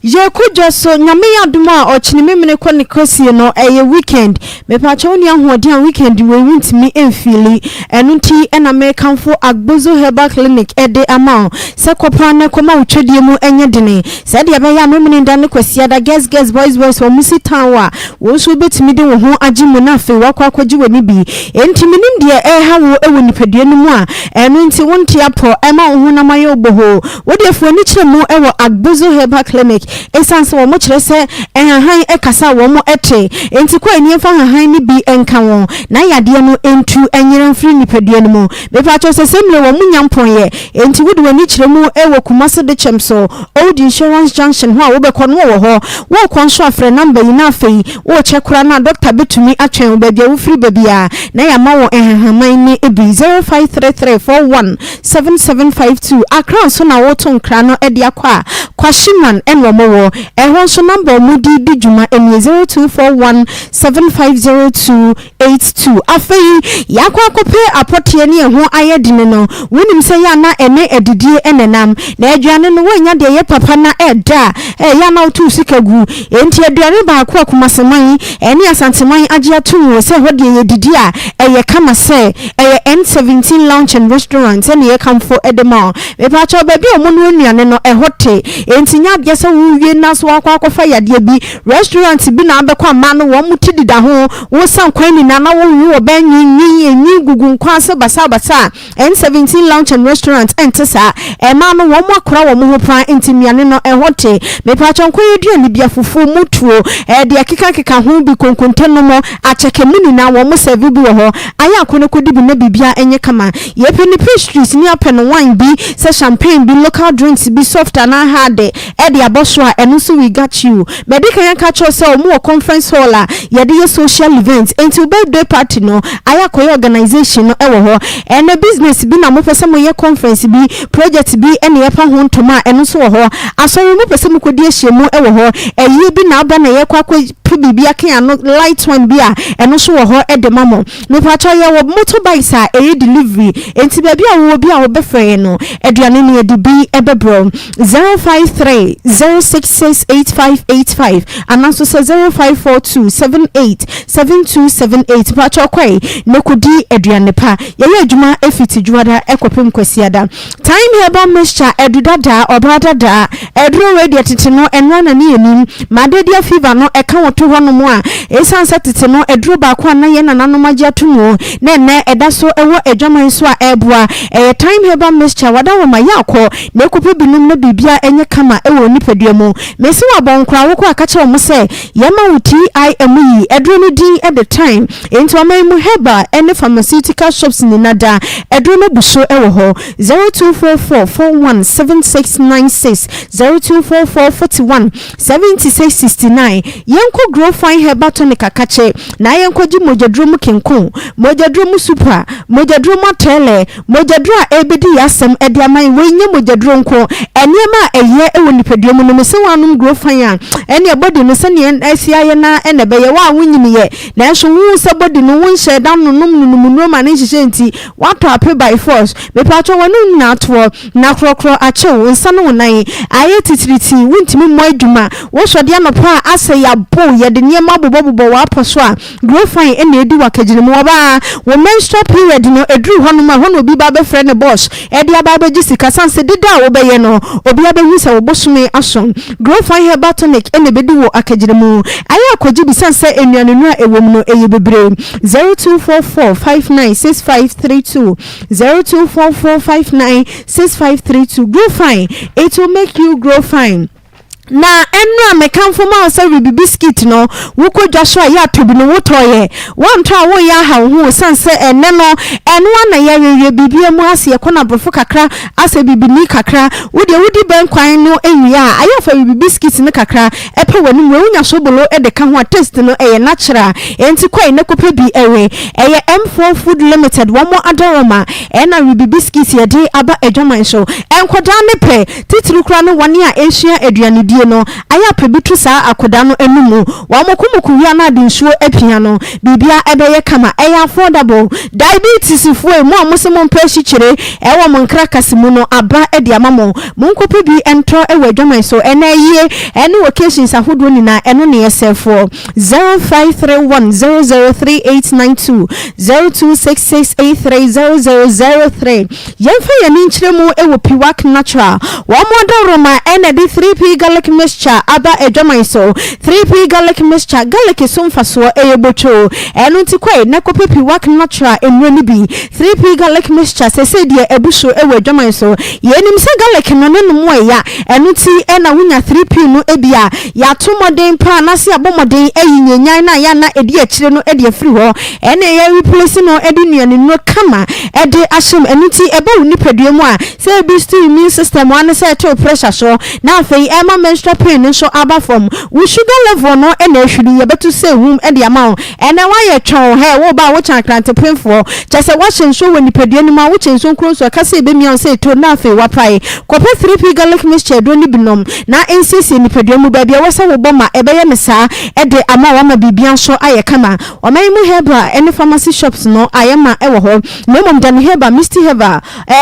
ye kudwaso nyame yaduma ochini memene ko ne kosie no eye weekend me pa cho ni ahoden a weekend we wuntimi emfili enunti ena me kanfo agbozo herbal clinic ede ama se kopa na koma utwedie mu enye dene se de be ya memene nda ne kwasia da guess boys wo musi tanwa wo so betimi de wo ho agimu na fe wakwa kwaji wani bi enti minim de ha wo ewo nipadie no mu a enunti wonti apo ema wo ho na maye oboho wo de fo ni mu ewo agbozo herbal clinic esanse wo mo kire se enhan ekasa wo mo ete enti kwa eni fa hanhan ni bi enka won na yade no entu enyere mfiri nipadua no mu be pa cho se semle wo mu nyampon ye enti wo de wani kire mu ewo kumase de chemso old insurance junction ho a wo be kono wo ho wo konso afre number yi na afei wo chekura na doctor betumi atwen wo bia wo firi bia na ya ma wo enhanman ni ebi 0533417752 akran so na wo to nkra no edi akwa kwashiman enwo mo ehon so number mu di juma emi 0241750282 afei yakwa kope apotie ne ho ayedine no wonim se ya na ene edidie enenam na aduane no wonya de ye papa na eda ya na otu sikagu enti aduane ba akwa kumaseman ene asanteman age atu se hode ye didi a eye kama se eye N17 Lounge and Restaurant ene ye kamfo edema me pa cho baby omo no nuane no ehote enti nya de se wo wie na so akwa akofa yade bi restaurant bi na abekwa ama no wo mutidi da ho wo san kwan ni na na wo wi wo ban nyi gugun kwa se basa N17 Lounge and Restaurant entesa ema no wo mo akora wo mo ho pan enti miane no ehote me pa cho nkwa yedua ni bia fufu mutuo de akika ho bi konkonte no mo acheke muni na wo mo serve bi wo ho aya akono kodi bi na bibia enye kama ye peni pastries ni apen wine bi se champagne bi local drinks bi soft and hard de aboswa eno so we got you medical yan catch us o mo conference hall a ye de social event into birthday party no aya koy organization no ewo ho ene business bi na mo pese mo ye conference bi project bi ene ye pa ho ntoma eno so ho asori mo pese mo kodi ehye mu ewo ho eyi bi na aba na ye kwa pe bibia kan ano light one bia eno so wo ho e de mamo me pa cho ye wo motorbikes a e delivery enti ba bia wo bia wo be frɛ no aduane ne e de bi e be bro 053 0668585 anaso 0542 787278 pa cho kwai ne kodi aduane pa ye adwuma efiti juada ekopem kwasiada time herbal mixture edudada obradada edro radio tete no enwa na ne enim madedia fever no eka woto ho no mo a esansa tete no edro ba kwa na ye na nanom agye atomo na ne eda so ewo adwaman so a eboa time herbal mixture wada wo ma yakọ na ekope binum na bibia enye kama ewo nipadua mu mesi wa bonkra wo kwa akache wo se yema wuti IME edro no di at the time into amemu herbal ene pharmaceutical shops ni nada edro no buso ewo ho 0244417696 0244417669 yenko grow fine herbal tonic akache na yenko ji mojadrum kinko mojadrum super mojadrum tele mojadrum ebedi yasem ediaman wenye mojadrum ko eniema eye ewo nipadua mu no mese wanum grow fine ene ebodi no se ne asia na ene beye wa wunyimiye na enso wu se bodi no wunhye dam no num ma ne nhye nti wato ape by force me pacho wonu na to na krokro achew nsa no nan aye titiriti wuntimi mo adwuma wo sode anopa ase ya bo ye de niema bobobo wa aposo a grow fine ene edi wakagire mu oba wo menstrual period no edru hono ma hono obi ba be frɛ ne boss edi aba ba gisika sanse dida wo be ye no obi aba hu se wo bosome ason grow fine herbal tonic ene bedi wo akagire mu aye akoji bi sanse enuanu no a ewom no eye bebre 0244596532 0244596532 grow fine, it will make you grow fine. Na enra mekamfo ma say we biscuit no woko dwasho ya tobi no wotoye wonto wo ya ha ho sanse ene no eno na ya yewe bibia mu ase ekona brofo kakra ase bibini kakra wodi ben kwan no enwia ayo fa biscuit ne kakra epe wani we unya sobolo e de ka ho taste no eye natural enti kwai ne kope bi ewe eye M4 Food Limited wo mo adoroma ena we biscuit ye de aba adwaman show enkoda ne pe titiri kura no wane a Asia aduane no aya pebitu saa akoda no enumu wa mokumuku wi na de nsuo apia no bibia ebeye kama aya affordable diabetes fuwe mo amosemo mpeshi chire ewo monkra kasemu no aba edi amamo monkope bi entro ewe adwaman so ena yie ene occasions ahodo ni na eno ne yesefo 0531003892 0266830003 yemfa ye ni nchiremu ewo piwak natural wa modoroma ene di 3p garlic mixture aba adwaman so 3p garlic mixture garlic so mfaso eyebocho enu ti kwai na kopepi work natural enwe ni bi 3p garlic mixture sese die ebuso ewe adwaman so yenim se garlic no ne no moya enu ti ena wunya 3p no ebia ya to moden pa na se abomoden eyinyenyan na ya na edi akire no edi afiri ho ene ye replace no edi nuane no kama edi ahyem enu ti eba wuni padua mu a se bi still immune system wan se to pressure so na afei ema menstrual pain so aba from we sugar level no ena ehwiri ye betu se hum edi amount ena wa ye twon he wo ba wo chan krante pain for just say what so when nipadua ni ma wo chen so kro so ka se be mi on se to na afei wa pai kope 3p garlic mixture do ni binom na ncc nipadua mu ba bia wo se wo boma ebe ye ne saa ede ama wa ma bibia so aye kama o mai mu heba ene pharmacy shops no ayema ewo ho memom dan heba misty heba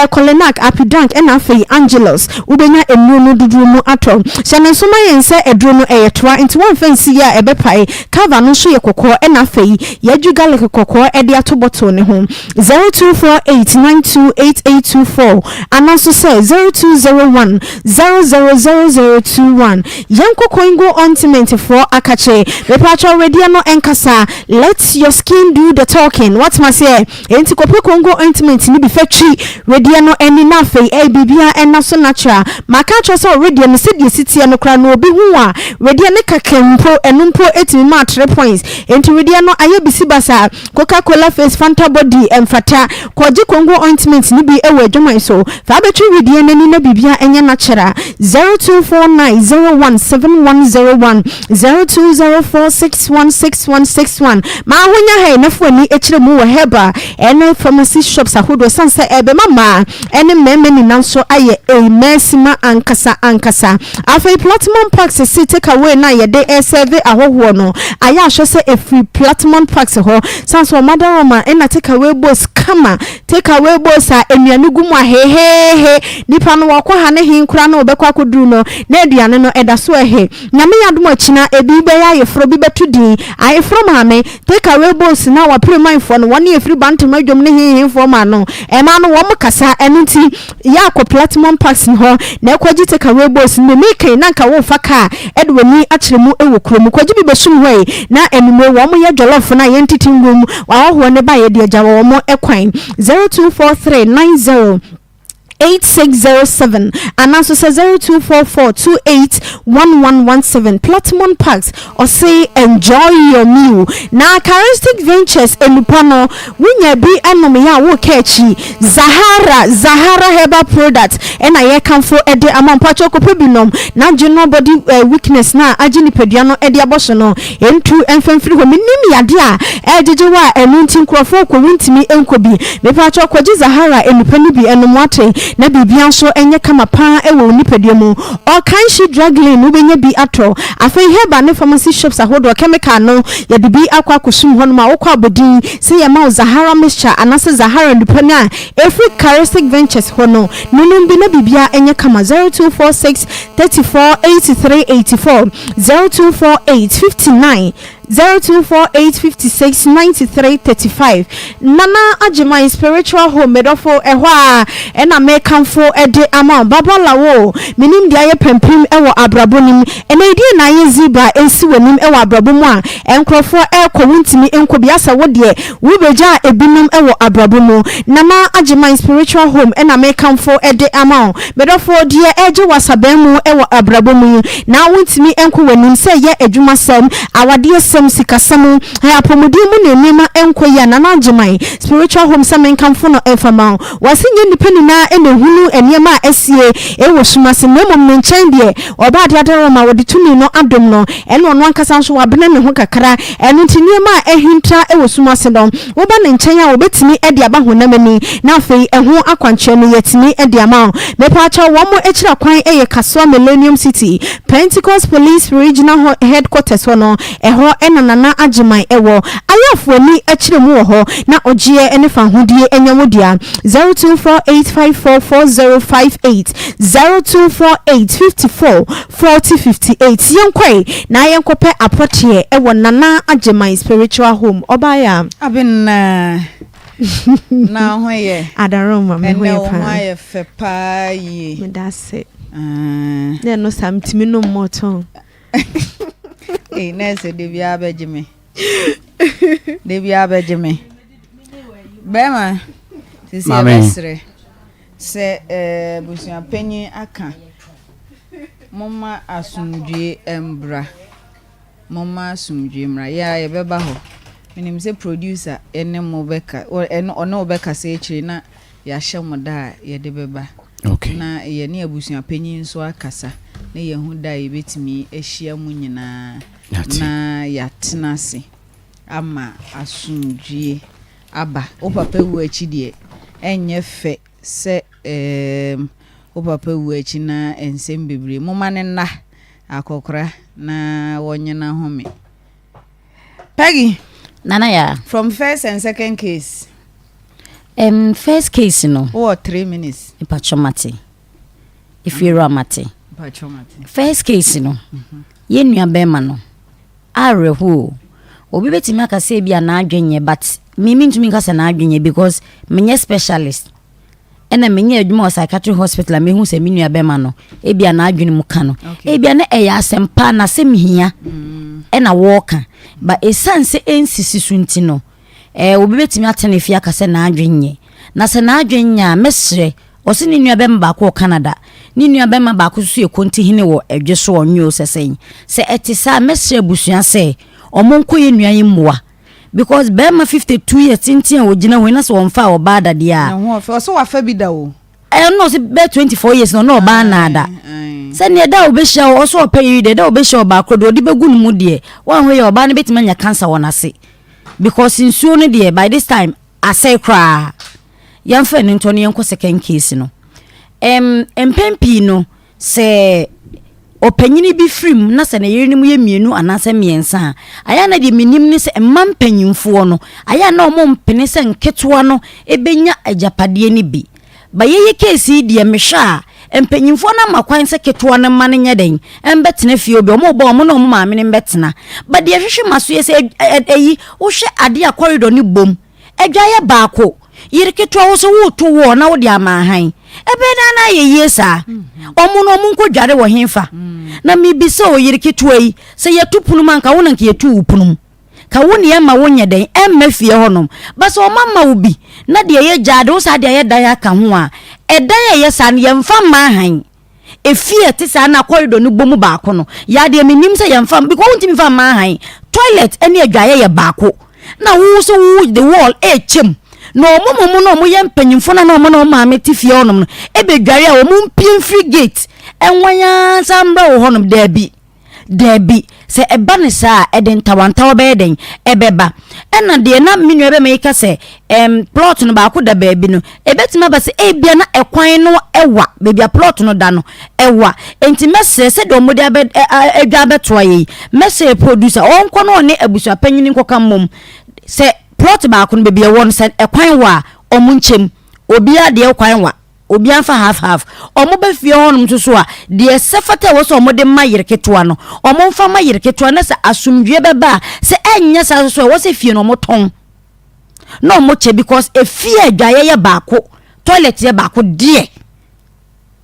Colenac Apidank ena afei Angelos ubenya enu no dudu mu ato shane so ma yense edro no eyetwa into one fancy ya ebe pai cover no so ye kokko ena afei yaju garlic kokko ede ato bottle ne ho 0248928824 anaso say 0201000021 yanko koingo ointment for akache repacho already no enkasa let your skin do the talking what must say enti kope kongo ointment ni bi factory ready no eni na afei bibia ena so natural maka cho so ready no se die sitie no kra no obi hu a ready ne kakempo enumpo etimi ma 3 points enti ready no aye bisi basa Coca-Cola face Fanta body emfata koji kongo ointment ni bi ewe adwaman so fa betwi ready nani na bibia enya natural 0249017101 0204616161 ma honya he na foni echire mu wo heba ene pharmacy shops ahodo sansa ebe mama ene meme ni nanso aye mesima ankasa afei platinum packs se take away na ye de serve ahoho no aya ahwe se a free platinum packs ho sanso madaroma na take away boss kama take away boss a enuanu gumu he nipa no wakọ ha ne hinkura na obekọ akoduru no na aduane no eda so ehe nyame yadom akina ebi be ya yefro bi betu din ayefro maame take away boss na wa premanfo no woni efri bantam adwom ne hinfo ma no ema no wo kasa enunti ya akọ platinum packs ho na ekwaji take away boss no mi kan na nka wo faka edwani akyeremu ewo kromu kwaji bi besum hoi na enume wo mo ye jollof na ye ntiti ngum wa ho ne ba ye de agya wo mo ekwan 024390 8607 and also 0244281117 platinum packs or say enjoy your meal na Charistic Ventures enupano winya bi anom ya wo kechi Zahara herbal product and I can for ede amampacho kopebinom na general body weakness na agini pediano ede abosono entu enfemfiri ho minim yade a ejejewa enunti nkrofo ko wintimi enkobi mepacho kwaji Zahara enupani bi enomwate na bibia so enye kama pa ewo nipadie mu o kan shi drug lane ubenya bi ato afei heba ne pharmacy shops ahodo chemical no ya de bi akwa kusum ho no ma wokwa bodin se ya ma Zahara mixture anase Zahara ndupani a every Charistic Ventures ho no nunum bi na bibia enye kama 0246 34 83 84 0248 59 0248569335 Nana Ajima spiritual home medofo ehwa ena mekamfo ede ama babalawo minim dia ye pempim ewo abrabonim ena edi na ye ziba ensi wanim ewo abrabomu a enkrofo ekowuntimi enkobiasa wo de wubeja ebinum ewo abrabomu Nana Ajima spiritual home ena mekamfo ede ama medofo die eje wasabemu ewo abrabomu na wuntimi enko wanim se ye adwuma sem awade sem sikasamu ha pomodimu ne nima enkoya na nanjemai spiritual home samen kamfo no efama wasinye nipeni na enehunu enema esie ewo sumase nemom ne nchen de oba de adaroma wodi tumi no adom no ene ono ankasa nso wabene ne ho kakra eno ntinema ehintra ewo sumase no woba ne nchen a obetimi ede aba honamani na afei eho akwanche no yetimi ede ama mepacha wo mo ekira kwan eye Kasoa Millennium City Pentecost Police Regional Headquarters hono eho Nana Ajimai ewo ayafo ni akiremu ho na ogie ene fa hodie enyamodia 0248544058 0248544058 yenkwai na yenkope apotie ewo Nana Ajimai spiritual home obaya abinna na hoye adaroma me hoye pa na hoye fe pa yi me dase na no samtimi no moton nese Devia Benjamin. Devia Benjamin. Bema. Sisi abesre. Se busia penyi aka. Mama asumdue embra. Mama asumdue mra. Ya ye beba ho. Menim se producer ene mo beka. Ono beka se ekire na ya hyem da ye de beba. Okay. Na ye ne abusia penyi nso akasa. Na ye hu da ye betimi ehia mu nyina. Na yatenase ama asumdue aba o papa wu achi de enye fe se o papa wu achi na ensem bebre moma ne na akokora na wonyena home Peggy Nana ya from first and second case first case no 3 minutes ipachomate if you ramate ipachomate first case no ye nua bema no areho obi betimi aka say bia na adwenye but mimi ntumi nkasa na adwenye because menye specialist ena menye adwuma psychiatric hospital me hu se menua bema no e bia na adwene mu ka no e bia na eya asempa na se mihia ena woka ba esanse ensisi sunti no obi betimi atene fia aka se na adwenye na se na adwenya mesre osi ni nua bema ba ko Canada ni nua bema ba ko so ekonti hine wo edweso onyo sesen se etisa mesre busua se omonko ye nua yimwa because bema 52 years tintin ogina ho na so wonfa obada dia na ho fe so wafa bi da o no se be 24 years no ba na ada se ne da obehia o so opayi de da obehia oba krodo odi begu mu de wan ho ye oba ne betimanya cancer wonase because nsuo no de by this time asay kra yamfa ne nto ne yenko second case no empempi no se opanyini bi frim na se ne yere nim ye mienu anase miensa aya na de minim ni se emam panyimfo no aya na omo mpene se nketoa no ebenya ajapade ni bi ba ye kesi de mehwa empanyimfo na makwan se ketoa no ma ne nyeden embetena fie obi omo bo omo na omo maame ne mbetena ba de hwehwe maso ye se eyi wo hwe ade a corridor ni bom edwaye baako yire ketoa wo so wo to wo na wo de amahan ebeda na ye yesa omo no omo nkodware wo henfa na mibisa o yire ketoa yi se yetupunu manka wo na nke yetu upunum ka wo ne ma wo nyeden emma fie honom bas o mama wo bi na de ye jade wo sa de ye dan aka ho a edan ye sa ne yemfa mahan efie te sa na corridor no bomu baako no ya de menim se yemfa because wo ntimi fa mahan toilet ene adwaye ye baako na wo so wo the wall chem no momo no mo ye mpanyimfo na no mo no maame ti fie honom no ebedware a wo mo mpiem free gate enwanya sambra wo honom debi se eba ne sa eden tawantawa be den ebeba ena de na minu ebe me ka se plot no ba ko da ba bi no ebetima ba se ebia na ekwan no ewa bebia plot no da no ewa enti messe se do mo de edwa betoa yi messe producer onko no ne abusua panyini nkoka mom se plot ba ko no bebia won se ekwan wa omunchem obia de ekwan wa obi anfa half omo ba fie honum so a de sefata wo so omo de mayirketoa no omo mfa mayirketoa na sa asumdwe beba se enya sa so wo se fie no mo ton no mo che because e fie adwaye ye baako toilet ye baako de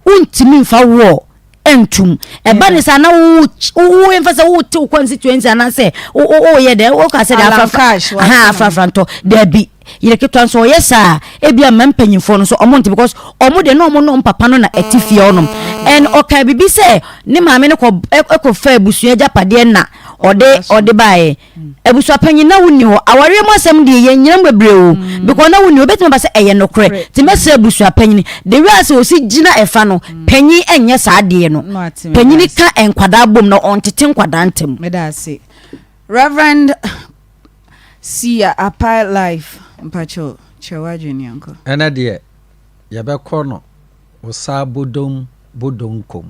untimi mfa wo entum eba ne sa na wo emfasa wo te constituency ana se o ye de wo ka se de afranto de bi yire keto so yesa ebia mampanyimfo no so omonte because omo de no omo no papa no na etifie onom en oka bibi se ne maame ne ko fa abusua japade na ode bae abusua panyin na woni ho aware mo asem de ye nyina mbebre o because na woni obetima ba se eye nokre ti mese abusua panyin de wi ase osi gina efa no panyin enye saade no panyin ka enkwada bom no ontete nkwada ntem medase Reverend Sia Apa Life mpacho chewaje ni anko ena de yabekọ no osa bodonkom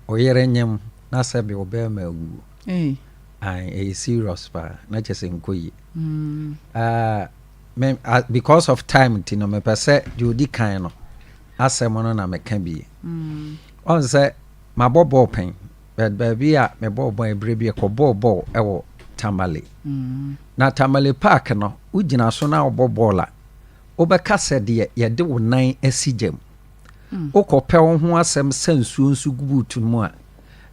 oyerenyem na sebe obema agu ai serious pa na chese nkoyi because of time tino me pese jodi kan no asemo no na meka bi on se mabobo pen but baby a me bobo ebre bi ko bobo ewo Tamale na Tamale Park no ugina so na obobola obeka sede ye de wo nan asigem okopɛ wo ho asɛm sansuo nsu gubutu mu a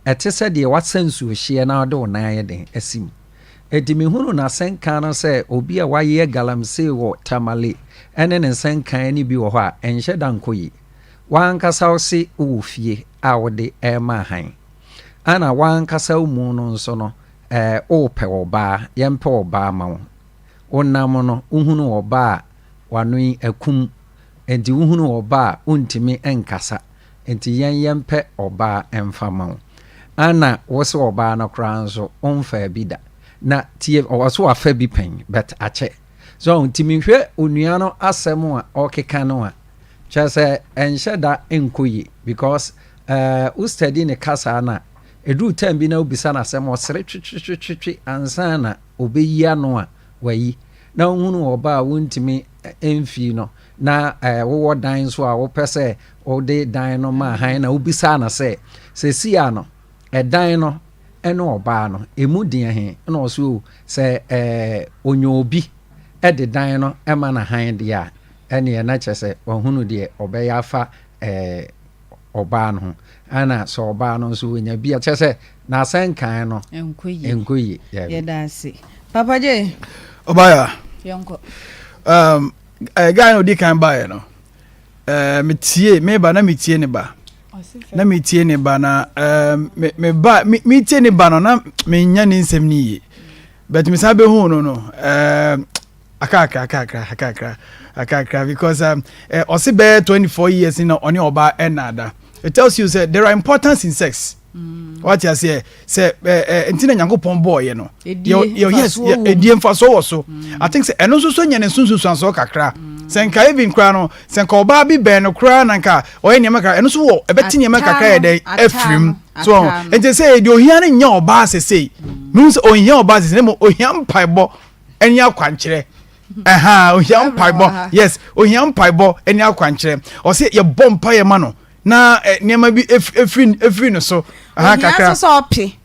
ɛte sɛ de wasansuo hye na de wo nan ye den asim edimi hunu na senka no sɛ obi a waye galamse wo Tamale ene ne senka ni bi wo hɔ a enhye dankoyi wankasa wo se wo fie a wo de ema han ana wankasa wo mu no nso no o pe oba yempe oba ma wonam no uhunu oba wanoi akum enti uhunu oba untimi enkasa enti yempe oba emfa ma ana wose oba na kranzo onfa bida na tie owaso afa bi pen but ache so untimi hwe onua no asem a okeka no a chese enhyeda enkoyi because u study ne kasa na edu time bi na obisa na asem osere twetwetwe ansana obeyi ano a wayi na hunu oba wontimi emfi no na wo dan so a wo pese o de dan no ma han na obisa na se si ano dan no eno oba no emu din he na oso se onyo obi de dan no ema na han de a ene na chese ohunu de obeya afa oba no ana so oba no so nya bia chese na senkan no enkoyi ye dase Papa J obaya yonko guy no di kan buy no metie me ba na metie ne ba na metie ne ba na me ba metie ne ba no na me nya ni nsem ni yi but me sabe hu no akaka because osibe 24 years in oni oba enada. It tells you that there are importance in sex. What you say ntina nyankopon boy you know. Yes, ediem fa so. I think say eno so nya ne sunsun so kakra. senka even kra no senka oba bi ben no kra nanka oye niam kra eno so wo ebeti niam kakra ye dey afrim so enti say de ohia ne nya oba sesei means ohia oba sesei mo ohia mpaibo eni akwankyere ohia mpaibo yes ohia mpaibo eni akwankyere o say ye bompa ye ma no na niam bi efri no so kakra so opi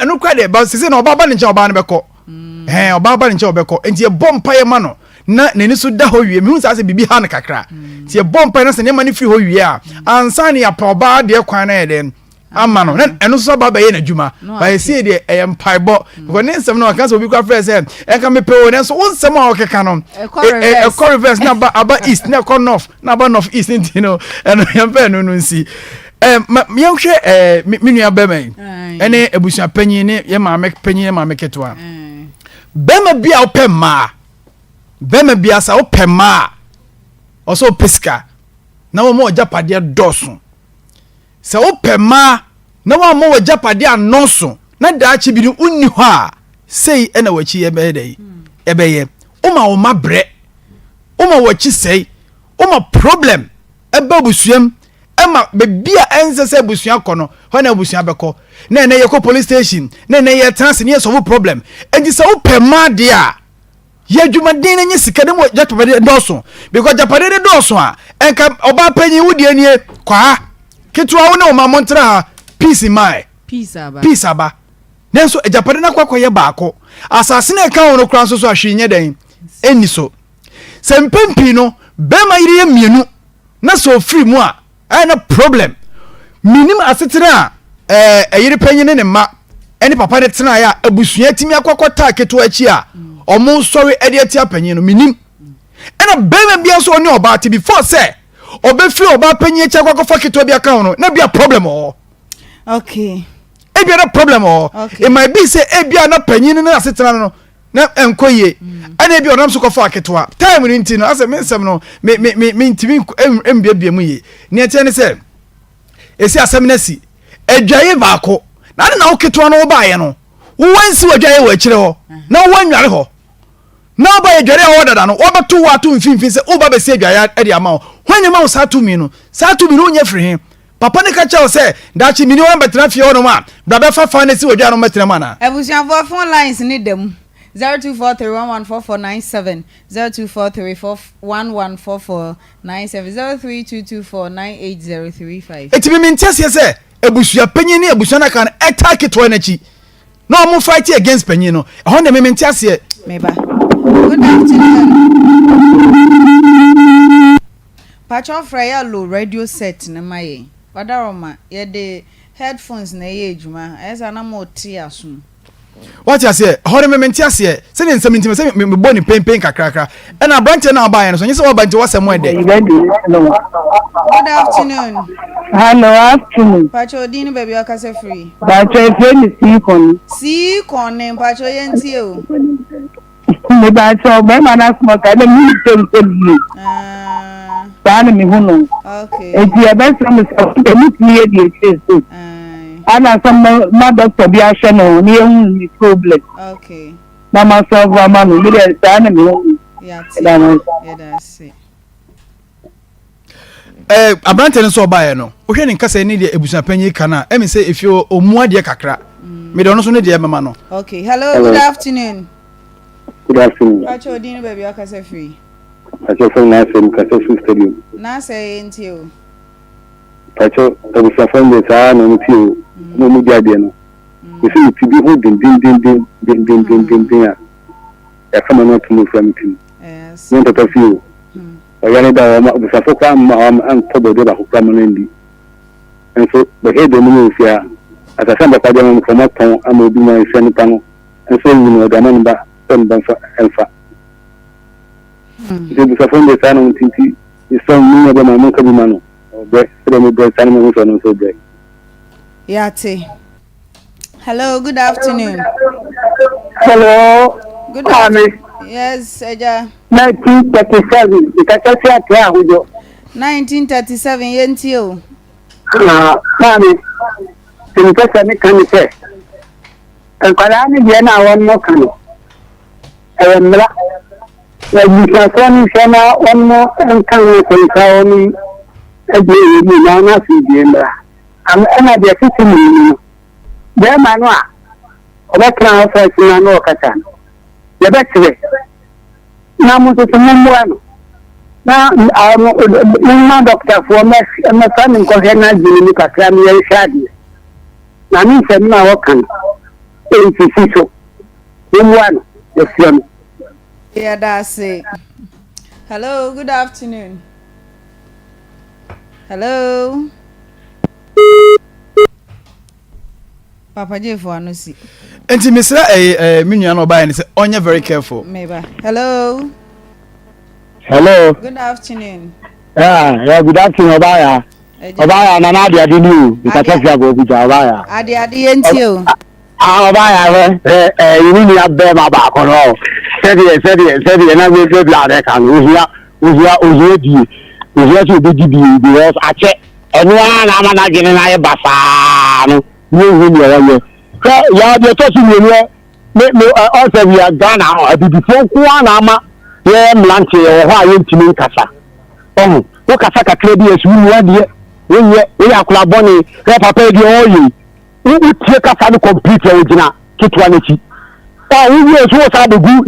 eno kra de ba sesei na oba ba ne ncha oba ne beko oba ba ne ncha obeko enti ye bompa ye ma no na neni so da ho wie me hu sa se bibi ha na kakra ti e bompa na se ne ma ne firi ho wie a ansa ne ya pa oba de kwan na ye den ama no eno so ba ye na dwuma ba ye see de e mpaibo because ne nsem na kan so obi kwa frɛ se e ka me pe o ne so nsem a o keka no e reverse na aba east na ko north na aba north east nti no eno ye mpa no no nsi me hwɛ me nua ba man ene ebusua panyin ne ye ma me panyin ne ma me ketwa bema bia o pe ma bema bia sa o pe ma o so pesika na wo mo japade doso se o pe ma na wo mo japade anoso na daachi bi ni unni ho a sei ena wachi ebe dey ebe ye o ma wo mabre o ma wachi sei o ma problem ebe busuam ema be bia ense se busua kono ho na busua beko na ene ye ko police station na ene ye trans ne solve problem enti se wo pe ma de a ye dwumaden na nye sika dem japade doso because japade de doso a enka oba panyi wudi anie kwa ketwa wo na o ma montra ha peace in my peace aba nenso japade na kwakwa ye baako asase na ka wo kra so ahwenye den eni so se mpempi no be ma yire ye mienu na so free mu a ana problem minim asetena eyire panyi ne ma eni papa ne tena ya abusua timi akokota keto achi a omo sorry edi atia panyi no minim ena bema bia so oni oba ti before say obe free oba panyi achi akokofa keto bia kan no na bia problem o okay ebia na problem o it might be say ebia na panyi ne asetena no na enkoye ana ebia onam so kofa keto a time ni nti no ase mensem no me ntimi embia mu ye ne ete ne say esi asem na si adwaye baako na wo keto no wo baaye no wo wansi wadwaye wo akire ho na wo wanware ho na wo baaye dware ho dada no wo beto wo ato mfimfin se wo ba be se adwaye ade ama ho hwanyema wo sa to mi no nya firi he papa ne ka cha wo se dachi mi ni wo betra fie ho no ma bra be fa fa na si wadwaye no metra ma na ebusian for phone lines ni dem 0243114497 0243114497 0322498035 etimi mintiase se ebusua panyin ne ebusua na kan attack to na chi no mo fight against panyin no ho na mintiase meba good afternoon pacho freya low radio set na maye wadaroma ye de headphones na ye ejuma esa na mo ti asun what you say ho na mintiase se ne nsam ntime se me bo ni pen kakrakra na branch na oba yan so nyi se oba nti wasem e de good afternoon hello afternoon pacho dini baby akase free pacho free si kon pacho yenti o me pacho be mana smoke na mi tempo ni bana mi hono okay e dia be so me so de mi tie die cheso ana some ma doctor bi a hwe no ni ehun problem okay mama so mama no mi de sana mi hono yeah that's it abrante nso obaye no wo hwe ne nkasa ni de ebusa panyi kana emi se efi omu ade kakra me de ono so ne de mema no okay hello good afternoon Pacho dini baby akase free Pacho from Nasem Kasefu Stadium na say ntio Pacho ebusa from the sa no ntio no mu dia de no isi ti bi ho din ya kama no tumu from tim yes no to feel oyane da ma ebusa fo kwa ma an to do ba ko kwa no ndi enso be he de mu ofia atasamba kwa de mo ko ton amodu ma ifia ni pano enso wu no da man ba Bempah elfa. Jadi safon de sana untinti isom minga ba mamu kabimano. Obe, sire mo be sana mo so no so be. Yati. Hello, good afternoon. Hello. Good afternoon. Yes, Eja. 1937. Ikakasi ate ahujo. 1937 yenti o. Mami. Tinikasa ni kanise. Nkwala ni je na won mo kanu. Mra Education Shana, one more and can control me. Again, you know, nothing. I'm another 15 minutes. There, Manoa. What now, first, no Catan. The better. Now, Mutu. Now, I'm doctor for my son in Kohena, Jimmy Casamian Shadi. Now, me said, now, what can so? One, the film. Yeah, that's it. Hello, good afternoon. Hello. Papa J for Anusi. Enti Mr. Minian or by and say, on very careful. Maybe. Hello. Hello. Good afternoon. Yeah, good afternoon, Obaya. Obaya, Nanadia, did you? Because I go with Obaya. Adi Ntio. Obaya, you need to bear my back on all. Said it, and I will go blood. I can. Uzi, because I check. And one, I'm not getting a basa. You win your way. You're touching me. Also, we are done now. I did before one. Yeah, Mlanche, or why you to me, Cassa? Oh, look at a credit as we are Cluboni, Papa, you. We will take us on the computer original, Kitwanity. Oh, we will also have a good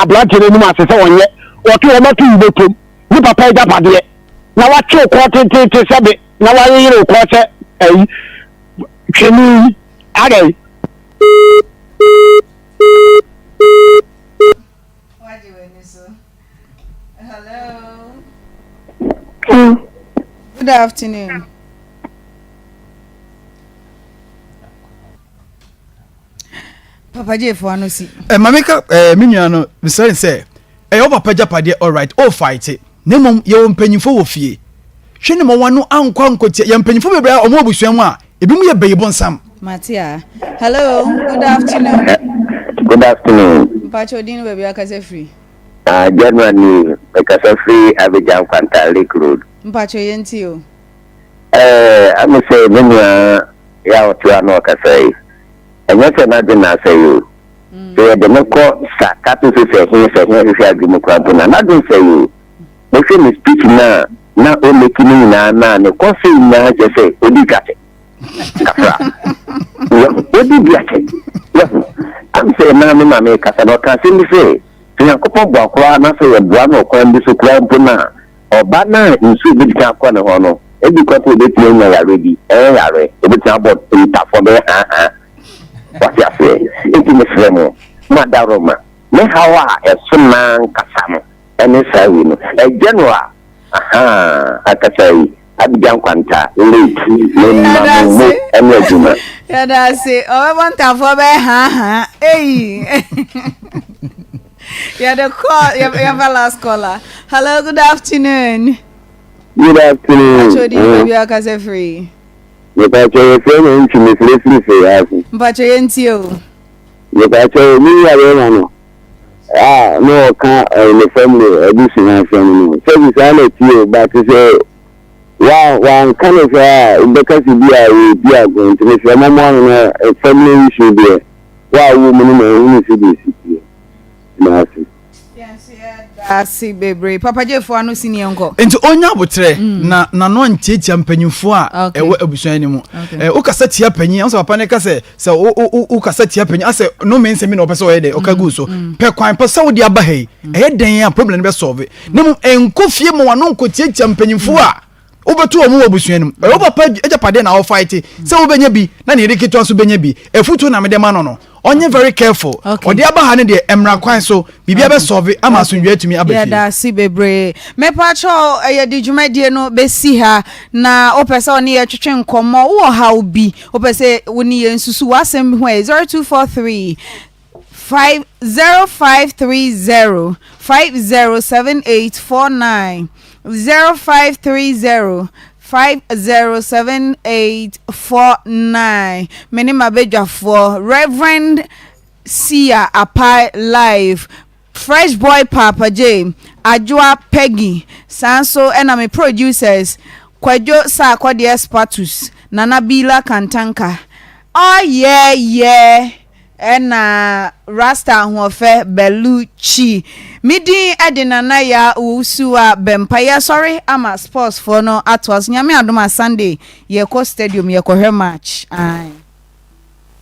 blood in the master on yet, or two or not to you papa up yet. Now, what you quarter to submit? Now, I know quarter a Kenny Ade. Hello. Good afternoon. Papa J for Anusi. Mamika, Miniano, Mr. say, Papa Japade, all right, all fight it. Nemo, you penny for fee. Shenemo one no uncle, young penny for me, or more with Shamwa. It be me a baby on some. Matia. Hello. Good afternoon. Good afternoon. Pacho Dino baby, I can say free. Germany, because of free Abidjan Quanta Lake Road. Mpacho Yentio. I must say, when you are out to Anoka say, and what's another I say you? They are the Moko Sakatu to say, if you are Democrat, and I don't say you. The same is speaking now, not only killing now, the coffee now just say, Odicate. What did you say? I'm saying, Mamma, make us an occasion say. Yankopɔ bɔ akora na sɛ yɛboa no ɔkwan bi so kora mpo na ɔba na nsu bi ka akɔ ne hɔ no ebi kɔtɔ ebetumi anya yare bi yare ebetumi abɔ ntafɔ bɛyɛ wate aseɛ eti ne frɛ mo ma daro ma ne hawa a ɛso na nkasa no ɛne saa wi no ɛgye no a akasa yi Abidjan Kwanta late ne ma mo ɛne adwuma yɛda se ɔbɛbɔ ntafɔ bɛyɛ eyi. Yeah, the call. You have a last caller. Hello, good afternoon. Good afternoon. Pacho, baby, I can say free. You got your friend into Miss Leslie for us. Pacho, Yentio. You got your me, no, can't the family, additional family. So we silent you, but to say, wow, one kind of because you be going to miss your mom on a family issue there. Wow, woman, who is this? Asi bebre Papa J for Anusi ni enko enti onya botre na no ntiatia mpanyimfo a ewe abusuan ni mu o kasa tia panyin am so papa ne kase se o kasa tia panyin ase no men se me no pese o yede o ka gu so pe kwan pese wo dia ba hei den a problem be solve ne mu enko fie mu wa no nko tia mpanyimfo a obetu o mu abusuan ni mu o papa ejapade na o fight se wo benya bi na ne rikito so benya bi efutu na me de ma no onye very careful odi abaha ne de emra kwan so bibia be solve ama so ndwa tumi abafi da si bebre me pacho ye di dwumadie no be si ha na opesa oni ye twetwe nkomo wo ha obi opese woni ye nsusu wasem ho 0243 0530 507849 0530 507849 Minima Bejafo Reverend Sia Apai Live Fresh Boy Papa J Ajua Peggy Sanso enemy producers Kwajo Sa Kwadi Espatus Nana Bila Kantanka oh yeah ena rasta ahofe beluchi midi edinana ya Owusuaa Bempah ya sorry ama sports for no atwas nyame adoma Sunday ye ko stadium ye ko match ai